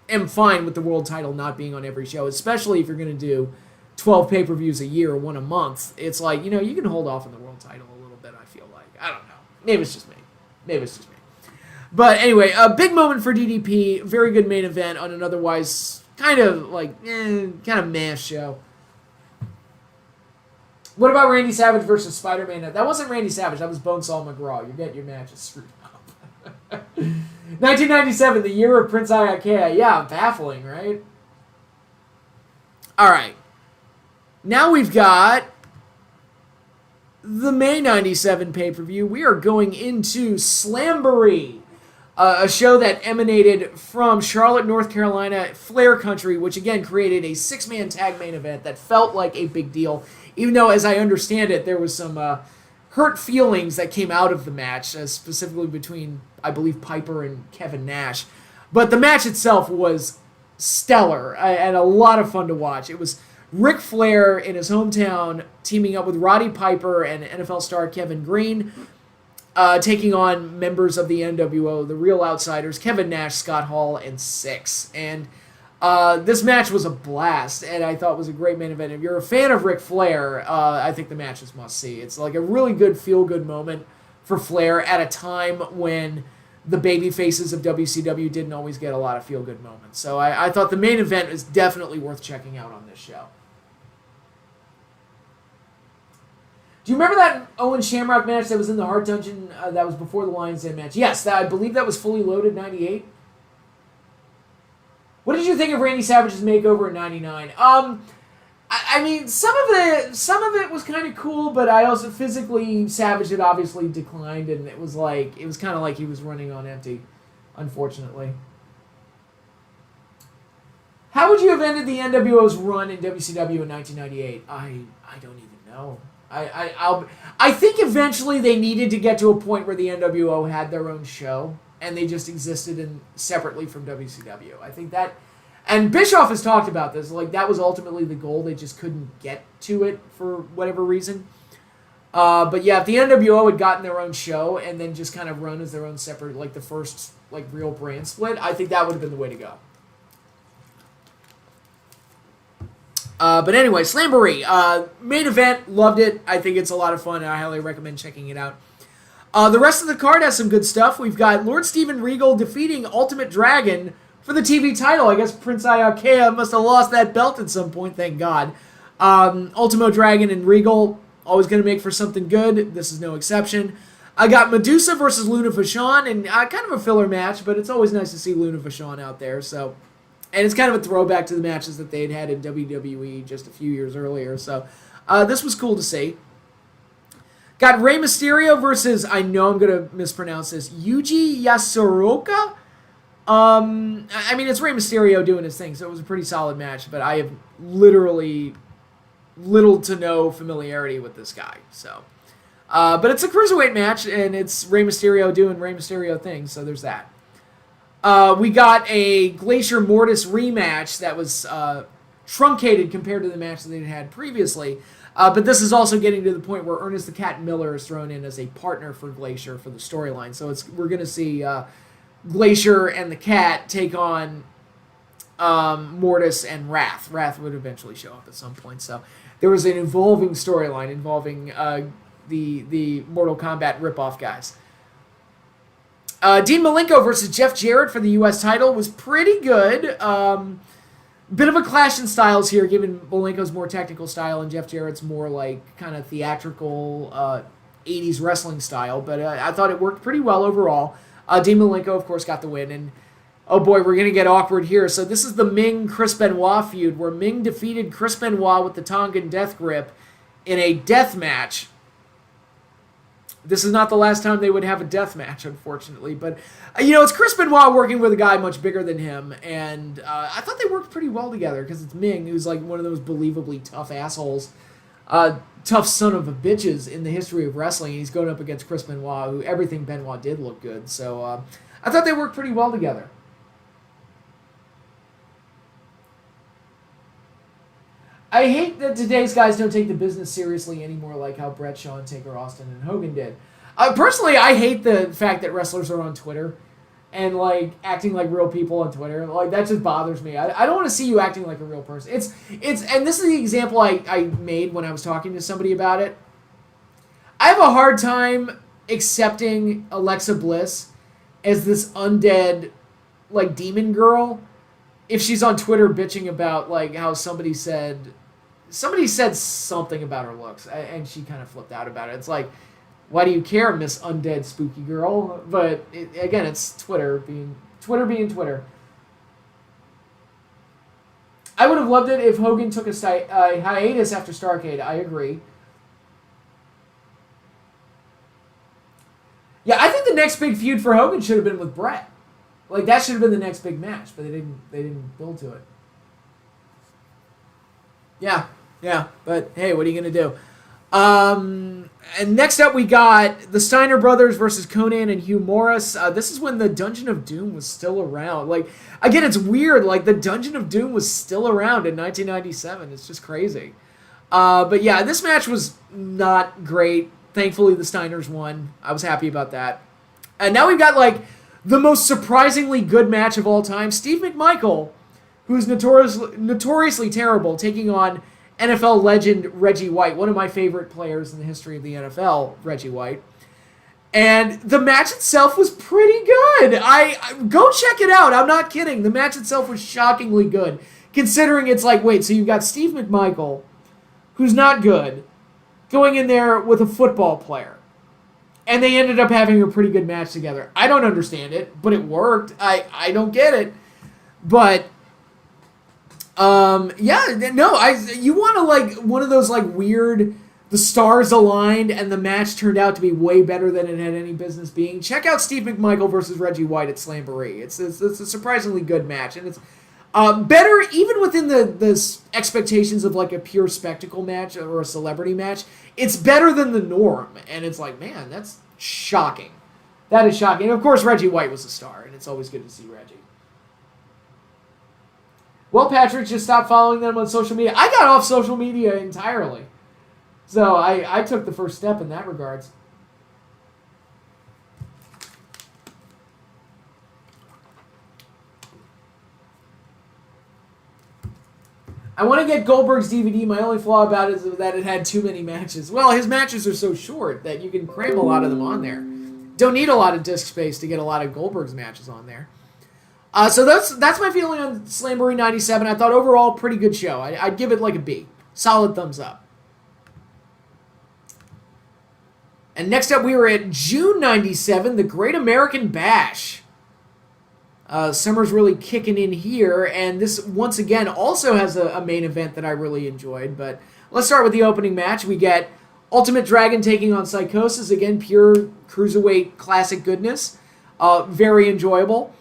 am fine with the world title not being on every show, especially if you're going to do 12 pay-per-views a year, one a month. It's like, you know, you can hold off on the world title a little bit, I feel like. I don't know. Maybe it's just me. But anyway, a big moment for DDP. Very good main event on an otherwise kind of like, kind of meh show. What about Randy Savage versus Spider-Man? That wasn't Randy Savage. That was Bonesaw McGraw. You're getting your matches screwed up. 1997, the year of Prince Iaukea. Yeah, baffling, right? All right. Now we've got the May 97 pay-per-view. We are going into Slamboree. A show that emanated from Charlotte, North Carolina, Flair Country, which again created a six-man tag main event that felt like a big deal, even though, as I understand it, there was some hurt feelings that came out of the match, specifically between, I believe, Piper and Kevin Nash. But the match itself was stellar and a lot of fun to watch. It was Ric Flair in his hometown teaming up with Roddy Piper and NFL star Kevin Green, taking on members of the NWO, the Real Outsiders, Kevin Nash, Scott Hall, and Syxx. And this match was a blast, and I thought was a great main event. If you're a fan of Ric Flair, I think the match is must-see. It's like a really good feel-good moment for Flair at a time when the baby faces of WCW didn't always get a lot of feel-good moments. So I thought the main event is definitely worth checking out on this show. Do you remember that Owen Shamrock match that was in the Hart Dungeon that was before the Lions Den match? Yes, I believe that was Fully Loaded 98. What did you think of Randy Savage's makeover in 99? I mean, some of it was kind of cool, but I also physically Savage had obviously declined, and it was kind of like he was running on empty, unfortunately. How would you have ended the NWO's run in WCW in 1998? I don't even know. I think eventually they needed to get to a point where the NWO had their own show and they just existed separately from WCW. I think that, and Bischoff has talked about this, like that was ultimately the goal. They just couldn't get to it for whatever reason. But yeah, if the NWO had gotten their own show and then just kind of run as their own separate, like the first like real brand split, I think that would have been the way to go. But anyway, Slamboree, main event, loved it. I think it's a lot of fun, and I highly recommend checking it out. The rest of the card has some good stuff. We've got Lord Steven Regal defeating Ultimate Dragon for the TV title. I guess Prince Iaukea must have lost that belt at some point, thank God. Ultimo Dragon and Regal, always going to make for something good. This is no exception. I got Medusa versus Luna Vachon, and kind of a filler match, but it's always nice to see Luna Vachon out there, so... And it's kind of a throwback to the matches that they'd had in WWE just a few years earlier. So this was cool to see. Got Rey Mysterio versus, I know I'm going to mispronounce this, Yuji Yasuroka. I mean, it's Rey Mysterio doing his thing, so it was a pretty solid match, but I have literally little to no familiarity with this guy, so. But it's a cruiserweight match, and it's Rey Mysterio doing Rey Mysterio things, so there's that. We got a Glacier Mortis rematch that was truncated compared to the match that they had previously. But this is also getting to the point where Ernest the Cat Miller is thrown in as a partner for Glacier for the storyline. So we're going to see Glacier and the Cat take on Mortis and Wrath. Wrath would eventually show up at some point. So there was an evolving storyline involving the Mortal Kombat ripoff guys. Dean Malinko versus Jeff Jarrett for the U.S. title was pretty good. Bit of a clash in styles here, given Malenko's more technical style and Jeff Jarrett's more like kind of theatrical 80s wrestling style. But I thought it worked pretty well overall. Dean Malenko, of course, got the win. And oh boy, we're going to get awkward here. So this is the Ming-Chris Benoit feud, where Ming defeated Chris Benoit with the Tongan Death Grip in a death match. This is not the last time they would have a death match, unfortunately. But, it's Chris Benoit working with a guy much bigger than him. And I thought they worked pretty well together because it's Ming, who's like one of those believably tough assholes, tough son of a bitches in the history of wrestling. And he's going up against Chris Benoit, who everything Benoit did looked good. So I thought they worked pretty well together. I hate that today's guys don't take the business seriously anymore, like how Brett, Shawn, Taker, Austin, and Hogan did. Personally, I hate the fact that wrestlers are on Twitter and like acting like real people on Twitter. Like that just bothers me. I don't want to see you acting like a real person. It's and this is the example I made when I was talking to somebody about it. I have a hard time accepting Alexa Bliss as this undead like demon girl if she's on Twitter bitching about like how somebody said something about her looks and she kind of flipped out about it. It's like, why do you care, Miss Undead Spooky Girl? But again, it's Twitter being Twitter. I would have loved it if Hogan took a hiatus after Starrcade. I agree. Yeah, I think the next big feud for Hogan should have been with Brett. Like that should have been the next big match, but they didn't build to it. Yeah, but hey, what are you gonna do? And next up we got the Steiner brothers versus Conan and Hugh Morris. This is when the Dungeon of Doom was still around. Like again, it's weird. Like the Dungeon of Doom was still around in 1997. It's just crazy. But yeah, this match was not great. Thankfully, the Steiners won. I was happy about that. And now we've got like the most surprisingly good match of all time. Steve McMichael, who's notoriously terrible, taking on NFL legend Reggie White, one of my favorite players in the history of the NFL, Reggie White. And the match itself was pretty good. I go check it out. I'm not kidding. The match itself was shockingly good, considering it's like, wait, so you've got Steve McMichael, who's not good, going in there with a football player. And they ended up having a pretty good match together. I don't understand it, but it worked. I don't get it. But you want to like one of those like weird, the stars aligned and the match turned out to be way better than it had any business being. Check out Steve McMichael versus Reggie White at Slamboree. It's a surprisingly good match, and it's better even within the expectations of like a pure spectacle match or a celebrity match. It's better than the norm, and it's like, man, that's shocking. That is shocking. And of course, Reggie White was a star, and it's always good to see Reggie. Well, Patrick, just stop following them on social media. I got off social media entirely. So I took the first step in that regards. I want to get Goldberg's DVD. My only flaw about it is that it had too many matches. Well, his matches are so short that you can cram a lot of them on there. Don't need a lot of disc space to get a lot of Goldberg's matches on there. So that's my feeling on Slamboree 97. I thought overall pretty good show. I'd give it like a B. Solid thumbs up. And next up we were at June 97, the Great American Bash. Summer's really kicking in here, and this once again also has a main event that I really enjoyed. But let's start with the opening match. We get Ultimate Dragon taking on Psychosis. Again, pure cruiserweight classic goodness. Very enjoyable.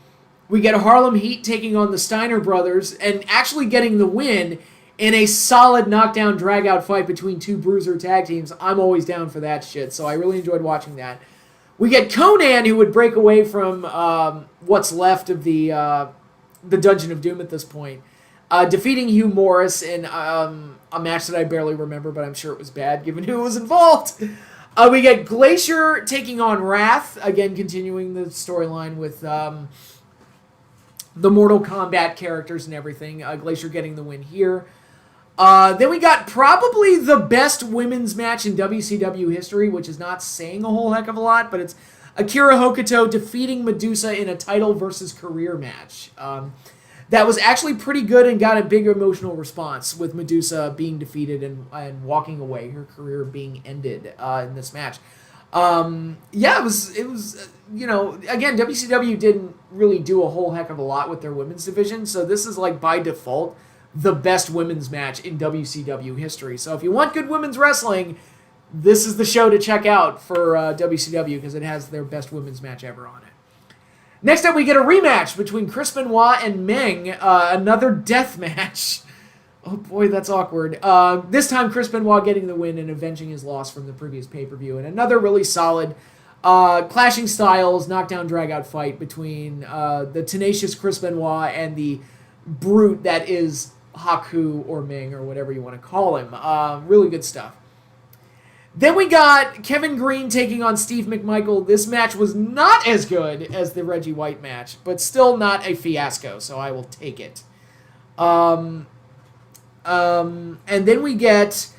We get Harlem Heat taking on the Steiner brothers and actually getting the win in a solid knockdown drag-out fight between two bruiser tag teams. I'm always down for that shit, so I really enjoyed watching that. We get Conan, who would break away from what's left of the Dungeon of Doom at this point, defeating Hugh Morris in a match that I barely remember, but I'm sure it was bad given who was involved. We get Glacier taking on Wrath, again continuing the storyline with the Mortal Kombat characters and everything. Glacier getting the win here. Then we got probably the best women's match in WCW history, which is not saying a whole heck of a lot, but it's Akira Hokuto defeating Medusa in a title versus career match. That was actually pretty good and got a big emotional response with Medusa being defeated and walking away, her career being ended in this match. It was again, WCW didn't really do a whole heck of a lot with their women's division, so this is like by default the best women's match in WCW history. So if you want good women's wrestling, this is the show to check out for WCW because it has their best women's match ever on it. Next up, we get a rematch between Chris Benoit and Ming, another death match. Oh boy, that's awkward. This time, Chris Benoit getting the win and avenging his loss from the previous pay-per-view. And another really solid clashing styles, knockdown, drag-out fight between the tenacious Chris Benoit and the brute that is Haku or Ming or whatever you want to call him. Really good stuff. Then we got Kevin Green taking on Steve McMichael. This match was not as good as the Reggie White match, but still not a fiasco, so I will take it. And then we get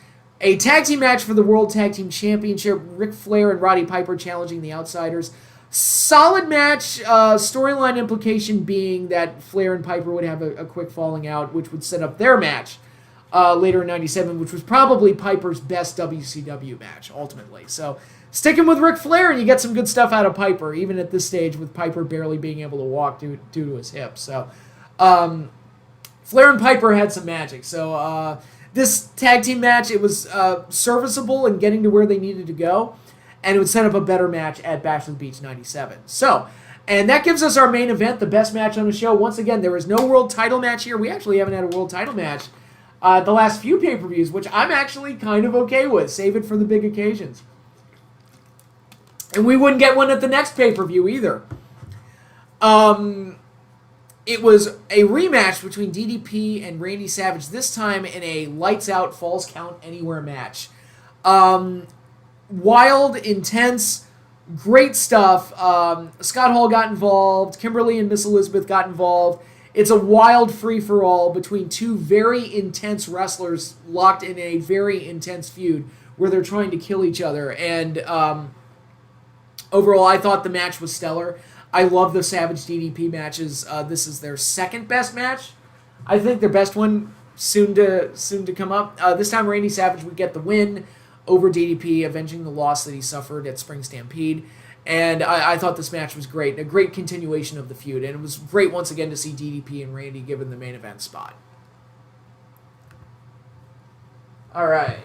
a tag team match for the World Tag Team Championship. Ric Flair and Roddy Piper challenging the Outsiders. Solid match, storyline implication being that Flair and Piper would have a quick falling out, which would set up their match later in 97, which was probably Piper's best WCW match, ultimately. So, sticking with Ric Flair, and you get some good stuff out of Piper, even at this stage with Piper barely being able to walk due to his hip. So, Flair and Piper had some magic. So, this tag team match, it was serviceable in getting to where they needed to go, and it would set up a better match at Bash of the Beach 97. So, and that gives us our main event, the best match on the show. Once again, there is no world title match here. We actually haven't had a world title match the last few pay-per-views, which I'm actually kind of okay with. Save it for the big occasions. And we wouldn't get one at the next pay-per-view either. It was a rematch between DDP and Randy Savage, this time in a lights-out, falls count anywhere match. Wild, intense, great stuff. Scott Hall got involved. Kimberly and Miss Elizabeth got involved. It's a wild free-for-all between two very intense wrestlers locked in a very intense feud where they're trying to kill each other. And overall, I thought the match was stellar. I love the Savage DDP matches. This is their second best match. I think their best one soon to come up. This time, Randy Savage would get the win over DDP, avenging the loss that he suffered at Spring Stampede. And I thought this match was great, a great continuation of the feud. And it was great once again to see DDP and Randy given the main event spot. All right.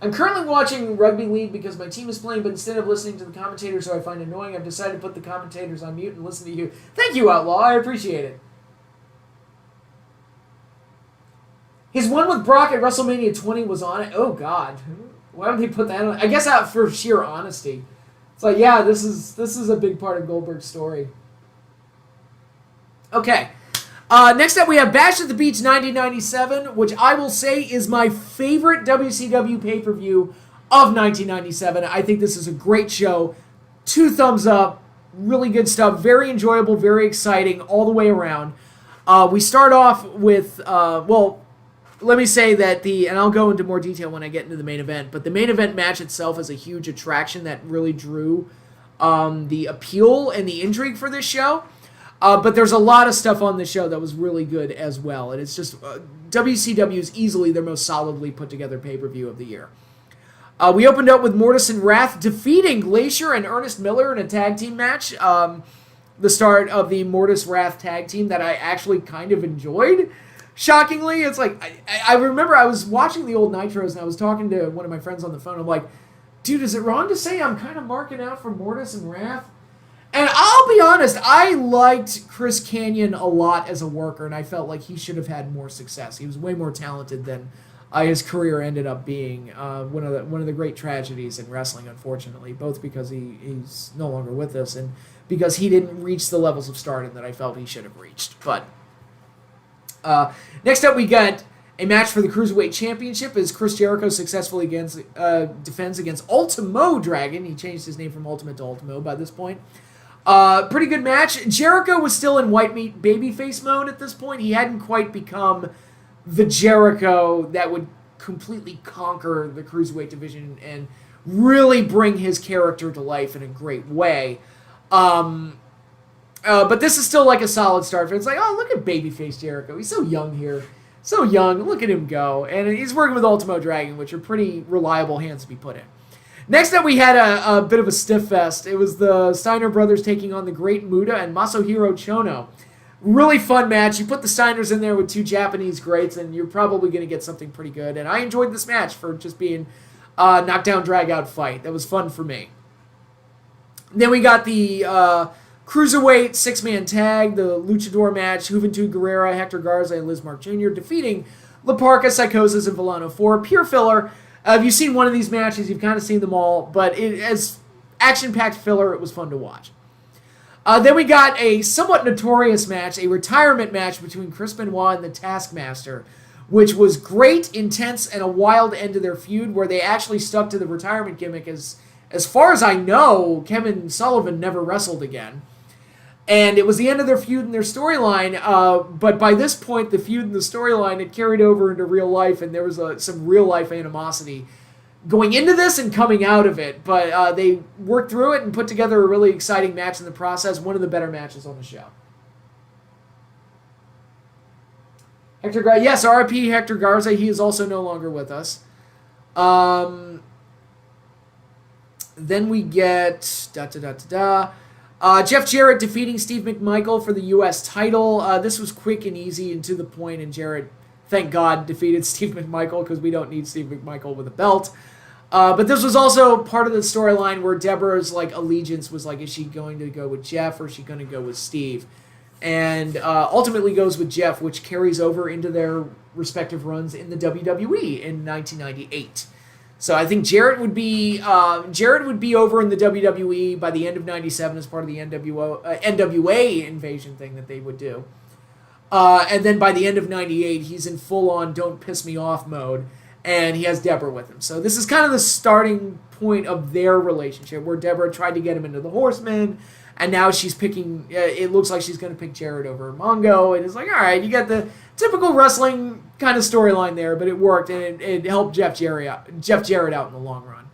I'm currently watching Rugby League because my team is playing, but instead of listening to the commentators who I find annoying, I've decided to put the commentators on mute and listen to you. Thank you, Outlaw. I appreciate it. His one with Brock at WrestleMania 20 was on it. Oh, God. Why would they put that on? I guess out for sheer honesty. It's like, yeah, this is a big part of Goldberg's story. Okay. Next up, we have Bash at the Beach 1997, which I will say is my favorite WCW pay-per-view of 1997. I think this is a great show. 2 thumbs up. Really good stuff. Very enjoyable, very exciting all the way around. We start off with, let me say that and I'll go into more detail when I get into the main event, but the main event match itself is a huge attraction that really drew the appeal and the intrigue for this show. But there's a lot of stuff on the show that was really good as well, and it's just WCW is easily their most solidly put together pay-per-view of the year. We opened up with Mortis and Wrath defeating Glacier and Ernest Miller in a tag team match. The start of the Mortis Wrath tag team that I actually kind of enjoyed. Shockingly, it's like, I remember I was watching the old Nitros and I was talking to one of my friends on the phone. I'm like, Dude, is it wrong to say I'm kind of marking out for Mortis and Wrath? And I'll be honest, I liked Chris Kanyon a lot as a worker, and I felt like he should have had more success. He was way more talented than his career ended up being. One of the great tragedies in wrestling, unfortunately, both because he's no longer with us and because he didn't reach the levels of stardom that I felt he should have reached. But next up, we got a match for the Cruiserweight Championship as Chris Jericho successfully defends against Ultimo Dragon. He changed his name from Ultimate to Ultimo by this point. Pretty good match. Jericho was still in white meat babyface mode at this point. He hadn't quite become the Jericho that would completely conquer the Cruiserweight division and really bring his character to life in a great way. But this is still like a solid start for it. It's like, oh, look at babyface Jericho. He's so young here. So young. Look at him go. And he's working with Ultimo Dragon, which are pretty reliable hands to be put in. Next up, we had a bit of a stiff fest. It was the Steiner brothers taking on the Great Muta and Masahiro Chono. Really fun match. You put the Steiners in there with two Japanese greats, and you're probably going to get something pretty good. And I enjoyed this match for just being a knockdown, drag-out fight. That was fun for me. Then we got the Cruiserweight six-man tag, the Luchador match, Juventud Guerrera, Hector Garza, and Liz Mark Jr. defeating La Parca, Psychosis, and Villano 4. Pure filler. If you've seen one of these matches, you've kind of seen them all, but as action-packed filler, it was fun to watch. Then we got a somewhat notorious match, a retirement match between Chris Benoit and the Taskmaster, which was great, intense, and a wild end to their feud, where they actually stuck to the retirement gimmick. As far as I know, Kevin Sullivan never wrestled again. And it was the end of their feud and their storyline, but by this point, the feud and the storyline had carried over into real life, and there was some real-life animosity going into this and coming out of it. But they worked through it and put together a really exciting match in the process, one of the better matches on the show. Hector Garza, yes, RIP Hector Garza, he is also no longer with us. Then we get... Jeff Jarrett defeating Steve McMichael for the U.S. title. This was quick and easy and to the point, and Jarrett, thank God, defeated Steve McMichael because we don't need Steve McMichael with a belt. But this was also part of the storyline where Deborah's allegiance was is she going to go with Jeff or is she going to go with Steve? And ultimately goes with Jeff, which carries over into their respective runs in the WWE in 1998. So I think Jarrett would be over in the WWE by the end of '97 as part of the NWA invasion thing that they would do, and then by the end of '98 he's in full-on "don't piss me off" mode, and he has Deborah with him. So this is kind of the starting point of their relationship, where Deborah tried to get him into the Horsemen, and now she's picking. It looks like she's going to pick Jarrett over Mongo, and it's like, all right, you got the typical wrestling kind of storyline there, but it worked, and it helped Jeff Jarrett out in the long run.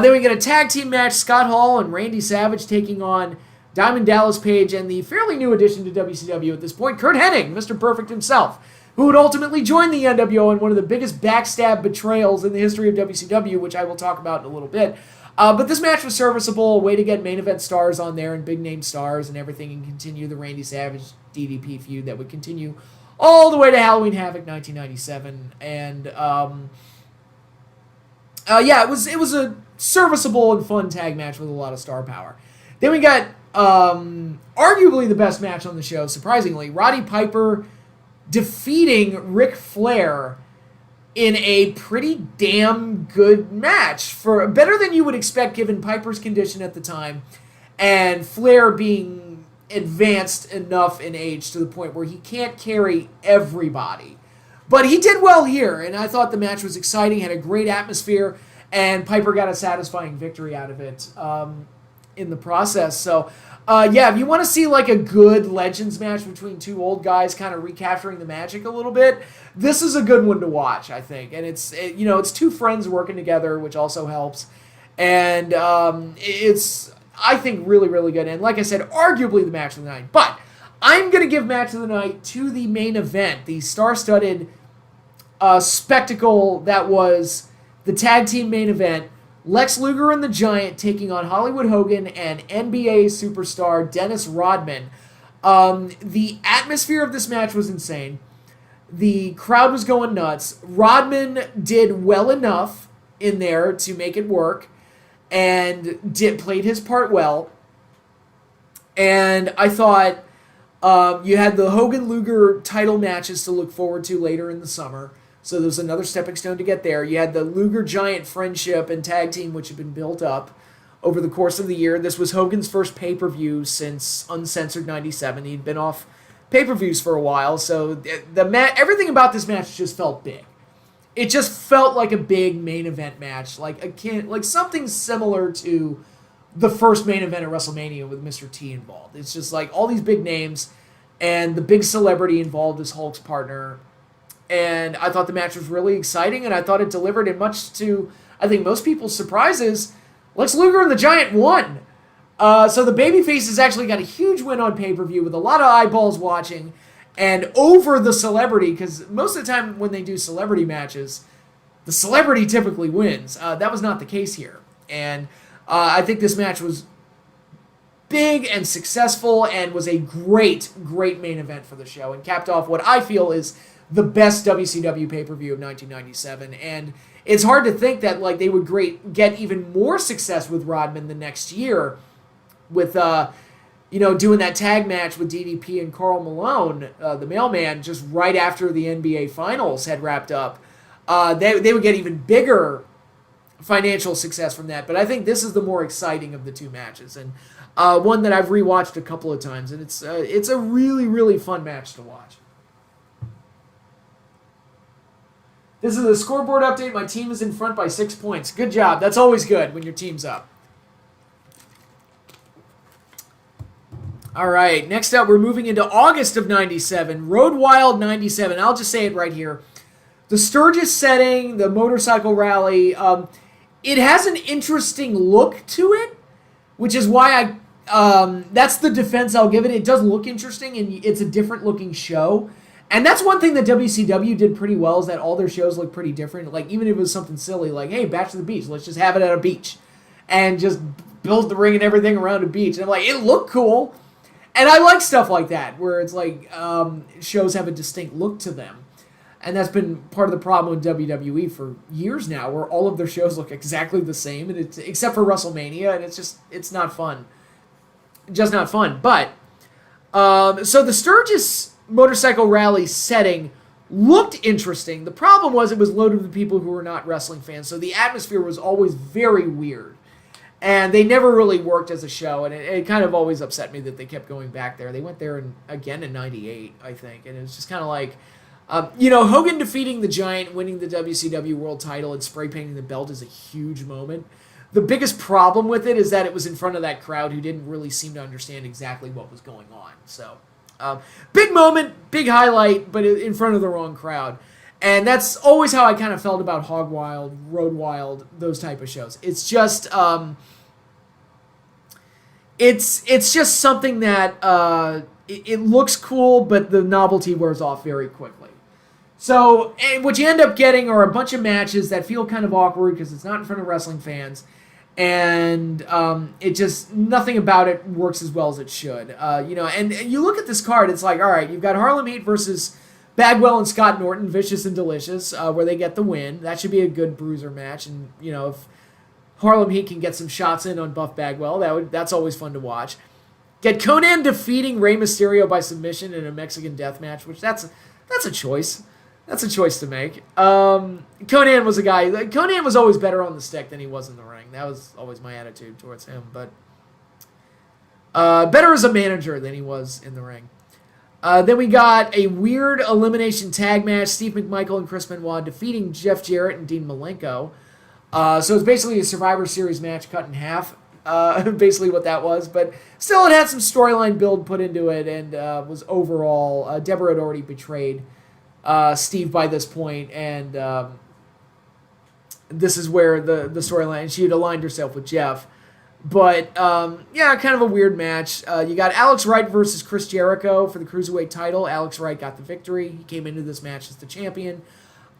Then we get a tag team match, Scott Hall and Randy Savage taking on Diamond Dallas Page and the fairly new addition to WCW at this point, Kurt Hennig, Mr. Perfect himself, who would ultimately join the NWO in one of the biggest backstab betrayals in the history of WCW, which I will talk about in a little bit. But this match was serviceable, a way to get main event stars on there and big name stars and everything, and continue the Randy Savage DDP feud that would continue all the way to Halloween Havoc 1997. And it was a serviceable and fun tag match with a lot of star power. Then we got arguably the best match on the show, surprisingly, Roddy Piper defeating Ric Flair in a pretty damn good match, for better than you would expect given Piper's condition at the time and Flair being advanced enough in age to the point where he can't carry everybody. But he did well here, and I thought the match was exciting, had a great atmosphere, and Piper got a satisfying victory out of it in the process. So if you want to see a good Legends match between two old guys kind of recapturing the magic a little bit, this is a good one to watch, I think. And it's two friends working together, which also helps. And it's, I think, really, really good. And like I said, arguably the match of the night. But I'm going to give match of the night to the main event, the star-studded spectacle that was the tag team main event. Lex Luger and the Giant taking on Hollywood Hogan and NBA superstar Dennis Rodman. The atmosphere of this match was insane. The crowd was going nuts. Rodman did well enough in there to make it work and played his part well. And I thought you had the Hogan-Luger title matches to look forward to later in the summer. So there's another stepping stone to get there. You had the Luger-Giant friendship and tag team, which had been built up over the course of the year. This was Hogan's first pay-per-view since Uncensored 97. He'd been off pay-per-views for a while, so everything about this match just felt big. It just felt like a big main event match, like something similar to the first main event at WrestleMania with Mr. T involved. It's just like all these big names, and the big celebrity involved is Hulk's partner. And I thought the match was really exciting, and I thought it delivered, and much to, I think, most people's surprises, Lex Luger and the Giant won. So the babyfaces actually got a huge win on pay-per-view with a lot of eyeballs watching, and over the celebrity, because most of the time when they do celebrity matches, the celebrity typically wins. That was not the case here. And I think this match was big and successful and was a great, great main event for the show, and capped off what I feel is the best WCW pay-per-view of 1997. And it's hard to think that like they would get even more success with Rodman the next year with doing that tag match with DDP and Karl Malone, the Mailman, just right after the NBA Finals had wrapped up. They would get even bigger financial success from that. But I think this is the more exciting of the two matches, and one that I've rewatched a couple of times, and it's a really, really fun match to watch. This is a scoreboard update. My team is in front by 6 points. Good job. That's always good when your team's up. All right, next up, we're moving into August of 97. Road Wild 97. I'll just say it right here. The Sturgis setting, the motorcycle rally, it has an interesting look to it, which is why that's the defense I'll give it. It does look interesting, and it's a different looking show. And that's one thing that WCW did pretty well, is that all their shows look pretty different. Like, even if it was something silly, like, hey, Bash to the Beach, let's just have it at a beach. And just build the ring and everything around a beach. And I'm like, it looked cool. And I like stuff like that, where it's like shows have a distinct look to them. And that's been part of the problem with WWE for years now, where all of their shows look exactly the same, and it's except for WrestleMania, and it's not fun. Just not fun. But, so the Sturgis motorcycle rally setting looked interesting. The problem was it was loaded with people who were not wrestling fans, so the atmosphere was always very weird. And they never really worked as a show, and it kind of always upset me that they kept going back there. They went there again in 98, I think, and it was just kind of like, Hogan defeating the Giant, winning the WCW World title, and spray painting the belt is a huge moment. The biggest problem with it is that it was in front of that crowd who didn't really seem to understand exactly what was going on. So, big moment, big highlight, but in front of the wrong crowd. And that's always how I kind of felt about Hog Wild, Road Wild, those type of shows. It's just, it's just something that it looks cool, but the novelty wears off very quickly. So, and what you end up getting are a bunch of matches that feel kind of awkward because it's not in front of wrestling fans, and it just, nothing about it works as well as it should. And you look at this card, it's like, all right, you've got Harlem Heat versus Bagwell and Scott Norton, Vicious and Delicious, where they get the win. That should be a good bruiser match, and if Harlem Heat can get some shots in on Buff Bagwell, that's always fun to watch. Get Konnan defeating Rey Mysterio by submission in a Mexican death match, which that's a choice. That's a choice to make. Konnan was a guy. Konnan was always better on the stick than he was in the ring. That was always my attitude towards him. But better as a manager than he was in the ring. Then we got a weird elimination tag match. Steve McMichael and Chris Benoit defeating Jeff Jarrett and Dean Malenko. So it's basically a Survivor Series match cut in half. Basically what that was. But still, it had some storyline build put into it, and was overall... Deborah had already betrayed Steve by this point, and this is where the storyline... She had aligned herself with Jeff. But, kind of a weird match. You got Alex Wright versus Chris Jericho for the Cruiserweight title. Alex Wright got the victory. He came into this match as the champion.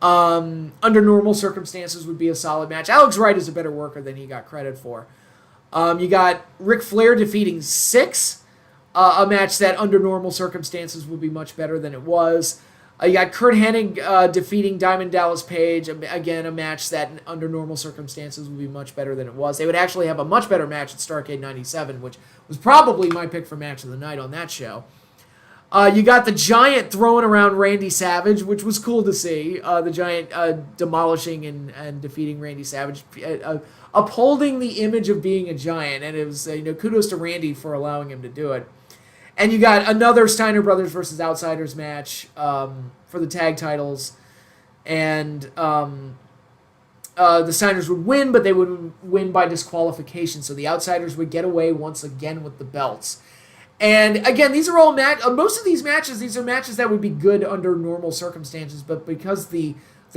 Under normal circumstances would be a solid match. Alex Wright is a better worker than he got credit for. You got Ric Flair defeating Syxx, a match that under normal circumstances would be much better than it was. You got Kurt Hennig defeating Diamond Dallas Page. Again, a match that under normal circumstances would be much better than it was. They would actually have a much better match at Starrcade 97, which was probably my pick for match of the night on that show. You got the Giant throwing around Randy Savage, which was cool to see. The Giant demolishing and defeating Randy Savage, upholding the image of being a Giant. And it was, kudos to Randy for allowing him to do it. And you got another Steiner Brothers versus Outsiders match for the tag titles. And the Steiners would win, but they would win by disqualification. So the Outsiders would get away once again with the belts. And again, these are all most of these matches, these are matches that would be good under normal circumstances. But because the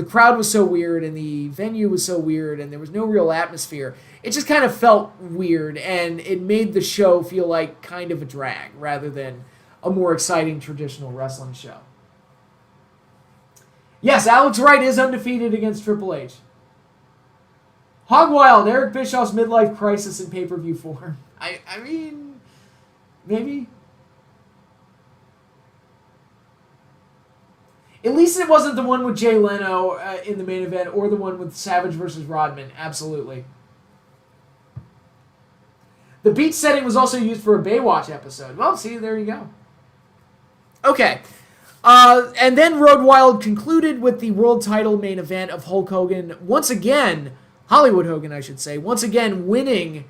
crowd was so weird and the venue was so weird and there was no real atmosphere, it just kind of felt weird, and it made the show feel like kind of a drag rather than a more exciting traditional wrestling show. Yes, Alex Wright is undefeated against Triple H. Hog Wild, Eric Bischoff's midlife crisis in pay-per-view form. I mean, maybe. At least it wasn't the one with Jay Leno in the main event or the one with Savage versus Rodman. Absolutely. The beach setting was also used for a Baywatch episode. Well, see, there you go. Okay. And then Road Wild concluded with the world title main event of Hulk Hogan, once again, Hollywood Hogan, I should say, once again winning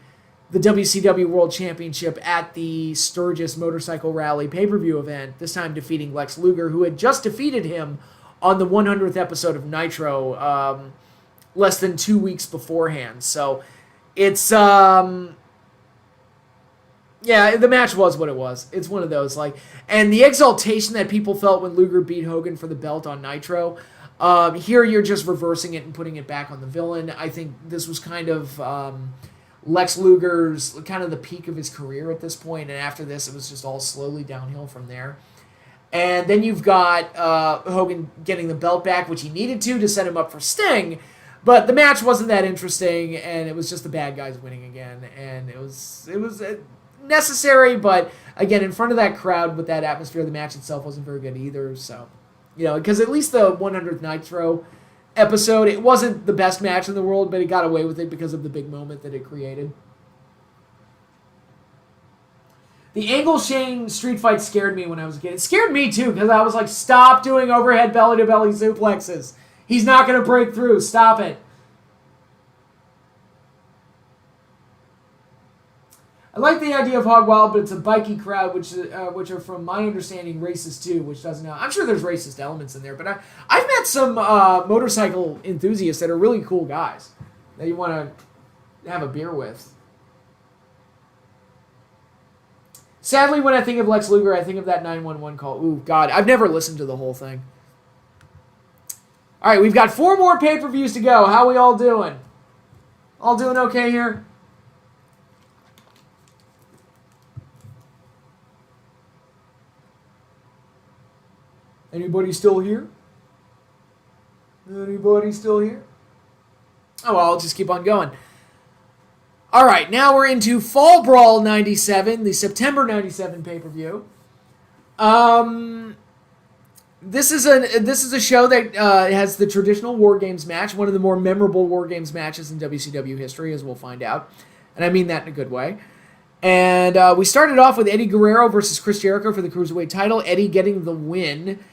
the WCW World Championship at the Sturgis Motorcycle Rally pay-per-view event, this time defeating Lex Luger, who had just defeated him on the 100th episode of Nitro less than 2 weeks beforehand. So it's, yeah, the match was what it was. It's one of those, and the exaltation that people felt when Luger beat Hogan for the belt on Nitro, here you're just reversing it and putting it back on the villain. I think this was kind of Lex Luger's kind of the peak of his career at this point, and after this, it was just all slowly downhill from there. And then you've got Hogan getting the belt back, which he needed to set him up for Sting, but the match wasn't that interesting, and it was just the bad guys winning again, and it was necessary, but again, in front of that crowd with that atmosphere, the match itself wasn't very good either. So, because at least the 100th Nitro episode, it wasn't the best match in the world, but it got away with it because of the big moment that it created. The Angle Shane street fight scared me when I was a kid. It scared me too, because I was like, stop doing overhead belly-to-belly suplexes. He's not going to break through. Stop it. I like the idea of Hog Wild, but it's a bikie crowd, which are, from my understanding, racist too, which doesn't know. I'm sure there's racist elements in there, but I've met some motorcycle enthusiasts that are really cool guys that you want to have a beer with. Sadly, when I think of Lex Luger, I think of that 911 call. Ooh, God, I've never listened to the whole thing. All right, we've got 4 more pay-per-views to go. How we all doing? All doing okay here? Anybody still here? Anybody still here? Oh, well, I'll just keep on going. All right, now we're into Fall Brawl 97, the September 97 pay-per-view. This is a show that has the traditional War Games match, one of the more memorable War Games matches in WCW history, as we'll find out. And I mean that in a good way. And we started off with Eddie Guerrero versus Chris Jericho for the Cruiserweight title, Eddie getting the win.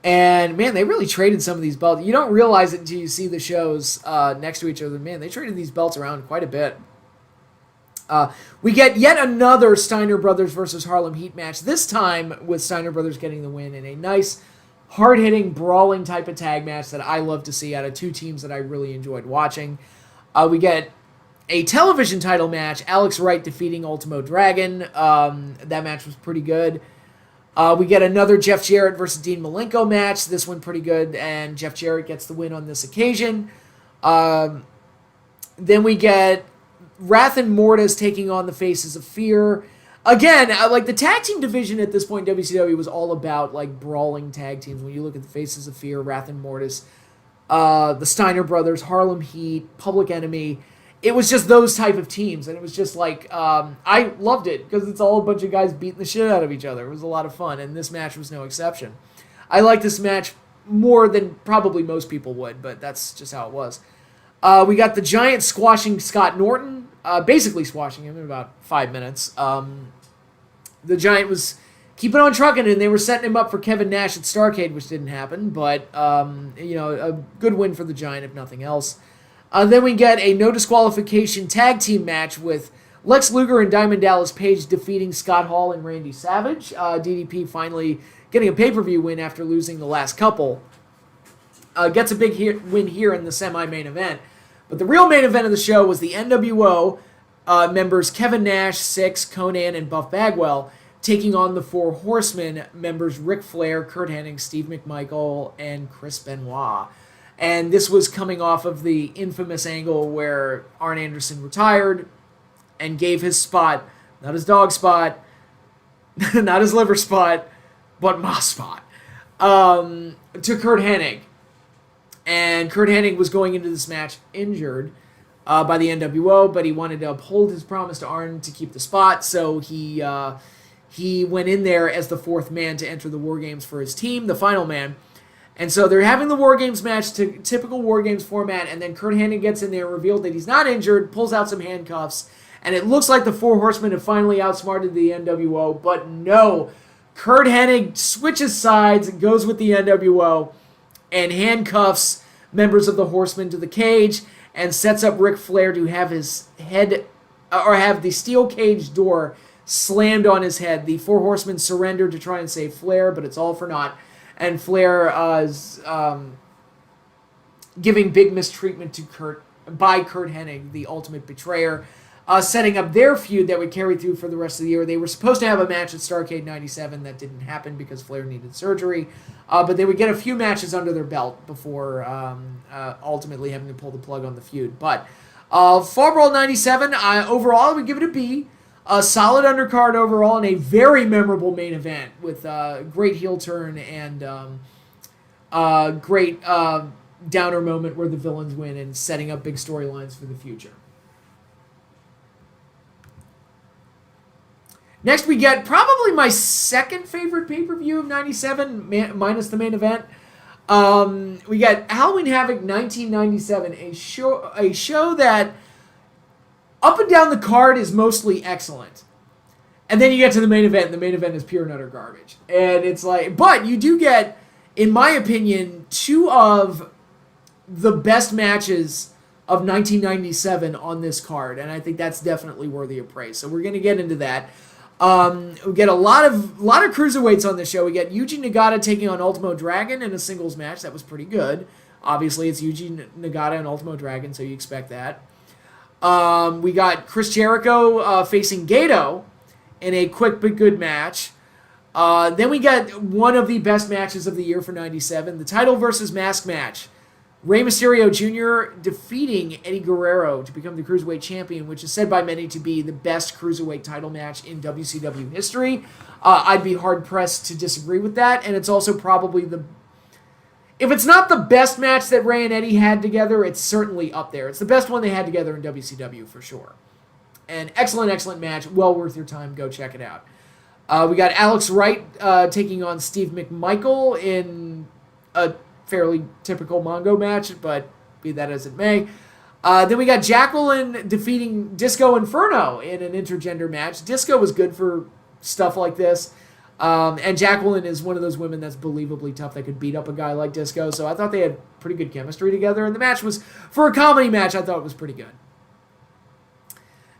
And, man, they really traded some of these belts. You don't realize it until you see the shows next to each other. Man, they traded these belts around quite a bit. We get yet another Steiner Brothers versus Harlem Heat match, this time with Steiner Brothers getting the win in a nice, hard-hitting, brawling type of tag match that I love to see out of two teams that I really enjoyed watching. We get a television title match, Alex Wright defeating Ultimo Dragon. That match was pretty good. We get another Jeff Jarrett versus Dean Malenko match. This one pretty good, and Jeff Jarrett gets the win on this occasion. Then we get Wrath and Mortis taking on the Faces of Fear. Again, the tag team division at this point in WCW was all about brawling tag teams. When you look at the Faces of Fear, Wrath and Mortis, the Steiner Brothers, Harlem Heat, Public Enemy, it was just those type of teams, and it was just I loved it because it's all a bunch of guys beating the shit out of each other. It was a lot of fun, and this match was no exception. I like this match more than probably most people would, but that's just how it was. We got the Giant squashing Scott Norton, basically squashing him in about 5 minutes. The Giant was keeping on trucking, and they were setting him up for Kevin Nash at Starrcade, which didn't happen, but, a good win for the Giant, if nothing else. Then we get a no disqualification tag team match with Lex Luger and Diamond Dallas Page defeating Scott Hall and Randy Savage. DDP finally getting a pay-per-view win after losing the last couple. Gets a big win here in the semi-main event. But the real main event of the show was the NWO members Kevin Nash, Syxx, Conan, and Buff Bagwell taking on the Four Horsemen members Ric Flair, Curt Hennig, Steve McMichael, and Chris Benoit. And this was coming off of the infamous angle where Arn Anderson retired and gave his spot, not his dog spot, not his liver spot, but my spot, to Curt Hennig. And Curt Hennig was going into this match injured by the NWO, but he wanted to uphold his promise to Arn to keep the spot, so he went in there as the fourth man to enter the War Games for his team, the final man. And so they're having the War Games match to typical War Games format, and then Curt Hennig gets in there, revealed that he's not injured, pulls out some handcuffs, and it looks like the Four Horsemen have finally outsmarted the NWO, but no. Curt Hennig switches sides and goes with the NWO and handcuffs members of the Horsemen to the cage and sets up Ric Flair to have his head, or have the steel cage door slammed on his head. The Four Horsemen surrender to try and save Flair, but it's all for naught. And Flair is giving big mistreatment to Curt Hennig, the ultimate betrayer, setting up their feud that would carry through for the rest of the year. They were supposed to have a match at Starrcade 97 that didn't happen because Flair needed surgery, but they would get a few matches under their belt before ultimately having to pull the plug on the feud. But Fall Brawl 97, overall I would give it a B. A solid undercard overall and a very memorable main event with great heel turn and great downer moment where the villains win and setting up big storylines for the future. Next, we get probably my second favorite pay-per-view of 97, minus the main event. We got Halloween Havoc 1997, a show that up and down the card is mostly excellent. And then you get to the main event, and the main event is pure and utter garbage. And it's like, but you do get, in my opinion, two of the best matches of 1997 on this card, and I think that's definitely worthy of praise. So we're going to get into that. We get a lot of cruiserweights on this show. We get Yuji Nagata taking on Ultimo Dragon in a singles match. That was pretty good. Obviously, it's Yuji Nagata and Ultimo Dragon, so you expect that. We got Chris Jericho facing Gato in a quick but good match. Then we got one of the best matches of the year for 97, the title versus mask match. Rey Mysterio Jr. defeating Eddie Guerrero to become the Cruiserweight Champion, which is said by many to be the best Cruiserweight title match in WCW history. I'd be hard-pressed to disagree with that, and it's also probably if it's not the best match that Rey and Eddie had together, it's certainly up there. It's the best one they had together in WCW, for sure. An excellent, excellent match. Well worth your time. Go check it out. We got Alex Wright taking on Steve McMichael in a fairly typical Mongo match, but be that as it may. Then we got Jacqueline defeating Disco Inferno in an intergender match. Disco was good for stuff like this. And Jacqueline is one of those women that's believably tough that could beat up a guy like Disco. So I thought they had pretty good chemistry together. And the match was, for a comedy match, I thought it was pretty good.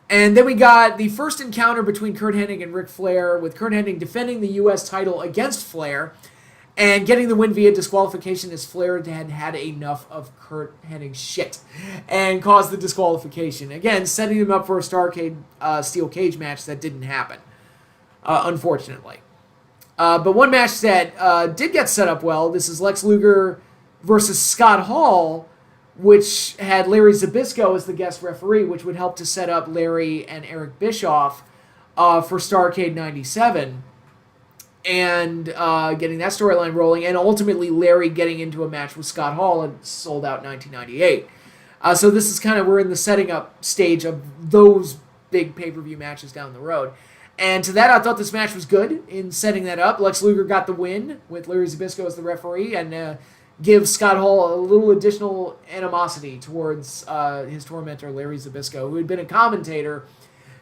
And then we got the first encounter between Curt Hennig and Ric Flair, with Curt Hennig defending the U.S. title against Flair and getting the win via disqualification, as Flair had enough of Curt Hennig's shit and caused the disqualification. Again, setting him up for a Starrcade steel cage match that didn't happen, unfortunately. But one match that did get set up well, this is Lex Luger versus Scott Hall, which had Larry Zbyszko as the guest referee, which would help to set up Larry and Eric Bischoff for Starrcade 97. And getting that storyline rolling, and ultimately Larry getting into a match with Scott Hall and sold out 1998. So this is kind of, we're in the setting up stage of those big pay-per-view matches down the road. And to that, I thought this match was good in setting that up. Lex Luger got the win with Larry Zbyszko as the referee, and give Scott Hall a little additional animosity towards his tormentor, Larry Zbyszko, who had been a commentator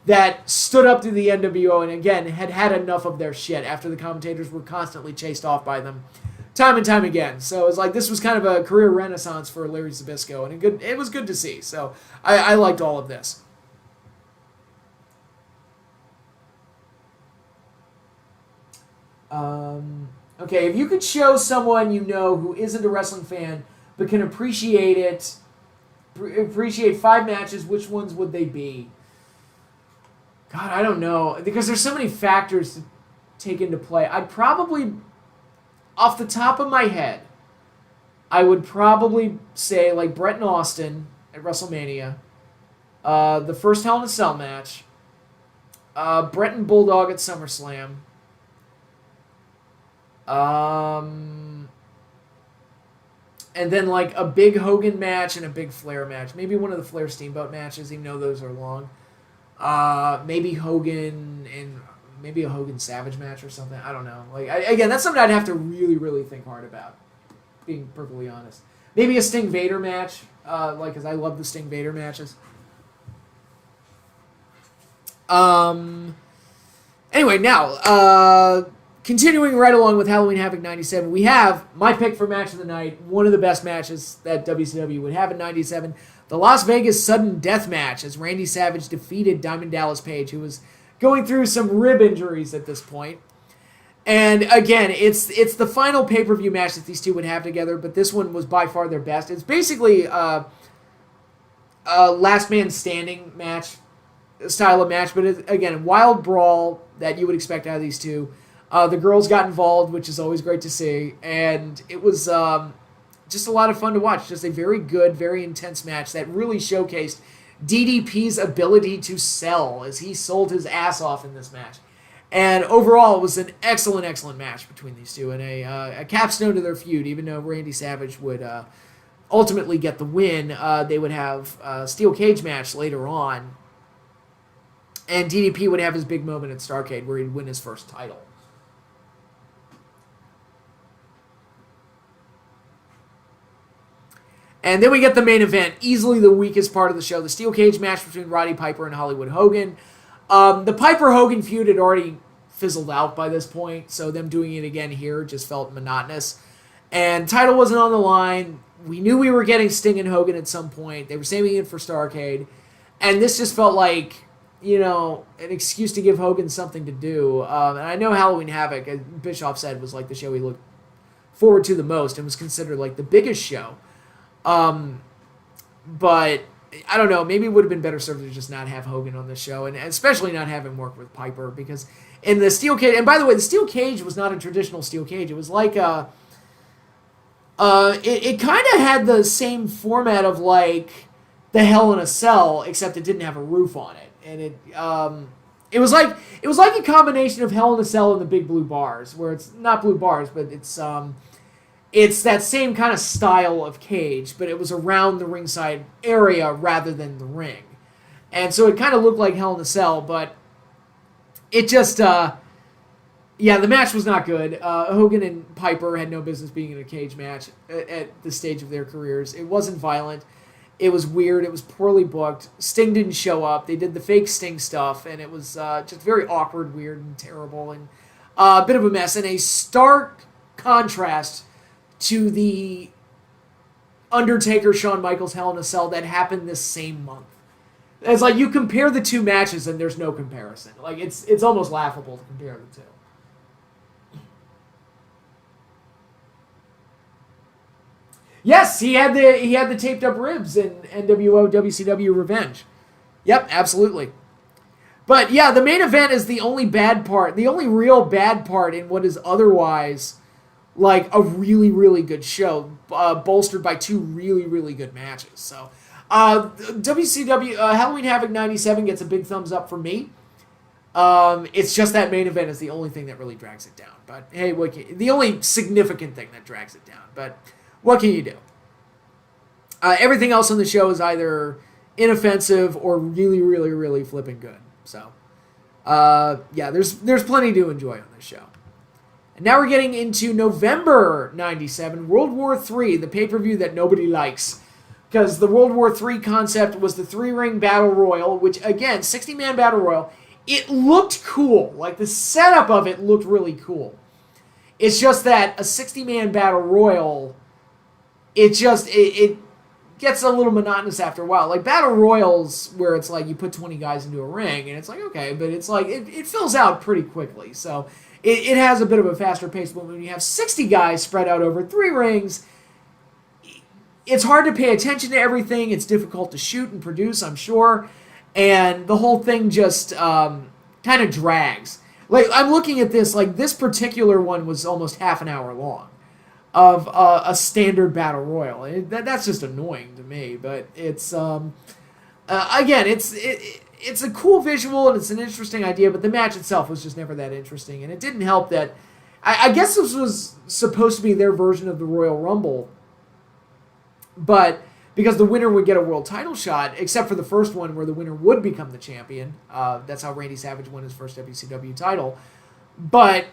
that stood up to the NWO and, again, had had enough of their shit after the commentators were constantly chased off by them time and time again. So it was like this was kind of a career renaissance for Larry Zbyszko, and it was good to see. So I liked all of this. Okay, if you could show someone you know who isn't a wrestling fan but can appreciate 5 matches, which ones would they be? God, I don't know, because there's so many factors to take into play. I'd probably, off the top of my head, I would probably say like Brett and Austin at WrestleMania, the first Hell in a Cell match, Brett and Bulldog at SummerSlam, and then like a big Hogan match and a big Flair match. Maybe one of the Flair Steamboat matches, even though those are long. Maybe Hogan and maybe a Hogan Savage match or something. I don't know. Again, that's something I'd have to really, really think hard about, being perfectly honest. Maybe a Sting Vader match, because I love the Sting Vader matches. Anyway, now, continuing right along with Halloween Havoc 97, we have my pick for match of the night, one of the best matches that WCW would have in 97, the Las Vegas Sudden Death match, as Randy Savage defeated Diamond Dallas Page, who was going through some rib injuries at this point. And again, it's the final pay-per-view match that these two would have together, but this one was by far their best. It's basically a last man standing match, style of match, but again, wild brawl that you would expect out of these two. The girls got involved, which is always great to see, and it was just a lot of fun to watch. Just a very good, very intense match that really showcased DDP's ability to sell, as he sold his ass off in this match. And overall, it was an excellent, excellent match between these two, and a capstone to their feud. Even though Randy Savage would ultimately get the win, they would have a steel cage match later on, and DDP would have his big moment at Starrcade where he'd win his first title. And then we get the main event, easily the weakest part of the show, the steel cage match between Roddy Piper and Hollywood Hogan. The Piper-Hogan feud had already fizzled out by this point, so them doing it again here just felt monotonous. And title wasn't on the line. We knew we were getting Sting and Hogan at some point. They were saving it for Starrcade. And this just felt like, an excuse to give Hogan something to do. And I know Halloween Havoc, as Bischoff said, was like the show he looked forward to the most and was considered like the biggest show. But I don't know, maybe it would have been better served to just not have Hogan on the show, and especially not have him work with Piper, because in the steel cage, and by the way, the steel cage was not a traditional steel cage. It was like it kind of had the same format of like the Hell in a Cell, except it didn't have a roof on it, and it was like a combination of Hell in a Cell and the Big Blue Bars, where it's not blue bars, but it's that same kind of style of cage, but it was around the ringside area rather than the ring. And so it kind of looked like Hell in a Cell, but it just, the match was not good. Hogan and Piper had no business being in a cage match at the stage of their careers. It wasn't violent. It was weird. It was poorly booked. Sting didn't show up. They did the fake Sting stuff, and it was just very awkward, weird, and terrible, and a bit of a mess. And a stark contrast to the Undertaker Shawn Michaels Hell in a Cell that happened this same month. It's like you compare the two matches and there's no comparison. Like it's almost laughable to compare the two. Yes, he had the taped up ribs in NWO WCW Revenge. Yep, absolutely. But yeah, the main event is the only bad part, the only real bad part in what is otherwise like a really, really good show, bolstered by two really, really good matches. So, WCW Halloween Havoc 97 gets a big thumbs up for me. It's just that main event is the only thing that really drags it down. But hey, the only significant thing that drags it down. But what can you do? Everything else on the show is either inoffensive or really, really, really flipping good. So, Yeah, there's plenty to enjoy on this show. And now we're getting into November 97, World War III, the pay-per-view that nobody likes. Because the World War III concept was the 3-ring battle royal, which, again, 60-man battle royal. It looked cool. Like, the setup of it looked really cool. It's just that a 60-man battle royal, it gets a little monotonous after a while. Like, battle royals, where it's like you put 20 guys into a ring, and it's like, okay, but it's like, it fills out pretty quickly. So, it has a bit of a faster pace, but when you have 60 guys spread out over 3 rings, it's hard to pay attention to everything. It's difficult to shoot and produce, I'm sure. And the whole thing just kind of drags. Like, I'm looking at this, like, this particular one was almost half an hour long of a standard battle royal. That's just annoying to me. But it's, again, it's a cool visual and it's an interesting idea, but the match itself was just never that interesting. And it didn't help that, I guess this was supposed to be their version of the Royal Rumble, but because the winner would get a world title shot, except for the first one where the winner would become the champion. That's how Randy Savage won his first WCW title. But,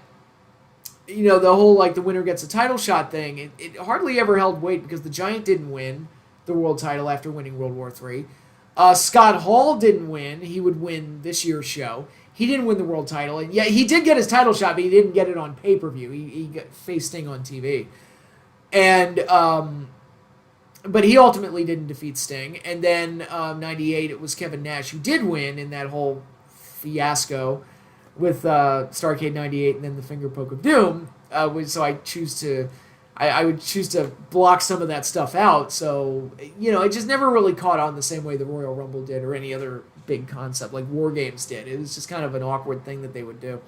you know, the whole, like, the winner gets a title shot thing, it hardly ever held weight because the Giant didn't win the world title after winning World War III. Scott Hall didn't win. He would win this year's show. He didn't win the world title. And yeah, he did get his title shot, but he didn't get it on pay-per-view. He faced Sting on TV. And, but he ultimately didn't defeat Sting. And then 98, it was Kevin Nash who did win in that whole fiasco with Starrcade 98 and then the Finger Poke of Doom. So I would choose to block some of that stuff out. So, you know, it just never really caught on the same way the Royal Rumble did or any other big concept like War Games did. It was just kind of an awkward thing that they would do.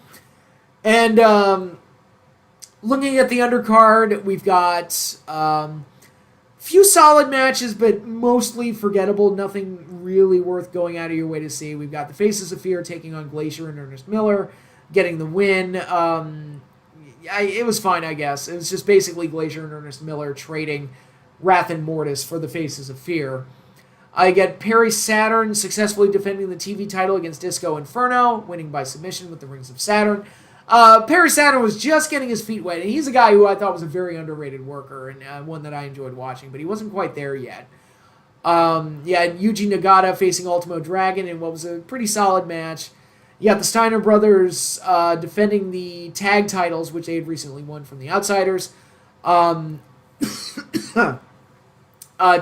And looking at the undercard, we've got few solid matches, but mostly forgettable. Nothing really worth going out of your way to see. We've got the Faces of Fear taking on Glacier and Ernest Miller, getting the win. It was fine, I guess. It was just basically Glacier and Ernest Miller trading Wrath and Mortis for the Faces of Fear. I get Perry Saturn successfully defending the TV title against Disco Inferno, winning by submission with the Rings of Saturn. Perry Saturn was just getting his feet wet, and he's a guy who I thought was a very underrated worker and one that I enjoyed watching, but he wasn't quite there yet. Yuji Nagata facing Ultimo Dragon in what was a pretty solid match. You got the Steiner brothers defending the tag titles, which they had recently won from the Outsiders.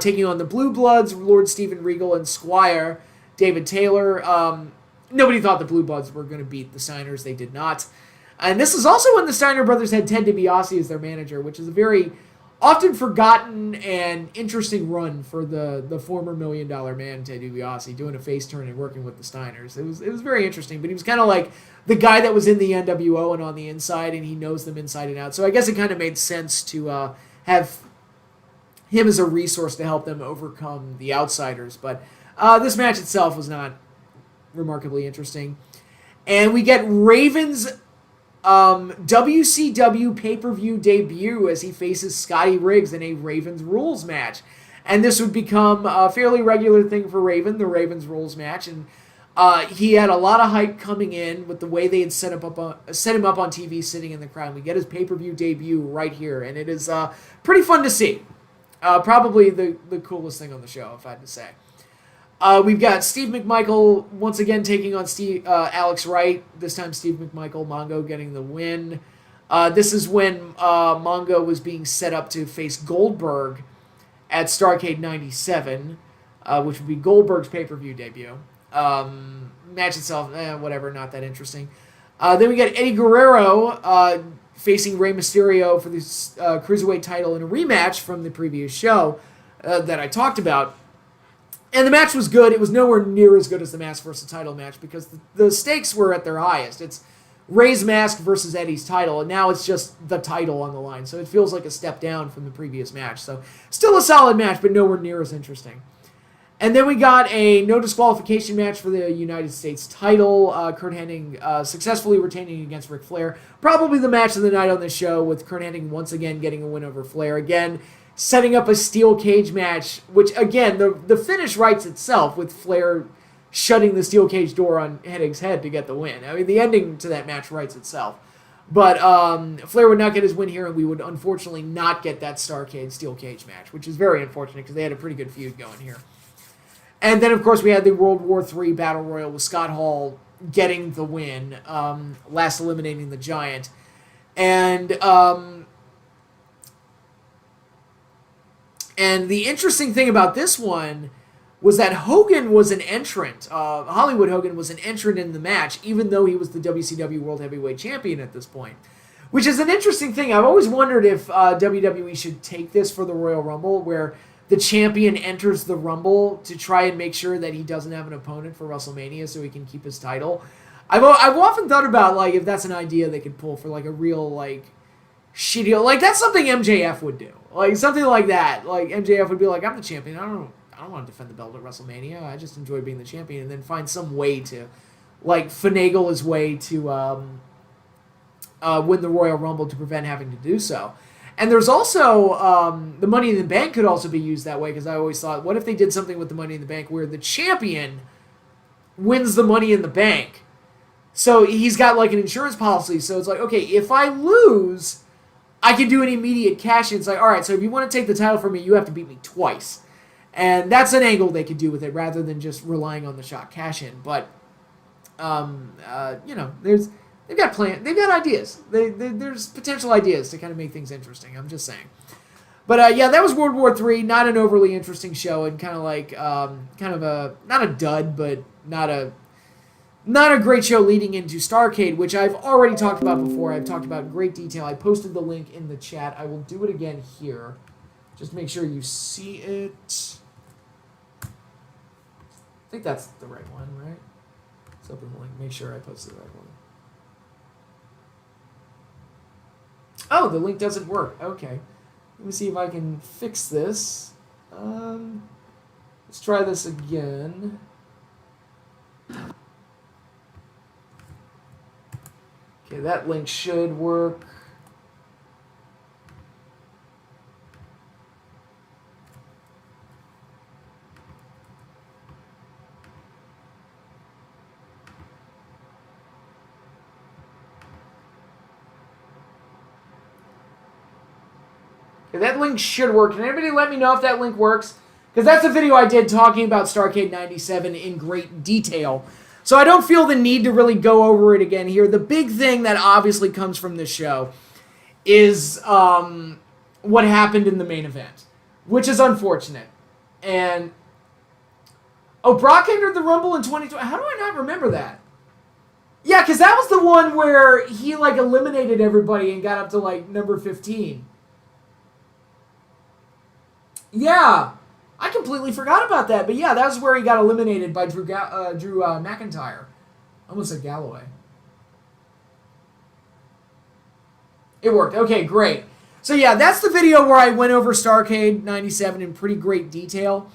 Taking on the Blue Bloods, Lord Steven Regal and Squire David Taylor. Nobody thought the Blue Bloods were going to beat the Steiners. They did not. And this is also when the Steiner brothers had Ted DiBiase as their manager, which is a very often forgotten and interesting run for the former $1 Million Man, Ted DiBiase, doing a face turn and working with the Steiners. It was very interesting, but he was kind of like the guy that was in the NWO and on the inside, and he knows them inside and out. So I guess it kind of made sense to have him as a resource to help them overcome the Outsiders. But this match itself was not remarkably interesting. And we get Raven's WCW pay-per-view debut as he faces Scotty Riggs in a Ravens Rules match. And this would become a fairly regular thing for Raven, the Ravens Rules match. And he had a lot of hype coming in with the way they had set him up on TV sitting in the crowd. We get his pay-per-view debut right here, and it is pretty fun to see. Probably the coolest thing on the show, if I had to say. We've got Steve McMichael once again taking on Alex Wright. This time Steve McMichael, Mongo getting the win. This is when Mongo was being set up to face Goldberg at Starrcade 97, which would be Goldberg's pay-per-view debut. Match itself, whatever, not that interesting. Then we got Eddie Guerrero facing Rey Mysterio for this Cruiserweight title in a rematch from the previous show that I talked about. And the match was good. It was nowhere near as good as the Mask versus title match because the stakes were at their highest. It's Rey's mask versus Eddie's title, and now it's just the title on the line. So it feels like a step down from the previous match. So still a solid match, but nowhere near as interesting. And then we got a no disqualification match for the United States title. Kurt Hennig successfully retaining against Ric Flair. Probably the match of the night on this show, with Kurt Hennig once again getting a win over Flair. Again, setting up a steel cage match, which, again, the finish writes itself with Flair shutting the steel cage door on Hennig head to get the win. I mean, the ending to that match writes itself. But Flair would not get his win here, and we would unfortunately not get that Starcade steel cage match, which is very unfortunate because they had a pretty good feud going here. And then, of course, we had the World War III Battle Royal with Scott Hall getting the win, last eliminating the Giant. And the interesting thing about this one was that Hogan was an entrant. Hollywood Hogan was an entrant in the match, even though he was the WCW World Heavyweight Champion at this point. Which is an interesting thing. I've always wondered if WWE should take this for the Royal Rumble, where the champion enters the Rumble to try and make sure that he doesn't have an opponent for WrestleMania so he can keep his title. I've often thought about, like, if that's an idea they could pull for, like, a real, like, shitty... Like, that's something MJF would do. Like, something like that. Like, MJF would be like, I'm the champion. I don't want to defend the belt at WrestleMania. I just enjoy being the champion. And then find some way to, like, finagle his way to win the Royal Rumble to prevent having to do so. And there's also, the Money in the Bank could also be used that way, because I always thought, what if they did something with the Money in the Bank where the champion wins the Money in the Bank? So he's got, like, an insurance policy. So it's like, okay, if I lose, I can do an immediate cash-in. It's like, all right, so if you want to take the title from me, you have to beat me twice. And that's an angle they could do with it, rather than just relying on the shot cash-in. But, you know, they've got ideas. There's potential ideas to kind of make things interesting. I'm just saying. But yeah, that was World War III. Not an overly interesting show, and kind of like not a dud, but not a great show leading into Starcade, which I've already talked about before. I've talked about in great detail. I posted the link in the chat. I will do it again here. Just make sure you see it. I think that's the right one, right? Let's open the link. Make sure I posted the right one. Oh, the link doesn't work. Okay. Let me see if I can fix this. Let's try this again. Okay, that link should work. That link should work. Can anybody let me know if that link works? Because that's a video I did talking about Starcade 97 in great detail. So I don't feel the need to really go over it again here. The big thing that obviously comes from this show is what happened in the main event, which is unfortunate. And, oh, Brock entered the Rumble in 2020. How do I not remember that? Yeah, because that was the one where he, like, eliminated everybody and got up to, like, number 15. Yeah, I completely forgot about that. But yeah, that was where he got eliminated by Drew McIntyre. I almost said Galloway. It worked. Okay, great. So yeah, that's the video where I went over Starcade 97 in pretty great detail.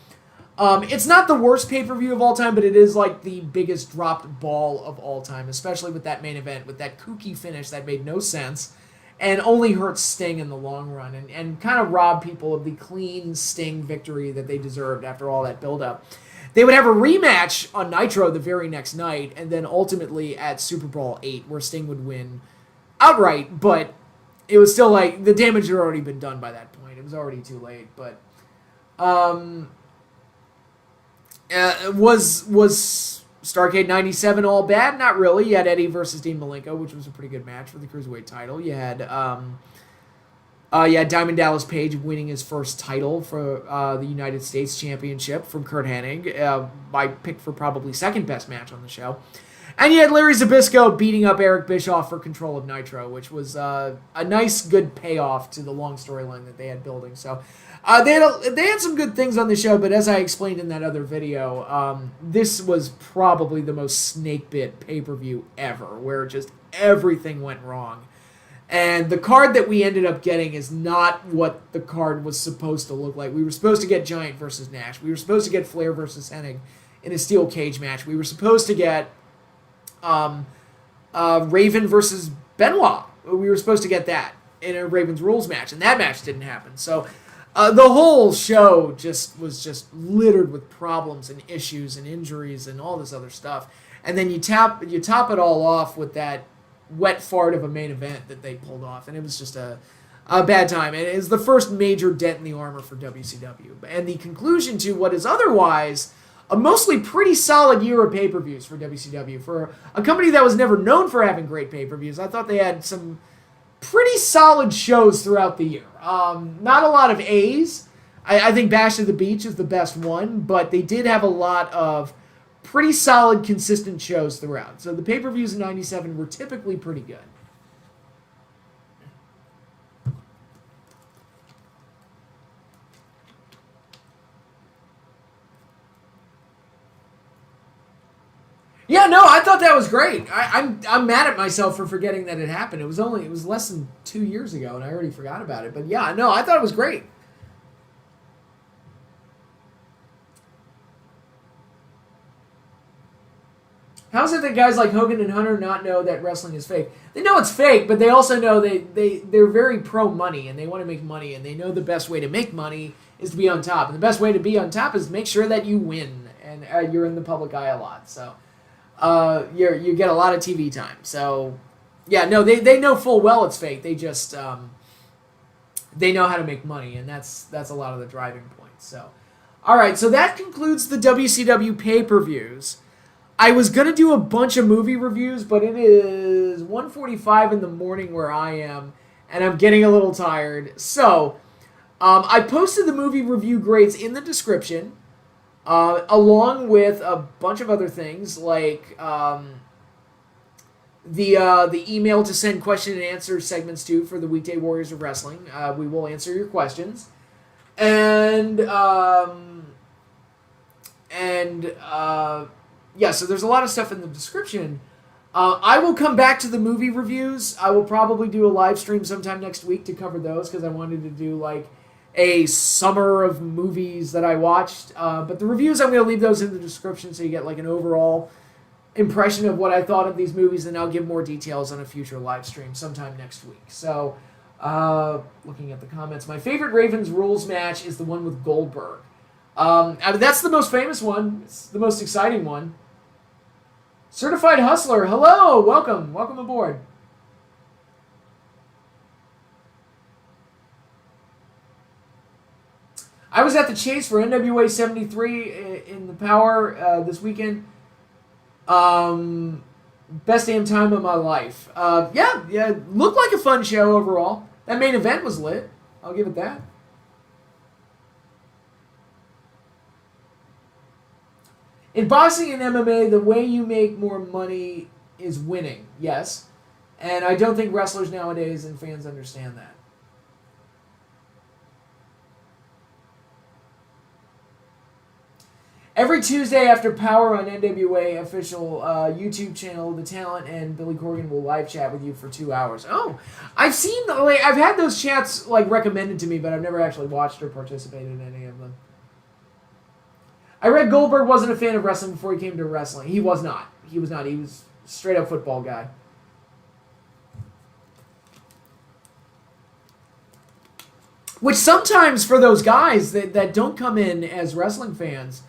It's not the worst pay-per-view of all time, but it is like the biggest dropped ball of all time, especially with that main event, with that kooky finish that made no sense. And only hurt Sting in the long run, and kind of rob people of the clean Sting victory that they deserved after all that build-up. They would have a rematch on Nitro the very next night, and then ultimately at Superbrawl 8, where Sting would win outright, but it was still like, the damage had already been done by that point. It was already too late, but was Starcade 97 all bad? Not really. You had Eddie versus Dean Malenko, which was a pretty good match for the Cruiserweight title. You had Diamond Dallas Page winning his first title for the United States Championship from Kurt Hennig. I picked for probably second best match on the show. And you had Larry Zbyszko beating up Eric Bischoff for control of Nitro, which was a nice, good payoff to the long storyline that they had building. So they had some good things on the show, but as I explained in that other video, this was probably the most snake-bit pay-per-view ever, where just everything went wrong. And the card that we ended up getting is not what the card was supposed to look like. We were supposed to get Giant versus Nash. We were supposed to get Flair versus Hennig in a steel cage match. We were supposed to get Raven versus Benoit. We were supposed to get that in a Raven's Rules match, and that match didn't happen. So The whole show was just littered with problems and issues and injuries and all this other stuff. And then you top it all off with that wet fart of a main event that they pulled off, and it was just a bad time. And it is the first major dent in the armor for WCW, and the conclusion to what is otherwise a mostly pretty solid year of pay-per-views for WCW. For a company that was never known for having great pay-per-views, I thought they had some pretty solid shows throughout the year. Not a lot of A's. I think Bash at the Beach is the best one, but they did have a lot of pretty solid, consistent shows throughout. So the pay-per-views in 97 were typically pretty good. Yeah, no, I thought that was great. I'm mad at myself for forgetting that it happened. It was less than 2 years ago, and I already forgot about it. But yeah, no, I thought it was great. How is it that guys like Hogan and Hunter not know that wrestling is fake? They know it's fake, but they also know they're very pro money, and they want to make money, and they know the best way to make money is to be on top. And the best way to be on top is to make sure that you win, and you're in the public eye a lot. So you get a lot of TV time. So yeah, no, they know full well it's fake. They just they know how to make money, and that's a lot of the driving points. So all right, so that concludes the WCW pay-per-views. I was going to do a bunch of movie reviews, but it is 1:45 in the morning where I am, and I'm getting a little tired. So, I posted the movie review grades in the description, along with a bunch of other things, like the email to send question and answer segments to for the Weekday Warriors of Wrestling. We will answer your questions. Yeah, so there's a lot of stuff in the description. I will come back to the movie reviews. I will probably do a live stream sometime next week to cover those because I wanted to do like a summer of movies that I watched. But the reviews, I'm going to leave those in the description so you get like an overall impression of what I thought of these movies, and I'll give more details on a future live stream sometime next week. So, looking at the comments, my favorite Ravens rules match is the one with Goldberg. That's the most famous one. It's the most exciting one. Certified Hustler, hello, welcome aboard. I was at the Chase for NWA 73 in the Power this weekend. Best damn time of my life. Yeah, looked like a fun show overall. That main event was lit. I'll give it that. In boxing and MMA, the way you make more money is winning, yes. And I don't think wrestlers nowadays and fans understand that. Every Tuesday after Power on NWA official YouTube channel, The Talent and Billy Corgan will live chat with you for 2 hours. Oh, I've had those chats like recommended to me, but I've never actually watched or participated in any of them. I read Goldberg wasn't a fan of wrestling before he came to wrestling. He was not. He was a straight up football guy. Which sometimes for those guys that don't come in as wrestling fans,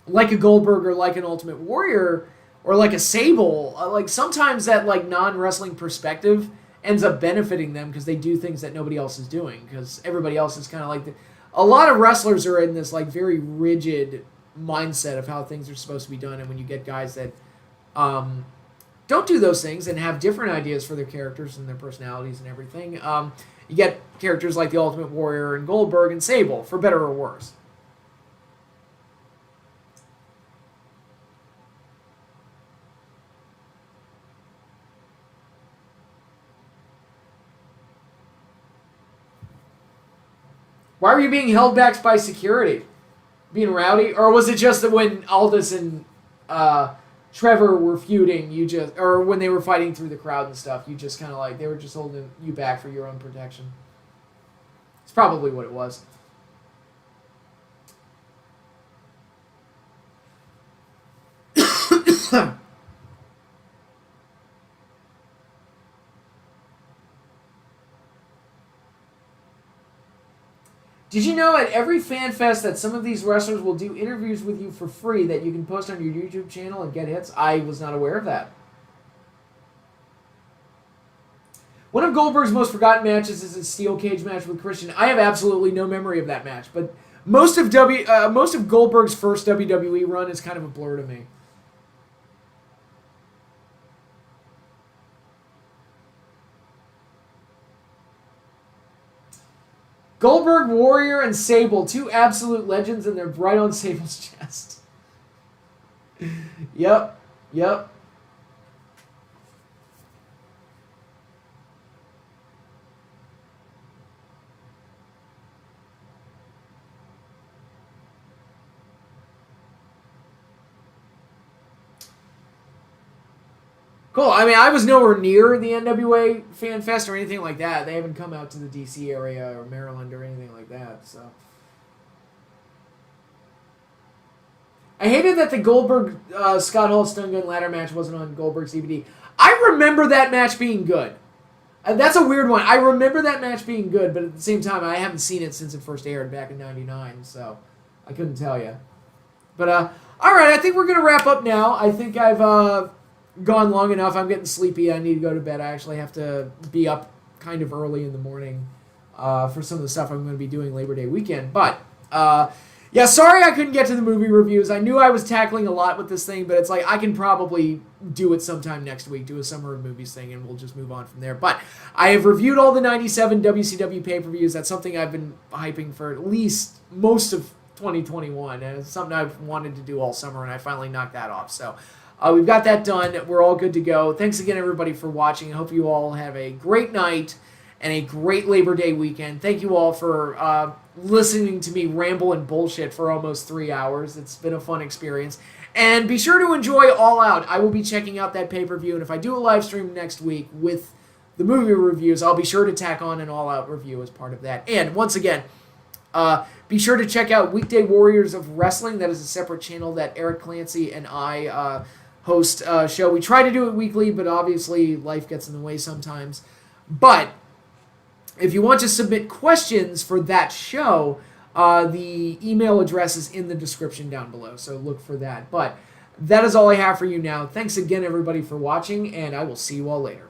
like a Goldberg or like an Ultimate Warrior or like a Sable, like sometimes that like non-wrestling perspective ends up benefiting them because they do things that nobody else is doing because everybody else is kind of like a lot of wrestlers are in this like very rigid mindset of how things are supposed to be done, and when you get guys that don't do those things and have different ideas for their characters and their personalities and everything, you get characters like the Ultimate Warrior and Goldberg and Sable, for better or worse. Why were you being held back by security? Being rowdy? Or was it just that when Aldous and Trevor were feuding, or when they were fighting through the crowd and stuff, you just kind of like, they were just holding you back for your own protection? It's probably what it was. Did you know at every fan fest that some of these wrestlers will do interviews with you for free that you can post on your YouTube channel and get hits? I was not aware of that. One of Goldberg's most forgotten matches is his steel cage match with Christian. I have absolutely no memory of that match, but most of Goldberg's first WWE run is kind of a blur to me. Goldberg, Warrior, and Sable, two absolute legends, and they're right on Sable's chest. Yep. Cool. I mean, I was nowhere near the NWA Fan Fest or anything like that. They haven't come out to the DC area or Maryland or anything like that. So I hated that the Goldberg Scott Hall Stun Gun ladder match wasn't on Goldberg's DVD. I remember that match being good. That's a weird one. I remember that match being good, but at the same time, I haven't seen it since it first aired back in '99, so I couldn't tell you. But all right, I think we're gonna wrap up now. I think I've gone long enough. I'm getting sleepy. I need to go to bed. I actually have to be up kind of early in the morning for some of the stuff I'm going to be doing Labor Day weekend. But, yeah, sorry I couldn't get to the movie reviews. I knew I was tackling a lot with this thing, but it's like I can probably do it sometime next week, do a summer of movies thing, and we'll just move on from there. But I have reviewed all the 97 WCW pay-per-views. That's something I've been hyping for at least most of 2021, and it's something I've wanted to do all summer, and I finally knocked that off. So we've got that done. We're all good to go. Thanks again, everybody, for watching. I hope you all have a great night and a great Labor Day weekend. Thank you all for listening to me ramble and bullshit for almost 3 hours. It's been a fun experience. And be sure to enjoy All Out. I will be checking out that pay-per-view, and if I do a live stream next week with the movie reviews, I'll be sure to tack on an All Out review as part of that. And once again, be sure to check out Weekday Warriors of Wrestling. That is a separate channel that Eric Clancy and I host a show. We try to do it weekly, but obviously life gets in the way sometimes. But if you want to submit questions for that show, the email address is in the description down below, so look for that. But that is all I have for you now. Thanks again, everybody, for watching, and I will see you all later.